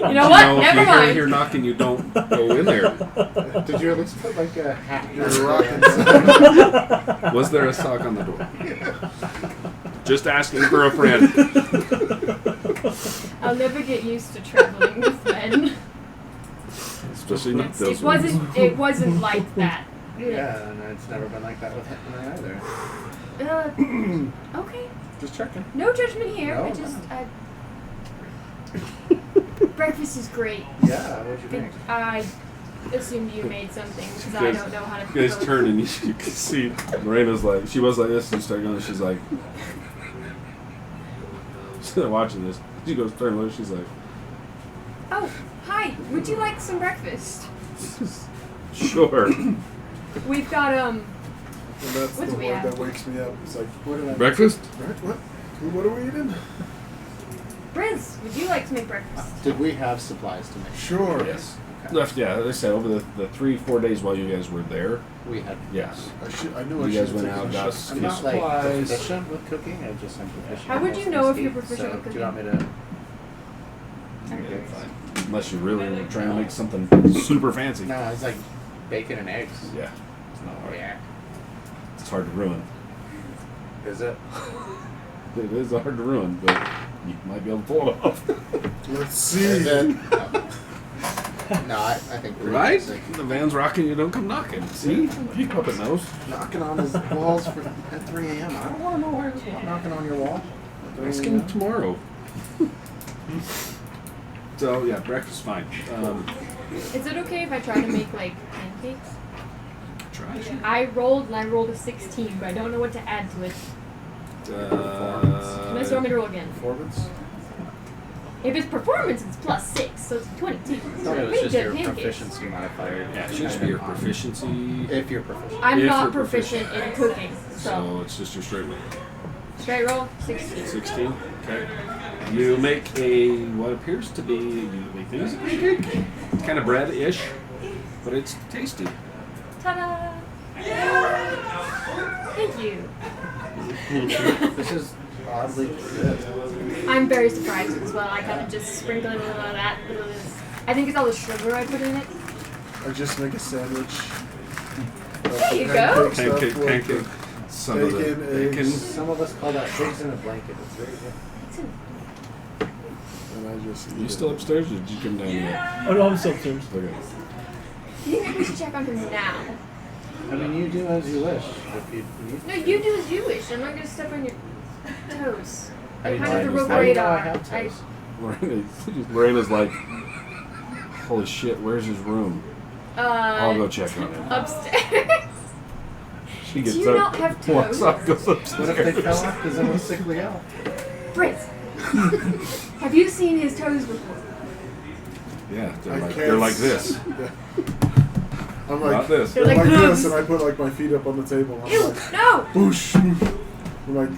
You know what? Never If you're mind. here knocking, you don't go in there. Did you at least put like a hat in You're your rocking. Was there a sock on the door? Just asking for a friend. I'll never get used to traveling with men. Especially not It those ones. wasn't like that. Yeah, and it's never been like that with him either. Okay. Just checking. No judgment here. No, I just breakfast is great. Yeah, what'd you think? I assumed you made something because I Guys- don't know how to cook. You guys turn and you can see Morena's like, she was like this and you start going, she's like, she's watching this. She goes, turn and she's like, Oh, hi. Would you like some breakfast? sure. We've got And that's What the do we one have? that wakes me up. It's like, What did I Breakfast? right, what? What are we eating? Briz, would you like to make breakfast? Did we have supplies to make? Sure. Yes. Okay. Left, yeah, as I said, over the 3-4 days while you guys were there, We had. yes. I knew I You should guys have went taken out, a got shot. I'm few not like supplies. proficient with cooking. I just am proficient. How in would you most know if things. you're proficient So with Do you want me to? Okay, fine. Unless you really were trying to make something super fancy. No, it's like bacon and eggs. Yeah. It's not hard. Yeah. It's hard to ruin. Is it? It is hard to ruin, but you might be able to pull it off. Let's see. Is it? No, I think pretty Right? basic. The van's rocking, you don't come knocking. See? You puppet knows. Knocking on his walls at 3 a.m. I don't want to know why he's knocking on your wall. Ask him tomorrow. So, yeah, breakfast fine. Is it okay if I try to make like pancakes? Try. I rolled a 16, but I don't know what to add to it. Unless you want me to roll again. Performance? If it's performance, it's +6, so it's 22. I thought it was Pretty just good your pancakes. proficiency modifier. Yeah, it should just be your proficiency. If you're proficient. I'm If not you're proficient in cooking, So so it's just your straight roll. straight roll 16. 16. Okay. You make a what appears to be you make things pancake, kind of bread-ish, but it's tasty. Ta-da! Thank you. This is oddly good. I'm very surprised as well. I kind of just sprinkled a little of that. I think it's all the sugar I put in it. Or just make a sandwich. There you go. Pancake. Some of the Bacon, bacon. eggs. Some of us call that pigs in a blanket. It's very good. It's in- and I just eat You it. still upstairs, or did you come down yet? Oh no, I'm still upstairs. Okay. Do you think we should check on him now? I mean, you do as you wish. If you need No, you do as you wish. I'm not gonna step on your toes. How do you How know does the I- rope how do you know I radar? have toes? Lorena's like, holy shit, where's his room? I'll go check on him. Upstairs. She gets Do you up, not have walks toes? up, goes upstairs. What if they fell off because I'm a sickly elf? Prince. Have you seen his toes before? Yeah, I can't they're like this. Yeah. I'm Not like, this. they're They're like like this, hooves. and I put like my feet up on the table. And Ew, I'm like, no! boosh. I'm like,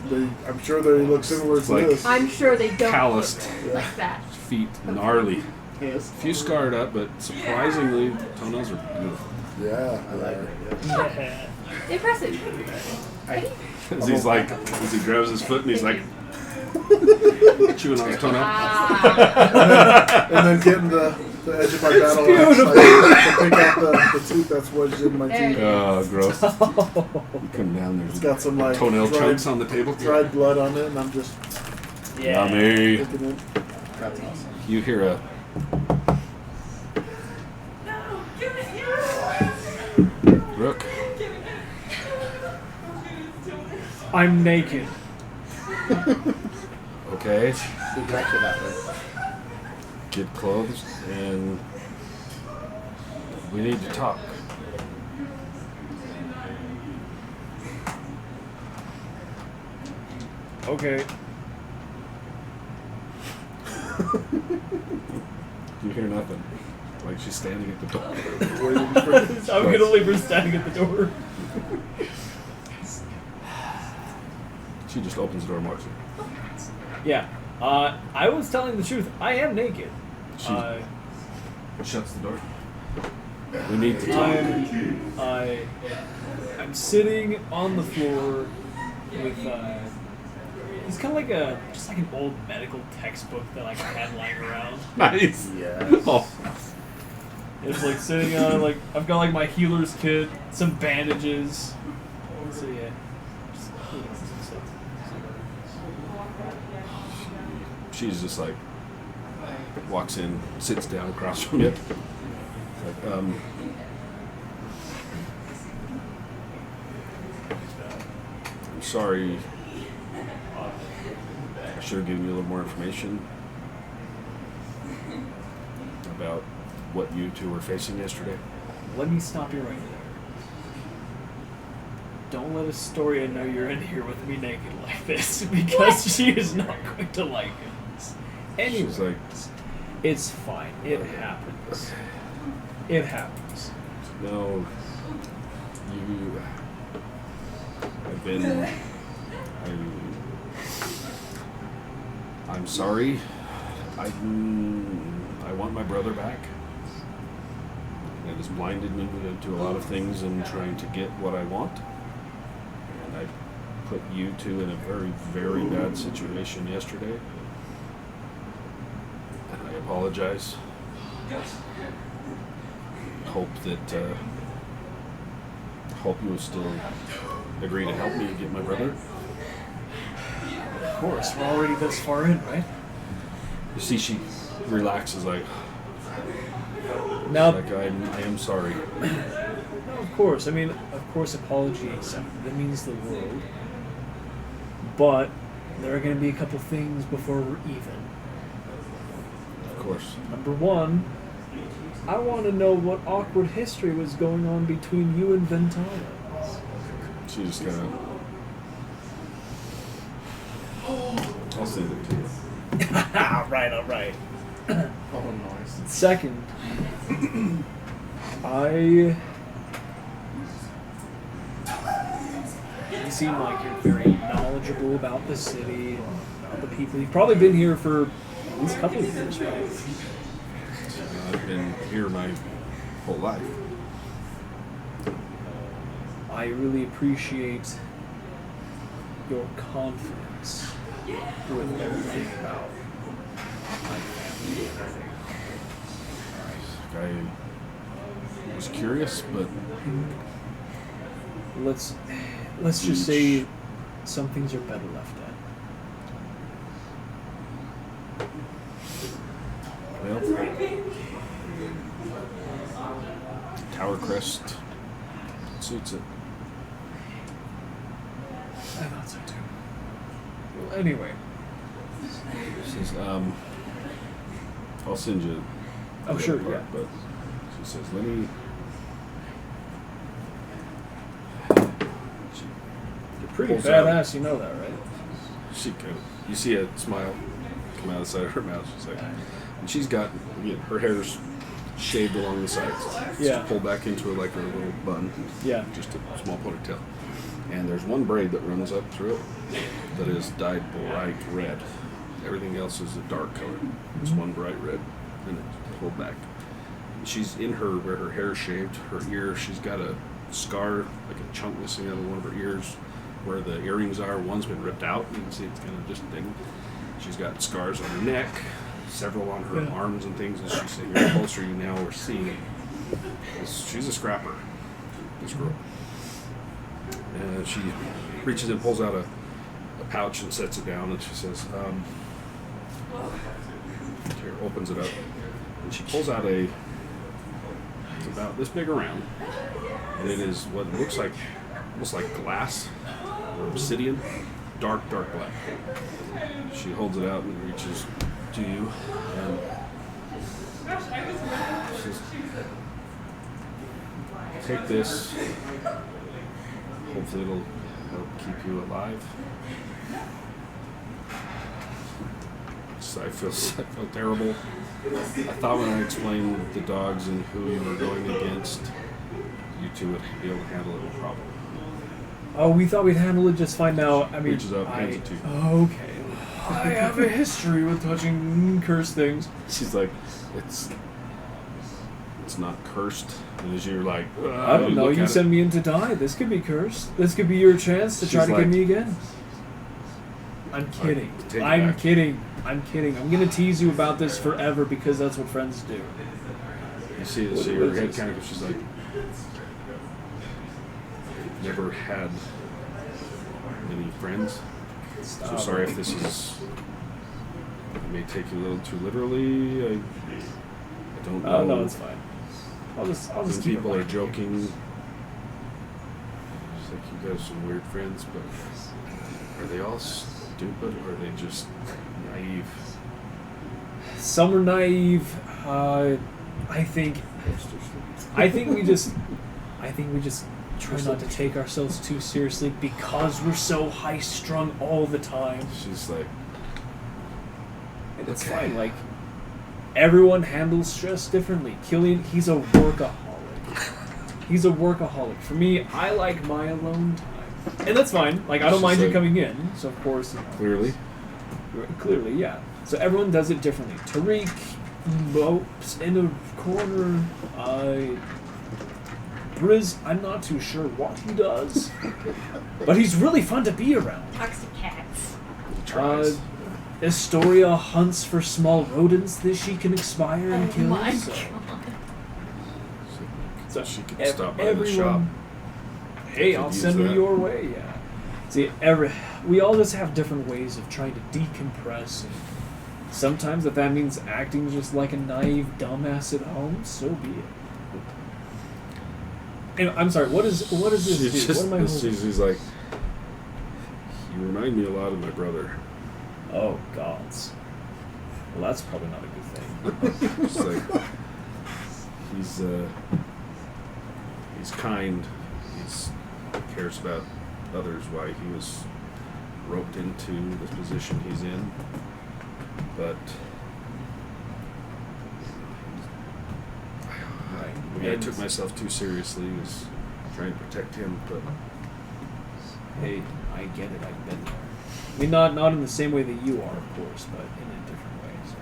I'm sure they look similar It's to like- this. I'm sure they don't Calloused. look like that. Feet gnarly. Yes. A few scarred up, but surprisingly, toenails are beautiful. Yeah, I like it. Yeah. Impressive. As he's like, as he grabs his foot and he's like, chewing on his toenail. Ah. And then getting the edge of my battle axe, beautiful. I pick out the tooth that's wedged in my There teeth. it Oh, gross. You come down, It's there's got some like toenail dried, chunks on the table. dried blood on it, and I'm just Yummy. picking it. That's awesome. You hear a Rook. I'm naked. Okay. Who got you that way? Get clothes and we need to talk. Okay. You hear nothing. Like she's standing at the door. Waiting for I'm gonna leave her standing at the door. She just opens the door and walks in. Yeah. I was telling the truth. I am naked. She Uh, shuts the door. We need to talk. I'm sitting on the floor with it's kind of like just like an old medical textbook that like I had lying around. Nice. Yes. Oh. It's like sitting on like I've got like my healer's kit, some bandages. So yeah. Just, some stuff. She's just like walks in, sits down across from you. Like, I'm sorry. I should have given you a little more information about what you two were facing yesterday. Let me stop you right there. Don't let Astoria know you're in here with me naked like this, because she is not going to like it. Anyway, She's like, it's fine. It happens. It happens. no, you. I've been. I'm sorry. I want my brother back. It has blinded me to a lot of things in trying to get what I want. And I put you two in a very, very bad situation yesterday. And I apologize. Hope you will still agree to help me get my brother. Of course, we're already this far in, right? You see, she relaxes like Now, I am sorry. no, of course. I mean, of course, apology accepted. That means the world. But there are going to be a couple things before we're even. Of course. Number one, I want to know what awkward history was going on between you and Ventana. She just kind of. I'll send it to you. All right. Oh, nice. Second, you seem like you're very knowledgeable about the city and about the people. You've probably been here for at least a couple of years, right? I've been here my whole life. I really appreciate your confidence with everything about my family and everything. I was curious, but Let's just say some things are better left at. tail. Tower crest suits it. I thought so too. Well, anyway. She says, I'll send you. Oh, the sure, other part, yeah. But she says, let me. You're pretty Pulls out. badass, you know that, right? She could. You see a smile come out of the side of her mouth. She's like, and she's got, again, her hair's shaved along the sides. Yeah. It's pulled back into like a little bun. Yeah. Just a small ponytail. And there's one braid that runs up through it that is dyed bright red. Everything else is a dark color. It's one bright red, and it's pulled back. And she's in her, where her hair is shaved, her ear, she's got a scar, like a chunk missing out of one of her ears, where the earrings are. One's been ripped out. You can see it's kind of just a thing. She's got scars on her neck, several on her arms and things. And she's saying, the closer you now are seeing, she's a scrapper, this girl. And she reaches and pulls out a pouch and sets it down, and she says, here, opens it up, and she pulls out it's about this big around, and it is what looks like, almost like glass or obsidian, dark black. She holds it out and reaches to you, and says, take this. Hopefully it'll help keep you alive. I feel terrible. I thought when I explained the dogs and who you were going against, you two would be able to handle it no problem. Oh, we thought we'd handle it just fine now. I mean, Reaches up, hands it to you. Okay. I have a history with touching cursed things. She's like, it's not cursed. And as you're like, I don't know. You sent me in to die. This could be cursed. This could be your chance to try She's to like- get me again. I'm kidding. take it I'm back. kidding. I'm kidding. I'm gonna tease you about this forever because that's what friends do. You see What her is head this? kind of, she's like, never had any friends. So sorry if this is, it may take you a little too literally. I don't know. Oh no, it's fine. I'll just When keep people it are light. joking, it's like you guys are some weird friends, but are they all stupid or are they just naive? Some are naive. I think we just try not to take ourselves too seriously because we're so high strung all the time. She's like, And it's Okay. fine. Like everyone handles stress differently. Killian, he's a workaholic. He's a workaholic. For me, I like my alone time, and that's fine. Like I don't She's mind you like- coming in. So of course, clearly, yeah. So everyone does it differently. Tariq mopes in a corner. Briz, I'm not too sure what he does, but he's really fun to be around. Talks to cats. tries. Astoria hunts for small rodents that she can expire and kill. my so- god. So She could ev- stop by the shop. everyone- Hey, Could I'll use send her that. your way. Yeah. See, we all just have different ways of trying to decompress. And sometimes, if that means acting just like a naive dumbass at home, so be it. Anyway, I'm sorry. What is this? She's Do? just, What am I holding? she's like, you remind me a lot of my brother. Oh gods. Well, that's probably not a good thing. She's like, he's kind. He cares about others. Why he was roped into this position he's in, but maybe I And- took myself too seriously. Was trying to protect him, but Hey, I get it. I've been there. I mean, not in the same way that you are, of course, but in a different way. So.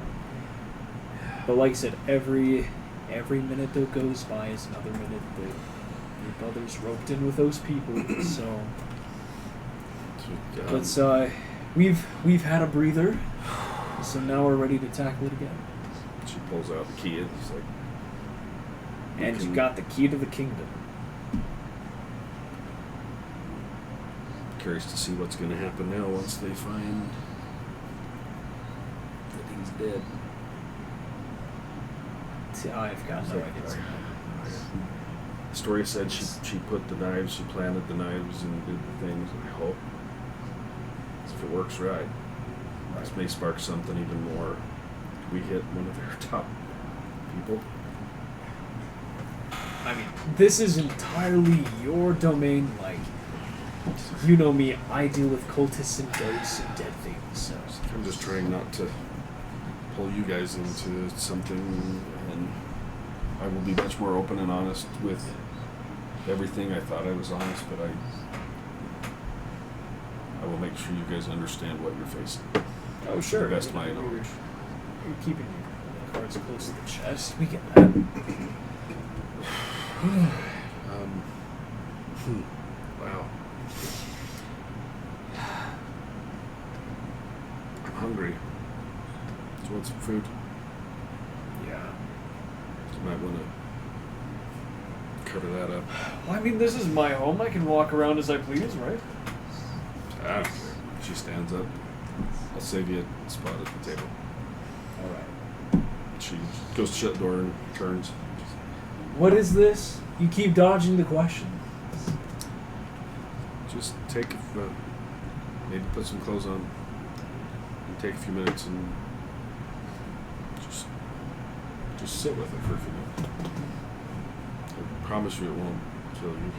But like I said, every minute that goes by is another minute that your brother's roped in with those people. So, we've had a breather, so now we're ready to tackle it again. she pulls out the key and he's like, And you got the key to the kingdom. curious to see what's going to happen now once they find that he's dead. I've got no idea. The story said she put the knives, she planted the knives and did the things, and I hope if it works right, this may spark something even more. We hit one of their top people. I mean, this is entirely your domain. Like, you know me, I deal with cultists and ghosts and dead things, so. I'm just trying not to pull you guys into something, and I will be much more open and honest with everything. I thought I was honest, but I will make sure you guys understand what you're facing. Oh, sure. To the best of my knowledge. You're keeping your cards close to the chest. We get that. Wow. I'm hungry. Do you want some food? Yeah. You might want to cover that up. Well, I mean, this is my home. I can walk around as I please, right? I don't care. She stands up. I'll save you a spot at the table. All right. She goes to shut the door and turns. What is this? You keep dodging the question. Just take, maybe put some clothes on, and take a few minutes and just sit with it for a few minutes. I promise you it won't kill you.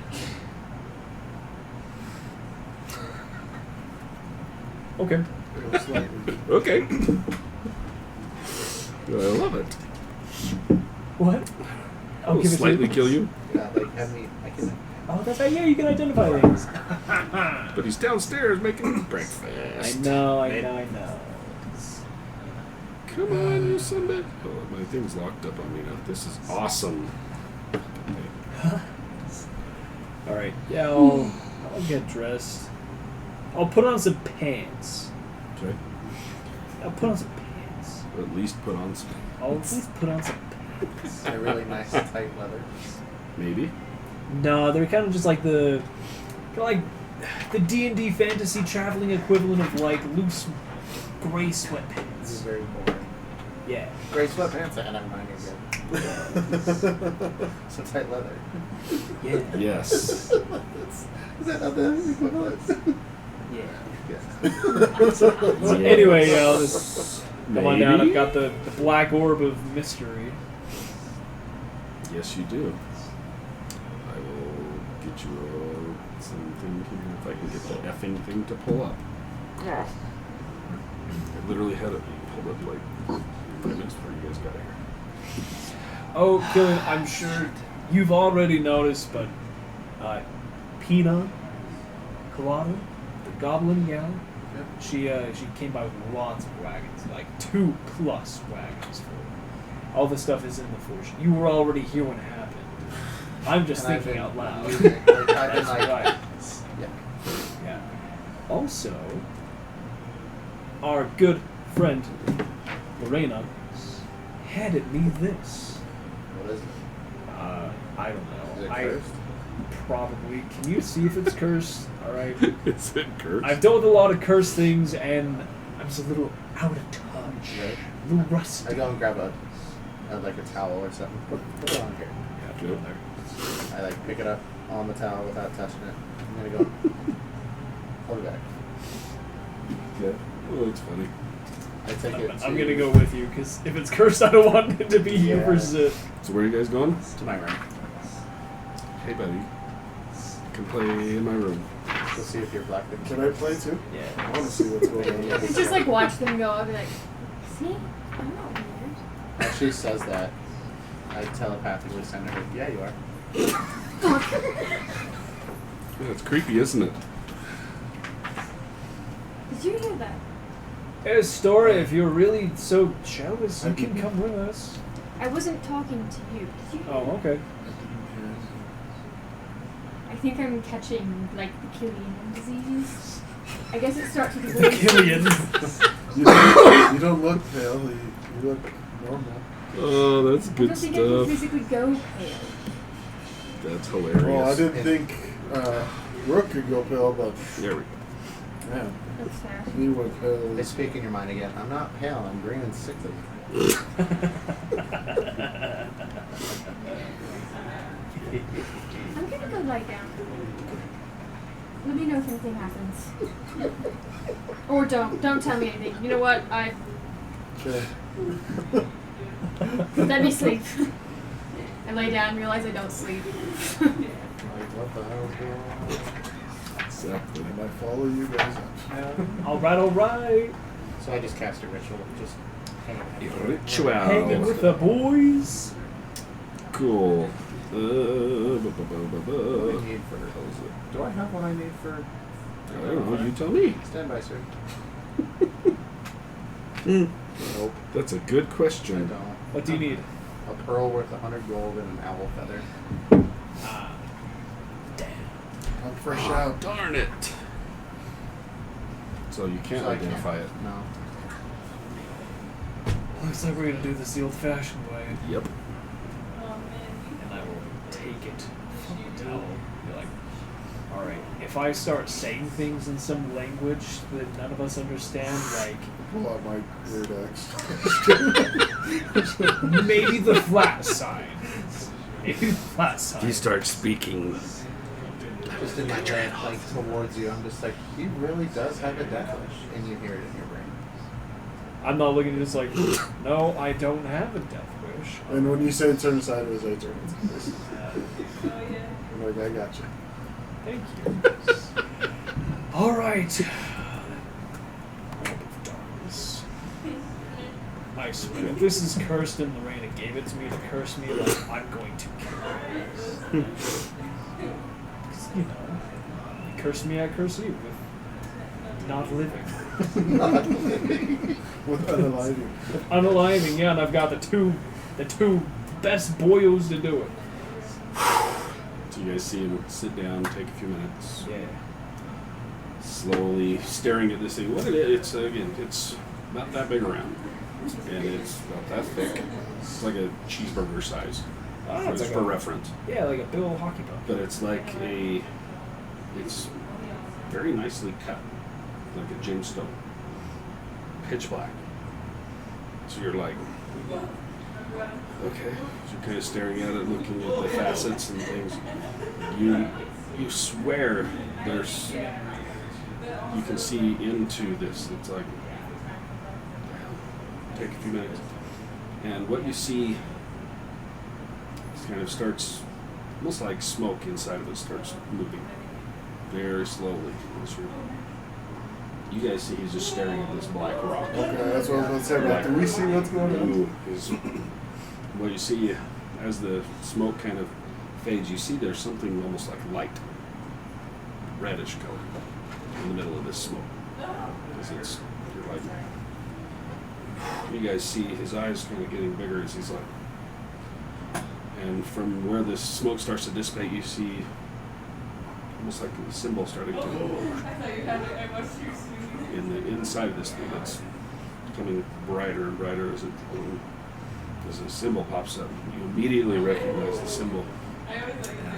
Okay. Okay. I love it. What? I'll give it to slightly you. kill you, Yeah, like have me. I can. Oh, that's right. Yeah, you can identify things. but he's downstairs making breakfast. I know. Come on, you son of a... Oh, my thing's locked up on me now. This is awesome. All right. Yeah, I'll get dressed. I'll put on some pants. Okay. I'll put on some pants. Or at least put on some... I'll at least put on some pants. They're really nice tight leather. Maybe. No, they're kind of just like the D&D fantasy traveling equivalent of like loose gray This is sweatpants. very boring. Yeah. Gray sweatpants. I never mind. You're good. Some tight leather. Yeah. Yes. Is that not the equivalent? Yeah. Yeah. Anyway, I'll just come on down. Maybe? I've got the black orb of mystery. Yes, you do. I will get you something here if I can get the effing thing to pull up. I literally had it pulled up like 5 minutes before you guys got here. Oh, Killian, I'm sure you've already noticed, but Pina Colada, the Goblin gal, she came by with lots of wagons, like 2+ wagons full. All the stuff is in the fortune. You were already here when it happened. I'm just And I've thinking been out loud. moving, like, I've been That's like, right. yeah. Yeah. Also, our good friend Lorena handed me this. What is it? I don't know. Is it I cursed? probably. Can you see if it's cursed? All right. Is it cursed? I've dealt with a lot of cursed things, and I'm just a little out of touch, Right. a little rusty. I go and grab like a towel or something. Put it on here. Yeah, put it on there. I like pick it up on the towel without touching it. I'm gonna go. I'll be back. Yeah. Oh, it's funny. I take it. I'm to- gonna go with you because if it's cursed, I don't want it to be you Yeah. versus it. So where are you guys going? to my room. Hey, buddy. You can play in my room. We'll see if you're black. Can I play too? I Yeah. want to see what's going on. It's just like watch them go. I'll be like, see, I'm not weird. As she says that, I telepathically send her. Yeah, you are. Yeah, it's creepy, isn't it? Did you hear that? Hey, Stora, if you're really so jealous, you can come with us. I wasn't talking to you. Did you? Oh, okay. I think I'm catching like the Killian disease. I guess it starts with the Killian. You don't look pale. You look normal. Oh, that's I good don't think I can stuff. physically go pale. That's hilarious. Well, I didn't think Rook could go pale, but There we go. man, That's fair. he went pale. They speak in your mind again. I'm not pale. I'm green and sickly. I'm gonna go lie down. Let me know if anything happens. Or don't. Don't tell me anything. You know what? Okay. Let me sleep. I lay down, realize I don't sleep. Like, what the hell's going on? Exactly. And I follow you guys up. Alright. So I just cast a ritual, just hanging out. Ritual. Hanging with the boys. Cool. What do I need for Do I have what I need for I don't know. You tell me. stand by, sir? Nope. That's a good I question. don't. What do you need? A pearl worth 100 gold and an owl feather. Damn. I'm fresh out. Darn it. So you can't So I identify it. No. Looks like we're gonna do this the old-fashioned way. Yep. And I will take it from the towel. Be like, alright, if I start saying things in some language that none of us understand, like Pull out my weird axe. maybe the flat sign. Maybe the flat sign. You start speaking. Just in my head, like towards you, I'm just like, he really does have a death wish, and you hear it in your brain. I'm not looking at this like, no, I don't have a death wish. And when you say turn sideways, I turn sideways. I'm like, I got you. Thank you. Alright. Darkness. I swear, if this is cursed and Lorena gave it to me to curse me, like, I'm going to kill her. 'Cause, you know, you curse me, I curse you with not living. With unaliving. Unaliving, yeah, and I've got the two best boyos to do it. So you guys see him sit down, take a few minutes, Yeah. slowly staring at this thing. What it is, it's again, it's not that big around, and it's about that thick. It's like a cheeseburger size, Oh, it's just like for a- reference. Yeah, like a big old hockey puck. But it's like it's very nicely cut, like a gemstone, pitch black. So you're like, okay. So you're kind of staring at it, looking at the facets and things. You swear there's, you can see into this. It's like, take a few minutes, and what you see kind of starts, almost like smoke inside of it starts moving very slowly. You guys see he's just staring at this black rock. Okay, that's what I was about to say. But do we see what's going on? Ooh, what you see as the smoke kind of fades, you see there's something almost like light, reddish color in the middle of this smoke. Because it's, you're like, you guys see his eyes kind of getting bigger as he's like, and from where this smoke starts to dissipate, you see almost like the symbol starting to in the inside of this thing that's becoming brighter and brighter as the symbol pops up. You immediately recognize the symbol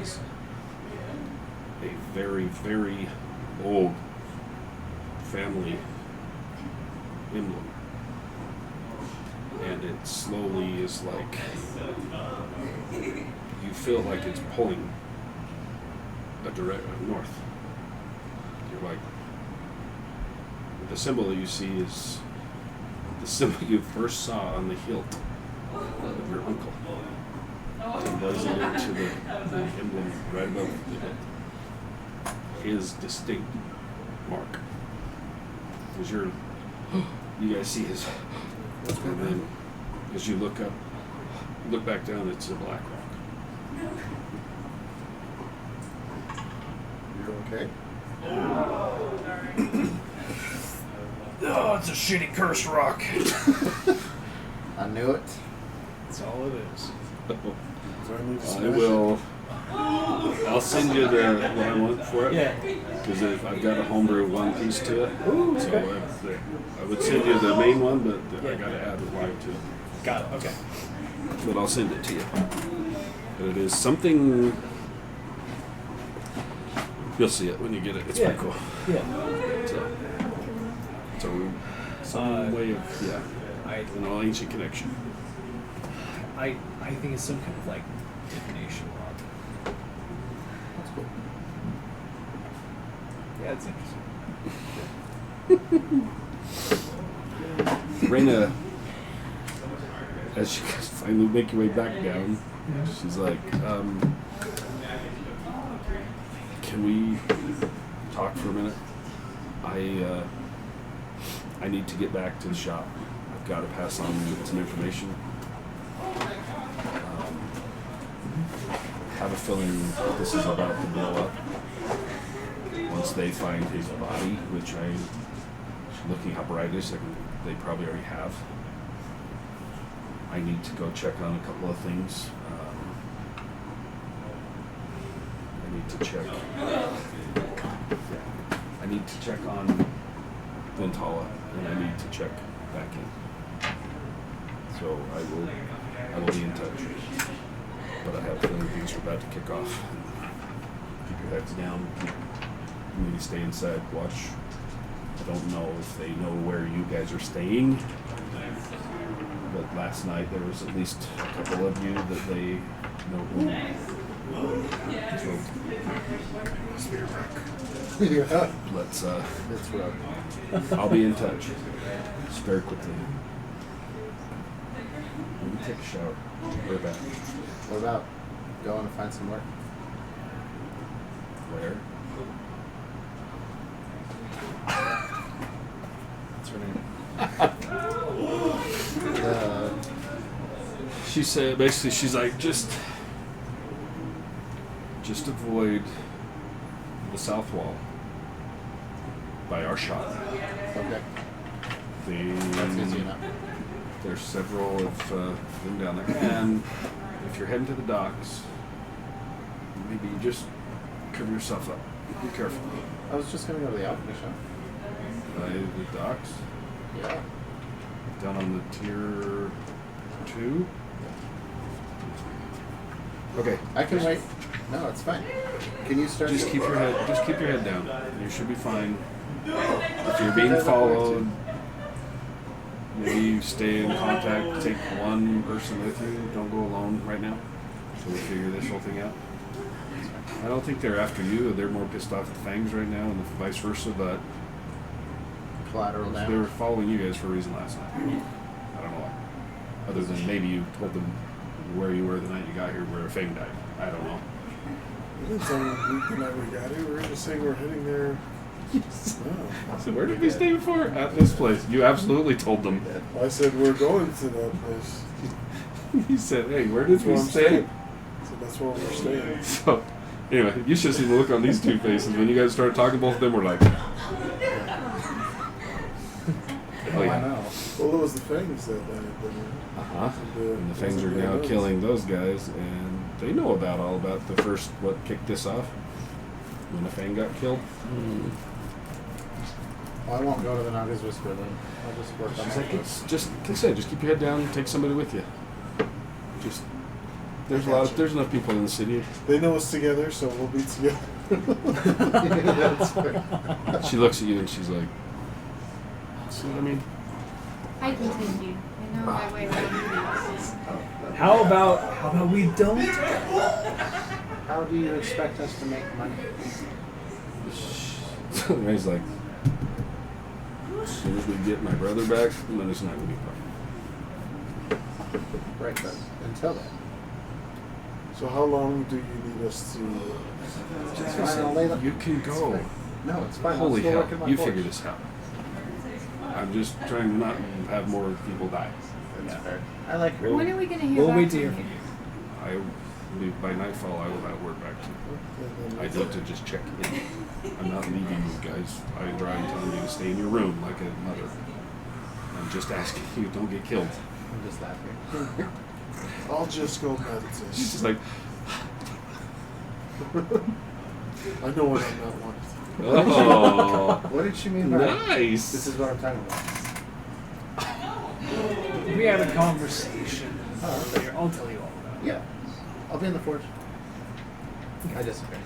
as a very, very old family emblem. And it slowly is like, you feel like it's pulling a direct north. You're like, the symbol that you see is the symbol you first saw on the hilt of your uncle, emblazoned into the emblem right above the hilt. His distinct mark. As you guys see his, and then as you look up, look back down, it's a black rock. You okay? Oh, it's a shitty curse rock. I knew it. That's all it is. So I need to I smash will. I'll send you the what I want for it. Yeah. Because I've got a homebrew one piece to it. Ooh, So okay. I would send you the main one, but I got to add the wine to it. Got it. Okay. But I'll send it to you. But it is something. You'll see it when you get it. It's Yeah. pretty cool. Yeah. So, some way of ancient connection. I think it's some kind of like divination rod. That's cool. Yeah, it's interesting. Raina, as you guys finally make your way back down, she's like, can we talk for a minute? I need to get back to the shop. I've got to pass on some information. Have a feeling this is about to blow up. Once they find his body, which looking how bright it is, they probably already have. I need to go check on a couple of things. I need to check. I need to check on Ventala, and I need to check back in. So I will be in touch. But I have a feeling things are about to kick off. Keep your heads down. Maybe stay inside. Watch. I don't know if they know where you guys are staying. But last night there was at least a couple of you that they know who. Yeah. Let's It's rough. I'll be in touch. Just very quickly. Let me take a shower. We're back. What about going to find some work? Where? What's her name? She said basically she's like just avoid the south wall by our shop. Okay. That's easy enough. There's several of them down there, and if you're heading to the docks, maybe you just cover yourself up. Be careful. I was just gonna go to the alchemy shop. By the docks, Yeah. down on the tier 2. Okay. I can wait. No, it's fine. Can you start? Just keep your head down. You should be fine. If you're being followed, maybe stay in contact. Take one person with you. Don't go alone right now. So we figure this whole thing out. I don't think they're after you. They're more pissed off at Fangs right now, and vice versa. But Collateral they were damage. following you guys for a reason last night. I don't know why. Other than maybe you told them where you were the night you got here, where Fang died. I don't know. We didn't tell them the night we got here. We were just saying we're heading there. No. So where did we stay before? At this place. You absolutely told them. I said we're going to that place. He said, "Hey, where did That's we where I'm stay?" staying. So that's where we're staying. So, anyway, you should see the look on these two faces when you guys started talking. Both of them were like, Oh, "Oh I yeah, know. Well, it was the fangs that died. uh-huh." And the Fangs are now killing those guys, and they know all about the first what kicked this off when a Fang got killed. Well, I won't go to the Naga's Whisper then. I'll just work on She's my like, it's just like I said, just keep your head down, and take somebody with you. Just there's there's enough people in the city. They know us together, so we'll be together. That's fair. She looks at you and she's like, "See what I mean?" I continue. I know my way around these. How about we don't? How do you expect us to make money? Ray's like, as soon as we get my brother back, then it's not gonna be a problem. Right, but until then. So how long do you need us to? It's fine, I'll lay the- You can It's go. fine. No, it's fine. Holy I'll still hell, work in my you forge. figure this out. I'm just trying to not have more people die. That's fair. I like her. When are we gonna hear We'll back wait to from hear you? from you. By nightfall, I will have word back to you. I need to just check in. I'm not leaving you guys. I'm trying telling you to stay in your room like a mother. I'm just asking you don't get killed. I'm just laughing. I'll just go meditate. She's just like, I know what I'm not wanting. oh, What did she mean by nice. This is what I'm talking about. We had a conversation Oh, earlier. I'll tell you all about it. Yeah. I'll be in the forge. I disappear.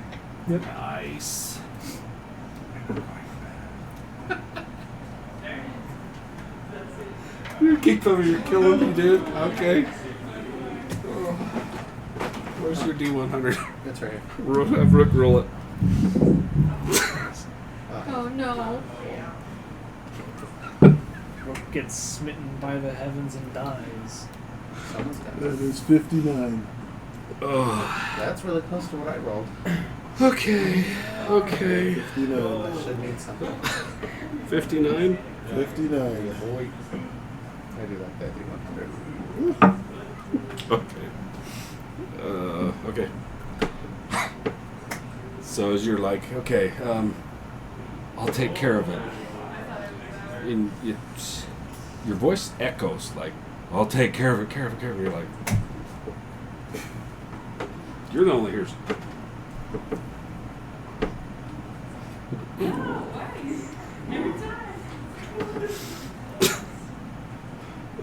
Yep. Nice. You keep over, you're killing me, dude. Okay. Oh. Where's your D100? It's right here. Have Rook roll it. Oh no. Rook gets smitten by the heavens and dies. Someone's got it. That is 59. Oh. That's really close to what I rolled. Okay. Okay. 59. That should mean something. 59. 59. Boy. I do like that D100. Okay. Okay. So as you're like, okay, I'll take care of it. And it's, your voice echoes like, I'll take care of it, care of it, care of it. You're like, you're the only hears.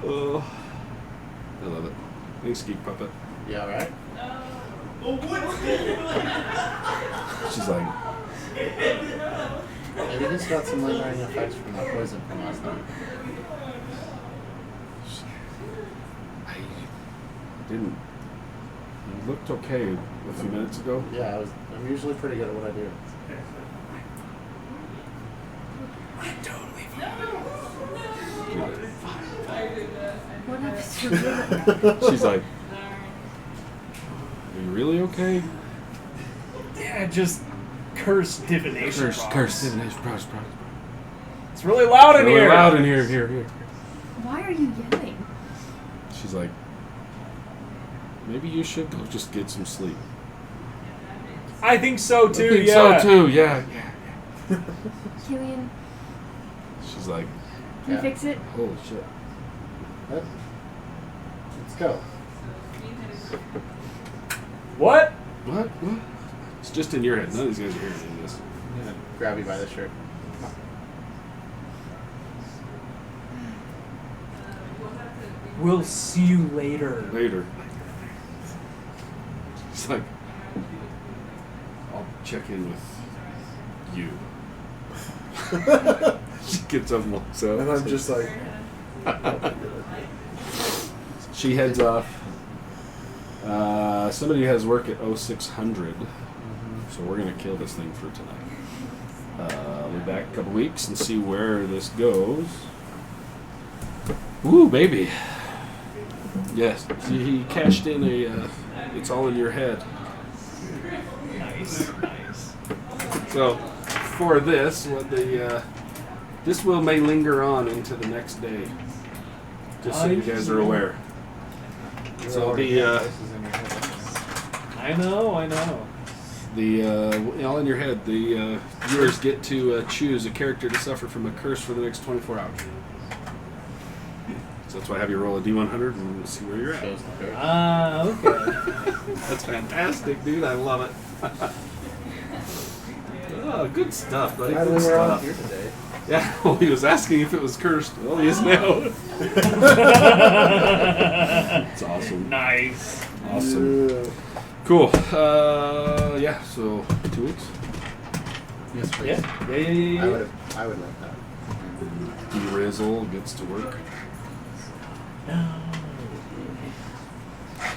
Oh, I love it. Thanks, Geek Puppet. You alright? She's like, Maybe he's got some lingering effects from that poison from last night. I didn't. You looked okay a few minutes ago. Yeah, I'm usually pretty good at what I do. What happens to She's like, are you really okay? Yeah, just curse divination. Curse, divination, props. It's really loud in Really here. loud in here. Why are you yelling? She's like, maybe you should go just get some sleep. I think so too. I think yeah. so too. Yeah. Killian, She's like, can you Yeah. fix it? holy shit. Yep. Let's go. What? What? It's just in your head. None of these guys are hearing this. I'm gonna grab you by the shirt. We'll see you later. Later. It's like, I'll check in with you. She gets up and walks out. And I'm just like, She heads off. Somebody has work at 0600, so we're gonna kill this thing for tonight. We'll be back a couple weeks and see where this goes. Ooh, baby. Yes, he cashed in a. It's all in your head. Nice. So, for this, what this may linger on into the next day. Just so you guys are aware. You're So already the got voices in your head. I know. all in your head. The viewers get to choose a character to suffer from a curse for the next 24 hours. So that's why I have you roll a D100 and we'll see where you're at. Shows the curse. Okay. That's fantastic, dude. I love it. Oh, good stuff, buddy. Glad Good we were all stuff. here today. Yeah, well, he was asking if it was cursed. Well, he is now. It's awesome. Nice. Awesome. yeah. Cool. Yeah, so 2 weeks. Yes, please. Yeah. I would like that. D-Rizzle gets to work.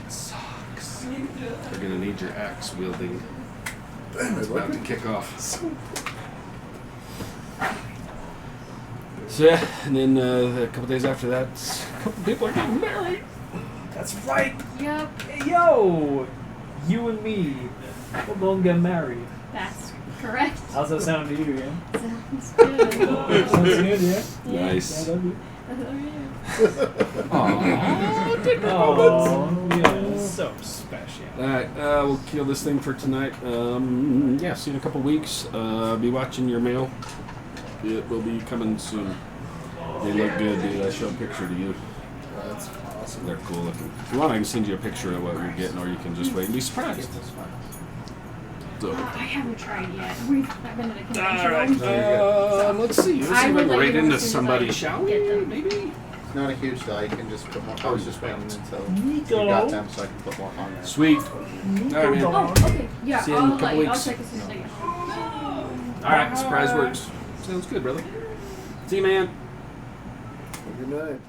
Sucks. They're gonna need your axe wielding. Damn It's it, about what to the- kick off. So yeah, and then a couple days after that, a couple people are getting married. That's right. Yep, Hey, yo, you and me, we're gonna get married. that's correct. How's that sound to you, yeah? Sounds good. Sounds good, yeah. Nice. I love you. Aww. Oh, yeah, so special. Alright, we'll kill this thing for tonight. Yeah, see you in a couple weeks. Be watching your mail. It will be coming soon. They look good, dude. I showed a picture to you. That's awesome. They're cool looking. If you want, I can send you a picture of what you're getting, or you can just wait and be surprised. So, I haven't tried yet. I've been at a convention all Alright. weekend. let's see. Let's see I if I will can let rate you know into as soon as somebody, I shall we? get them. Maybe? It's not a huge deal. You can just put more. I was just waiting until Nico. you got them so I can put more on there. Sweet. Alright, man. Oh, okay. Yeah, See you in a I'll couple let you. I'll weeks. check as soon as I get it. Alright, surprise works. Sounds good, brother. See you, man. Good night.